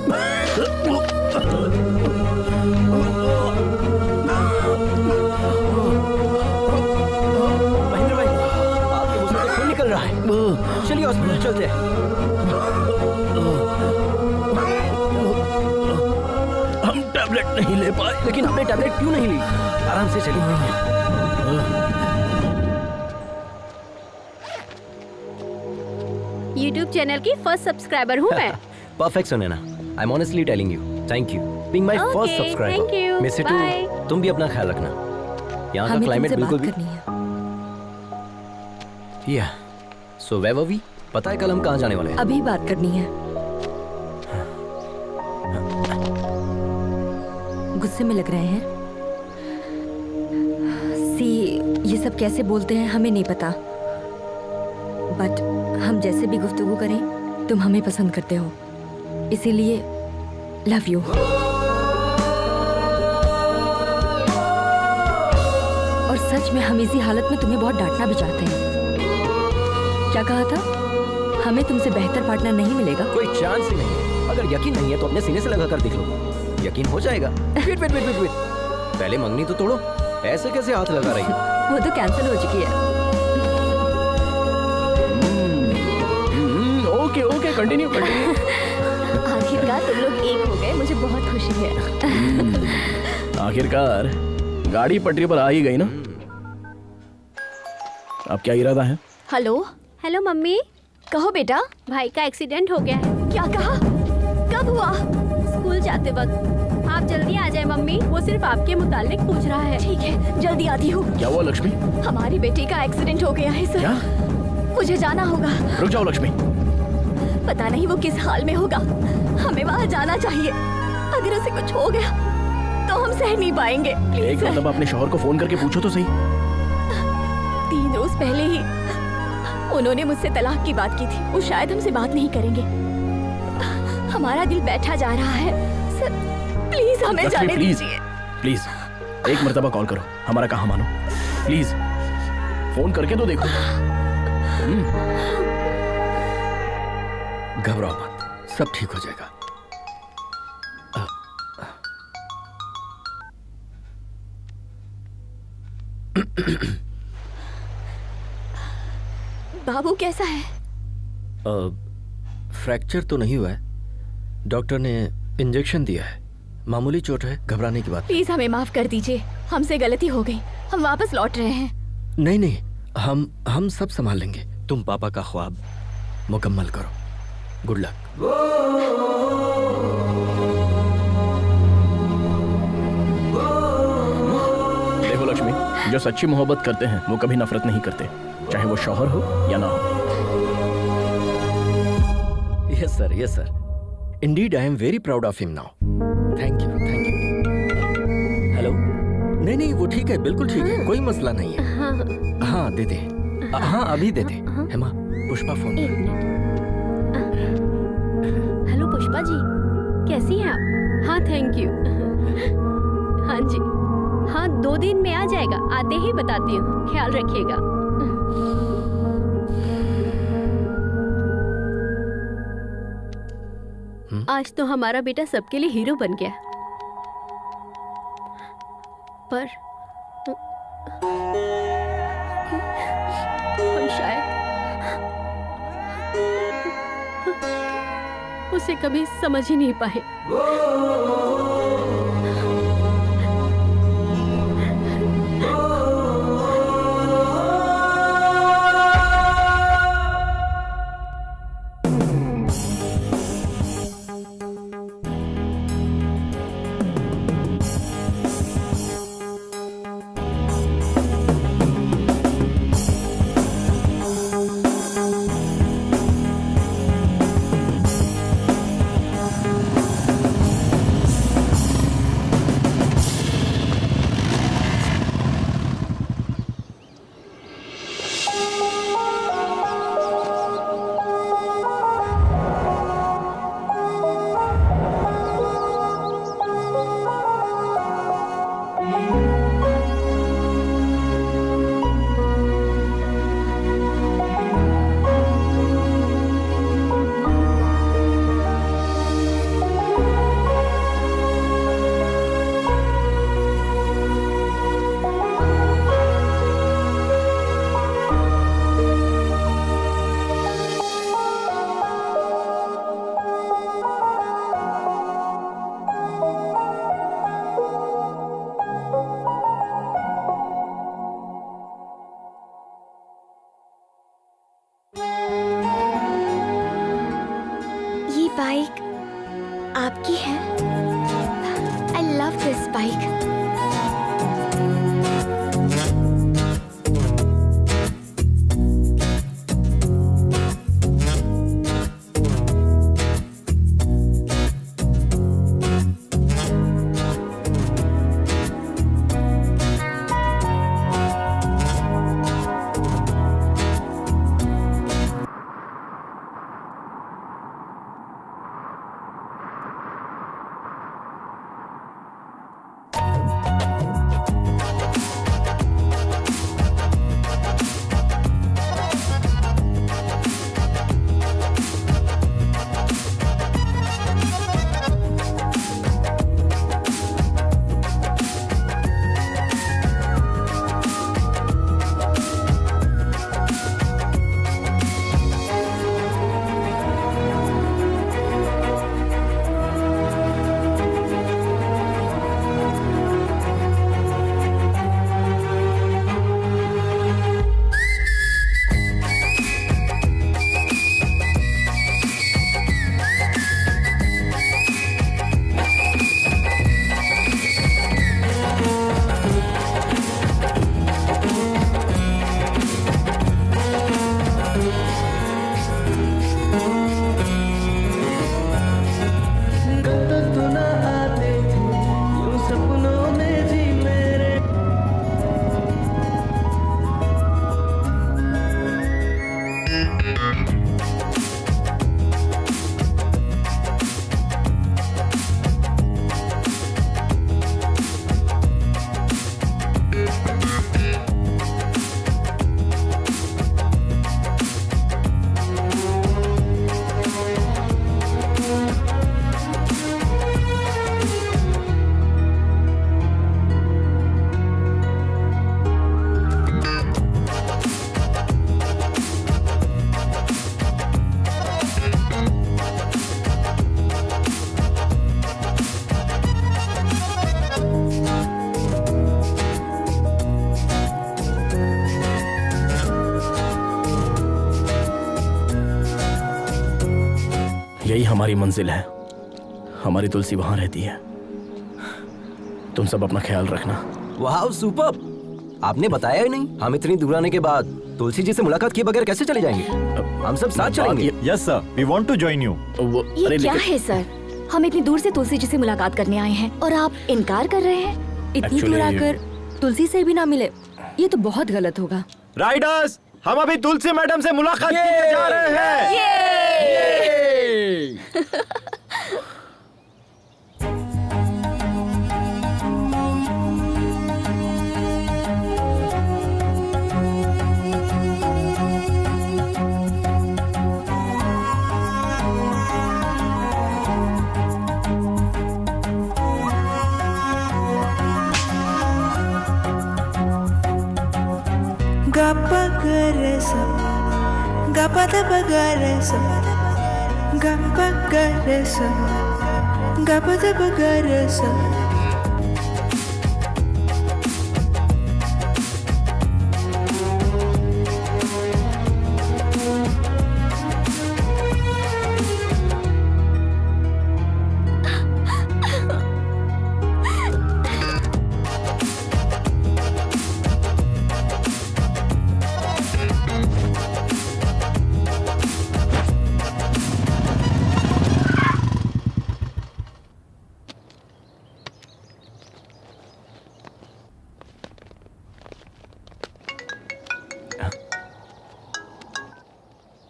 Speaker 9: महेंद्र भाई, आपके मुंह से तो खून निकल रहा है। चलिए हॉस्पिटल चलते हैं।
Speaker 2: हम टैबलेट नहीं ले पाए।
Speaker 9: लेकिन हमने टैबलेट क्यों नहीं ली? आराम से चलिए।
Speaker 7: YouTube चैनल की फर्स्ट सब्सक्राइबर हूँ मैं।
Speaker 9: Perfect Sunaina, I am honestly telling you, thank you being my first
Speaker 7: Okay,
Speaker 9: subscriber.
Speaker 7: thank you.
Speaker 9: Miss you
Speaker 7: Bye.
Speaker 9: Too. तुम भी अपना ख्याल रखना। यहाँ का
Speaker 10: हमें
Speaker 9: क्लाइमेट
Speaker 10: तुमसे
Speaker 9: बिल्कुल
Speaker 10: बात
Speaker 9: भी।
Speaker 10: करनी है।
Speaker 9: या सो वेयर वर वी? पता है कल हम कहाँ जाने वाले हैं?
Speaker 10: अभी बात करनी है। गुस्से में लग रहे हैं। सी, ये सब कैसे बोलते हैं हमें नहीं पता, बट हम जैसे भी गुफ्तगू करें तुम हमें पसंद करते हो, इसीलिए लव यू। और सच में हम इसी हालत में तुम्हें बहुत डांटना भी चाहते हैं। क्या कहा था? हमें तुमसे बेहतर पार्टनर नहीं मिलेगा।
Speaker 9: कोई चांस ही नहीं है। अगर यकीन नहीं है तो अपने सीने से लगा कर देख लो, यकीन हो जाएगा। Wait wait wait wait wait, पहले मंगनी तो तोड़ो। ऐसे कैसे हाथ लगा रही हो?
Speaker 10: वो तो कैंसिल हो चुकी है।
Speaker 2: Okay okay, continue continue.
Speaker 6: आखिरकार तुम लोग एक हो गए, मुझे बहुत खुशी है।
Speaker 2: आखिरकार गाड़ी पटरी पर आ ही गई ना। अब क्या इरादा है?
Speaker 6: हेलो,
Speaker 7: हेलो मम्मी,
Speaker 6: कहो बेटा।
Speaker 7: भाई का एक्सीडेंट हो गया है।
Speaker 6: क्या कहा? कब हुआ?
Speaker 7: स्कूल जाते वक्त। आप जल्दी आ जाए मम्मी, वो सिर्फ आपके मुतालिक पूछ रहा है।
Speaker 6: ठीक है, जल्दी आती हूँ।
Speaker 2: क्या हुआ लक्ष्मी?
Speaker 6: हमारी बेटी का एक्सीडेंट हो गया है सर।
Speaker 2: क्या?
Speaker 6: मुझे जाना होगा।
Speaker 2: रुक जाओ लक्ष्मी।
Speaker 6: पता नहीं वो किस हाल में होगा, हमें वहाँ जाना चाहिए। अगर उसे कुछ हो गया तो हम सह नहीं पाएंगे। प्लीज
Speaker 2: एक
Speaker 6: सर।
Speaker 2: मतलब अपने शौहर को फोन करके पूछो तो सही।
Speaker 6: 3 रोज पहले ही उन्होंने मुझसे तलाक की बात की थी। वो शायद हमसे बात नहीं करेंगे। हमारा दिल बैठा जा रहा है सर, प्लीज हमें
Speaker 2: लक्ष्मी,
Speaker 6: जाने
Speaker 2: प्लीज
Speaker 6: दीजिए।
Speaker 2: प्लीज एक मर्तबा कॉल करो, हमारा कहा मानो। प्लीज फोन करके तो देखो।
Speaker 3: घबराओ मत, सब ठीक हो जाएगा।
Speaker 6: बाबू कैसा है?
Speaker 3: फ्रैक्चर तो नहीं हुआ है, डॉक्टर ने इंजेक्शन दिया है, मामूली चोट है, घबराने की बात
Speaker 6: प्लीज हमें माफ कर दीजिए, हमसे गलती हो गई, हम वापस लौट रहे हैं।
Speaker 3: नहीं। नहीं, हम सब संभाल लेंगे। तुम पापा का ख्वाब मुकम्मल करो। Good luck.
Speaker 2: देखो लक्ष्मी, जो सच्ची मोहब्बत करते हैं वो कभी नफरत नहीं करते, चाहे वो शौहर हो या ना हो।
Speaker 3: Yes sir. Indeed I am very proud of him now. Thank you. Hello. नहीं, वो ठीक है, बिल्कुल ठीक है, कोई मसला नहीं है। हाँ दे दे। हाँ अभी दे दे। हेमा, पुष्पा फोन।
Speaker 7: एक मिनट। हेलो पुष्पा जी, कैसी हैं आप? हाँ थैंक यू। हाँ जी, हाँ 2 दिन में आ जाएगा, आते ही बताती हूँ, ख्याल रखिएगा। आज तो हमारा बेटा सबके लिए हीरो बन गया, पर हम शायद उसे कभी समझ ही नहीं पाए।
Speaker 6: आपकी है? I love this bike.
Speaker 2: यही हमारी मंजिल है। हमारी तुलसी वहां रहती है। तुम सब अपना ख्याल रखना।
Speaker 9: वाह सुपर, आपने बताया ही नहीं। हम इतनी दूर आने के बाद तुलसी जी से मुलाकात किए बगैर कैसे चले जाएंगे? हम सब साथ चलेंगे।
Speaker 1: Yes sir, we want to join you.
Speaker 6: ये क्या है सर? हम इतनी दूर से तुलसी जी से मुलाकात करने आए हैं और आप इनकार कर रहे हैं?
Speaker 10: इतनी दूर आकर तुलसी से भी ना मिले, ये तो बहुत गलत होगा।
Speaker 1: राइडर्स, हम अभी तुलसी मैडम से मुलाकात करने जा रहे हैं।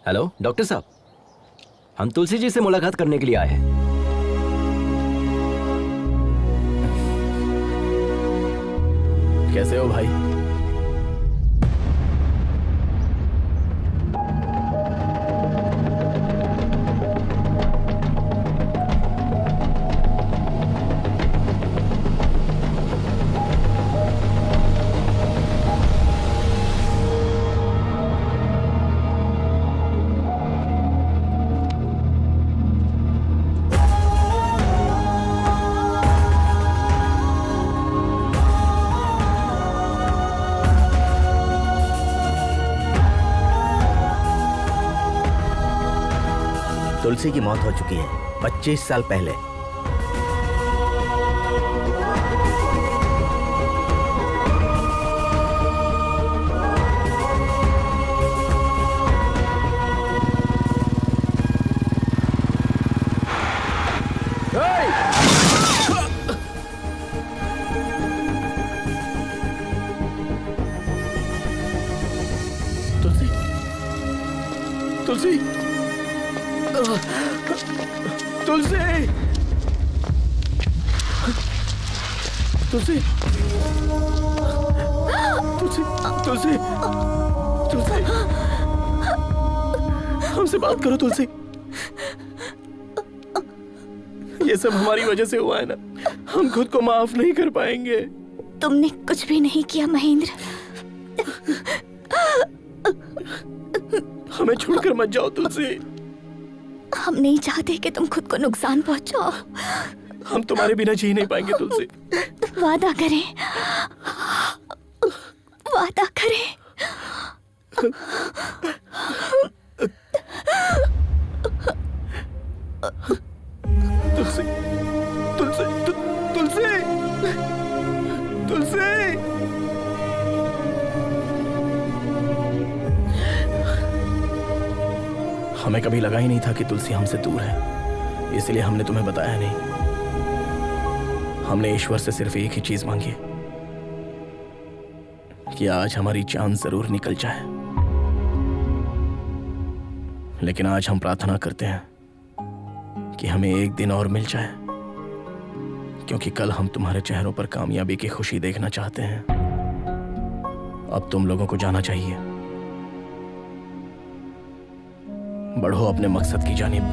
Speaker 9: हेलो डॉक्टर साहब, हम तुलसी जी से मुलाकात करने के लिए आए हैं।
Speaker 2: कैसे हो भाई?
Speaker 8: तुलसी की मौत हो चुकी है 25 साल पहले।
Speaker 2: तुलसी, तुलसी, तुलसी, तुलसी, तुलसी, तुलसी, तुलसी, हमसे बात करो तुलसी। ये सब हमारी वजह से हुआ है ना, हम खुद को माफ नहीं कर पाएंगे।
Speaker 6: तुमने कुछ भी नहीं किया महेंद्र।
Speaker 2: हमें छोड़कर मत जाओ तुलसी।
Speaker 6: हम नहीं चाहते कि तुम खुद को नुकसान पहुंचाओ।
Speaker 2: हम तुम्हारे बिना जी नहीं पाएंगे तुलसी।
Speaker 6: वादा करें, वादा करें।
Speaker 2: तुलसी, तुलसी, तुलसी, तुलसी। हमें कभी लगा ही नहीं था कि तुलसी हमसे दूर है, इसलिए हमने तुम्हें बताया नहीं। हमने ईश्वर से सिर्फ एक ही चीज मांगी कि आज हमारी जान जरूर निकल जाए, लेकिन आज हम प्रार्थना करते हैं कि हमें एक दिन और मिल जाए, क्योंकि कल हम तुम्हारे चेहरों पर कामयाबी की खुशी देखना चाहते हैं। अब तुम लोगों को जाना चाहिए। बढ़ो अपने मकसद की जानिब।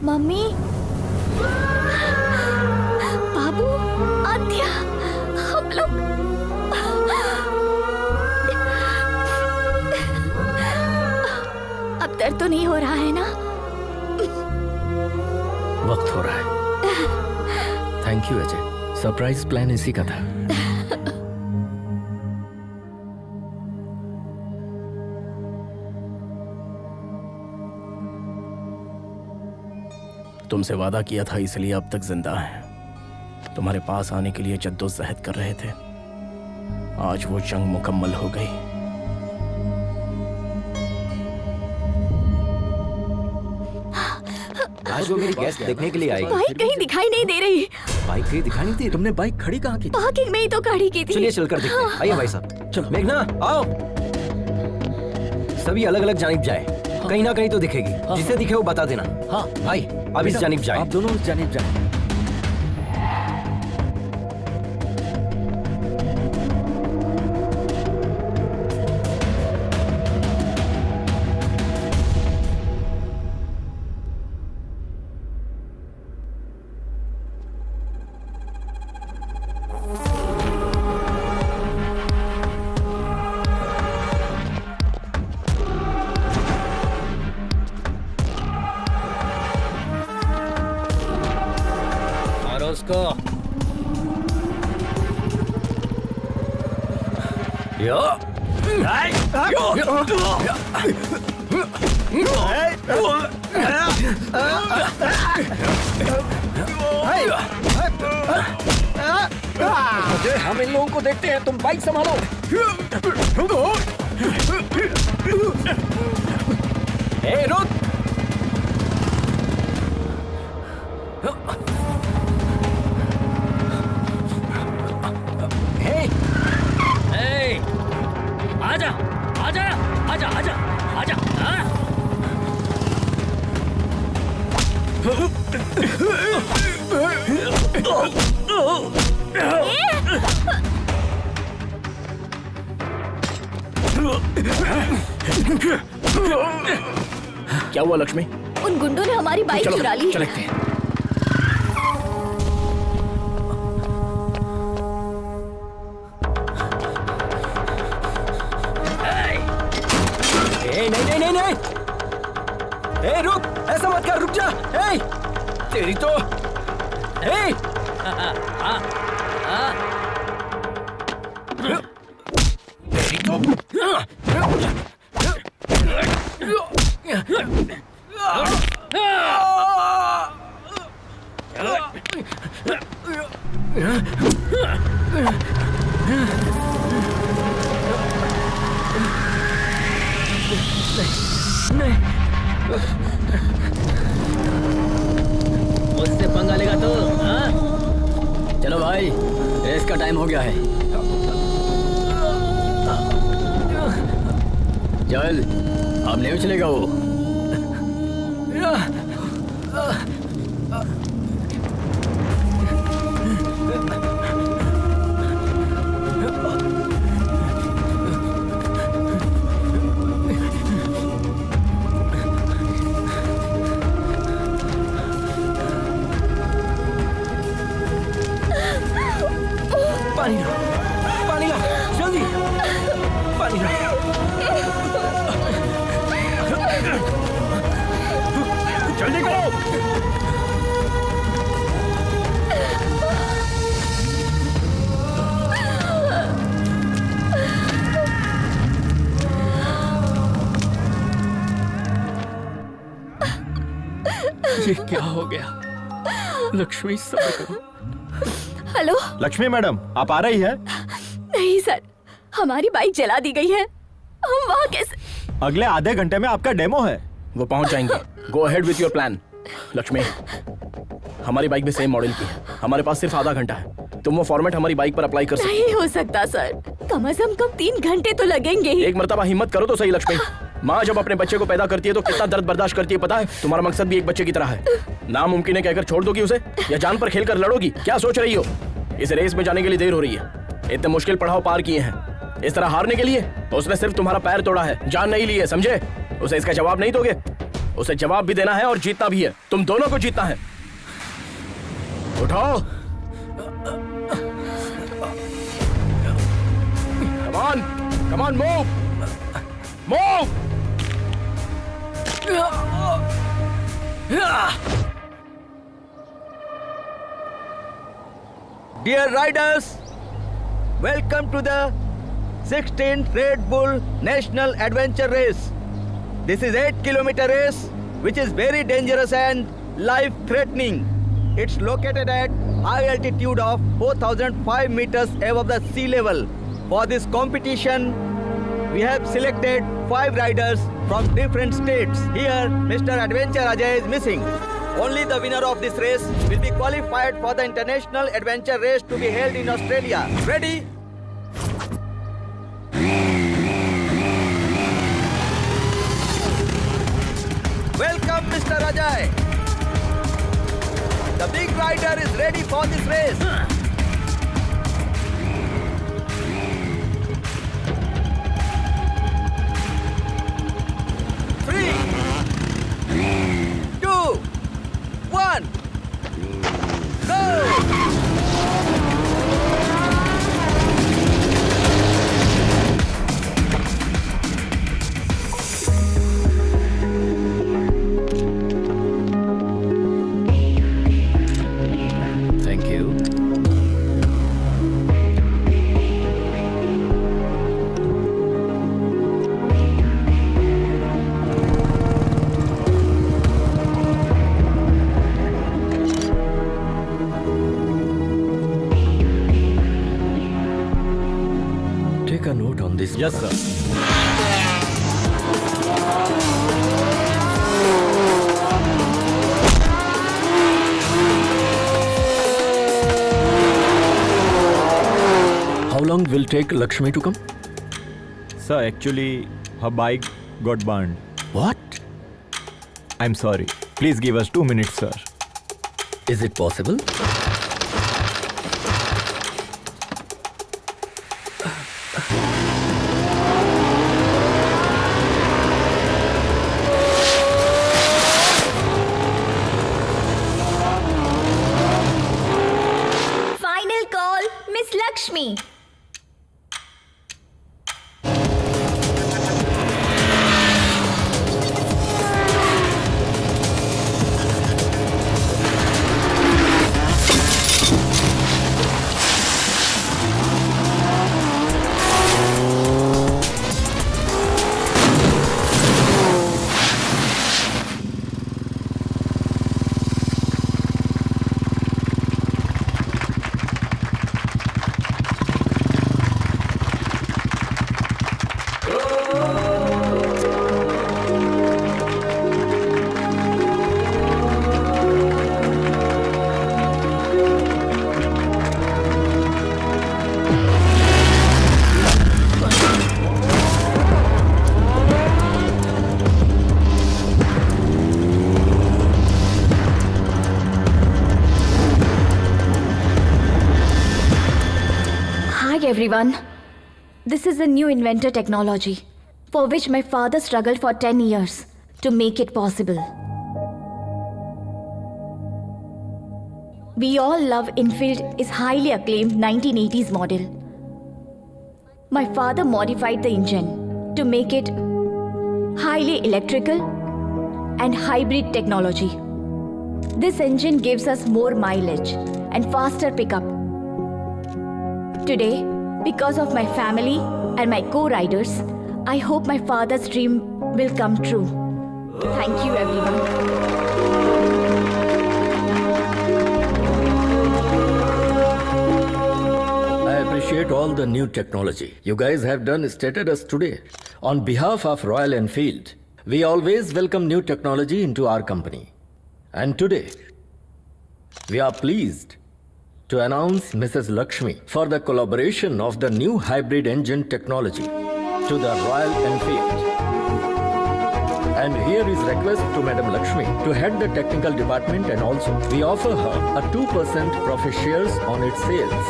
Speaker 6: मम्मी, बाबू, आद्या, हम लोग अब दर्द तो नहीं हो रहा है ना?
Speaker 3: वक्त हो रहा है। Thank you Ajay, surprise plan इसी का था।
Speaker 2: तुमसे वादा किया था, इसलिए अब तक जिंदा हैं। तुम्हारे पास आने के लिए जद्दोजहद कर रहे थे। आज वो जंग मुकम्मल हो गई।
Speaker 9: आज वो मेरी गेस्ट देखने के लिए आई।
Speaker 6: बाइक कहीं दिखाई नहीं दे रही।
Speaker 9: बाइक कहीं दिखाई नहीं दी?
Speaker 3: तुमने बाइक खड़ी कहाँ की?
Speaker 6: पार्किंग में ही तो खड़ी की थी।
Speaker 9: चलिए चलकर देखते हैं। आइए भाई साहब। चलो मेघना आओ। सभी अलग अलग जानिब जाए, कहीं ना कहीं तो दिखेगी। जिसे दिखे वो बता देना। हाँ भाई, अब इस जानिब जाए।
Speaker 3: आप दोनों उस जानिब जाए।
Speaker 5: उसको
Speaker 3: हम इन लोगों को देखते हैं, तुम बाइक संभालो।
Speaker 9: ए, रुक।
Speaker 5: आजा आजा आजा आजा आजा।
Speaker 2: क्या हुआ लक्ष्मी?
Speaker 6: उन गुंडों ने हमारी बाइक चुरा ली।
Speaker 2: चलते हैं।
Speaker 9: नहीं नहीं नहीं नहीं। ए रुक, ऐसा मत कर, रुक जा। ए तेरी तो
Speaker 4: मुझसे पंगा लेगा तो हाँ? चलो भाई, रेस का टाइम हो गया है। चल, अब नहीं उछलेगा वो।
Speaker 9: पानी ला, पानी ला, जल्दी पानी ला। जल्दी करो।
Speaker 2: ये क्या हो गया? लक्ष्मी, सब्र करो।
Speaker 6: हेलो।
Speaker 1: लक्ष्मी मैडम, आप आ रही है?
Speaker 6: नहीं सर, हमारी बाइक जला दी गई है। हम वहाँ कैसे?
Speaker 1: अगले आधे घंटे में आपका डेमो है।
Speaker 2: वो पहुंच जाएंगे। Go ahead with your plan. Lakshmi, हमारी बाइक भी सेम मॉडल की है। हमारे पास सिर्फ आधा घंटा है। तुम वो फॉर्मेट हमारी बाइक पर अप्लाई कर सकते
Speaker 6: नहीं हो सकता सर, कम से कम 3 घंटे तो लगेंगे ही।
Speaker 2: एक मर्तबा हिम्मत करो तो सही लक्ष्मी। माँ जब अपने बच्चे को पैदा करती है तो कितना दर्द बर्दाश्त करती है पता है? तुम्हारा मकसद भी एक बच्चे की तरह है। नामुमकिन है कहकर छोड़ दोगी उसे, या जान पर खेल कर लड़ोगी? क्या सोच रही हो? इस रेस में जाने के लिए देर हो रही है। इतने मुश्किल पड़ाव पार किए हैं, इस तरह हारने के लिए? उसने सिर्फ तुम्हारा पैर तोड़ा है, जान नहीं ली है, समझे? उसे इसका जवाब नहीं दोगे? उसे जवाब भी देना है और जीतना भी है। तुम दोनों को जीतना है। उठाओ। Come on, come on, move, move.
Speaker 8: Dear riders, welcome to the 16th Red Bull National Adventure Race. This is 8-kilometer race which is very dangerous and life-threatening. It's located at high altitude of 4,005 meters above the sea level. For this competition, we have selected 5 riders from different states. Here, Mr. Adventure Ajay is missing. Only the winner of this race will be qualified for the International Adventure Race to be held in Australia. Ready? Welcome, Mr. Ajay. The big rider is ready for this race. Three, 2, 1, go!
Speaker 3: Thank you. Take a note on this.
Speaker 1: Yes sir.
Speaker 3: How long will take Lakshmi to come?
Speaker 1: Sir, actually, her bike got burned.
Speaker 3: What?
Speaker 1: I'm sorry. Please give us 2 minutes, sir.
Speaker 3: Is it possible?
Speaker 6: Final call, Miss Lakshmi. everyone. This is a new inventor technology for which my father struggled for 10 years to make it possible. We all love Enfield is highly acclaimed 1980s model. My father modified the engine to make it highly electrical and hybrid technology. This engine gives us more mileage and faster pickup. Today, because of my family and my co-riders, I hope my father's dream will come true. Thank you, everyone.
Speaker 3: I appreciate all the new technology you guys have demonstrated us today. On behalf of Royal Enfield, we always welcome new technology into our company. And today, we are pleased to announce Mrs. Lakshmi for the collaboration of the new hybrid engine technology to the Royal Enfield. And here is request to Madam Lakshmi to head the technical department, and also we offer her a 2% profit shares on its sales.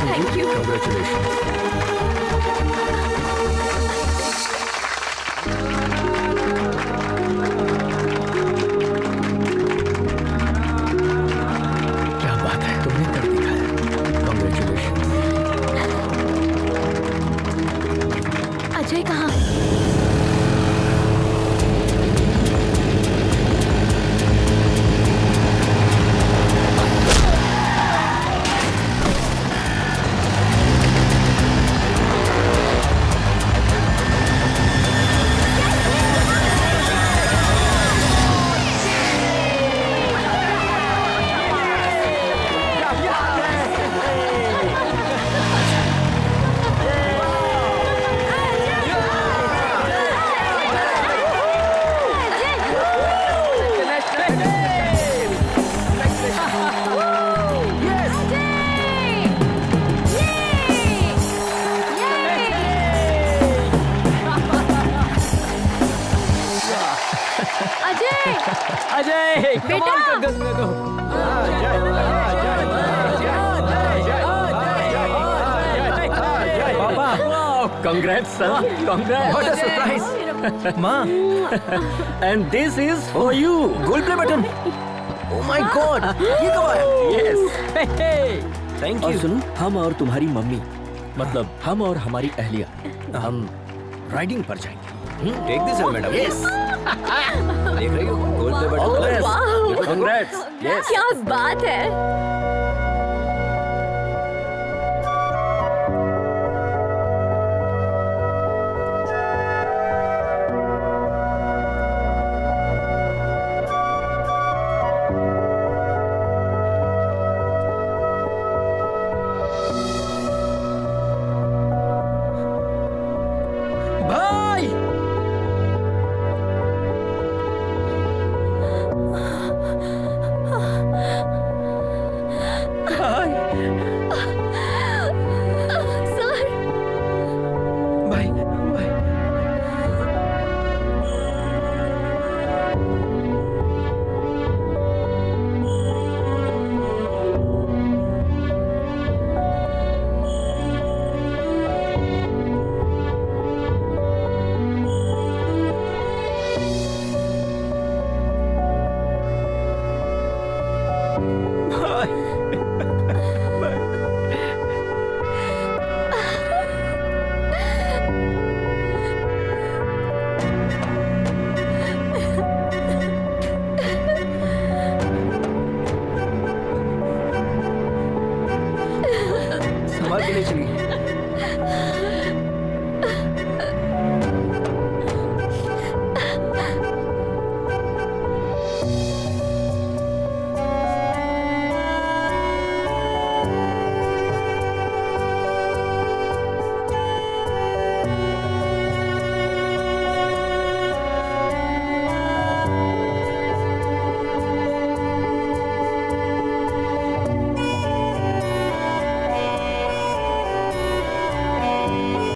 Speaker 6: Thank you.
Speaker 3: Congratulations. क्या बात है, तुमने कर दिखाया। Congratulations.
Speaker 6: अजय कहाँ?
Speaker 4: अजय बेटा Congrats, son. Congrats.
Speaker 9: What a surprise. माँ,
Speaker 3: And this is for you.
Speaker 9: Goal play button. Oh my God, ये कब आया?
Speaker 3: Yes.
Speaker 9: Thank
Speaker 3: और
Speaker 9: you.
Speaker 3: सुनो, हम और तुम्हारी मम्मी, मतलब हम और हमारी अहलिया, हम राइडिंग पर जाएंगे।
Speaker 9: Take this, madam. Yes. देख रही हो? गोल प्ले बटन।
Speaker 3: Congrats. Yes.
Speaker 6: क्या बात है?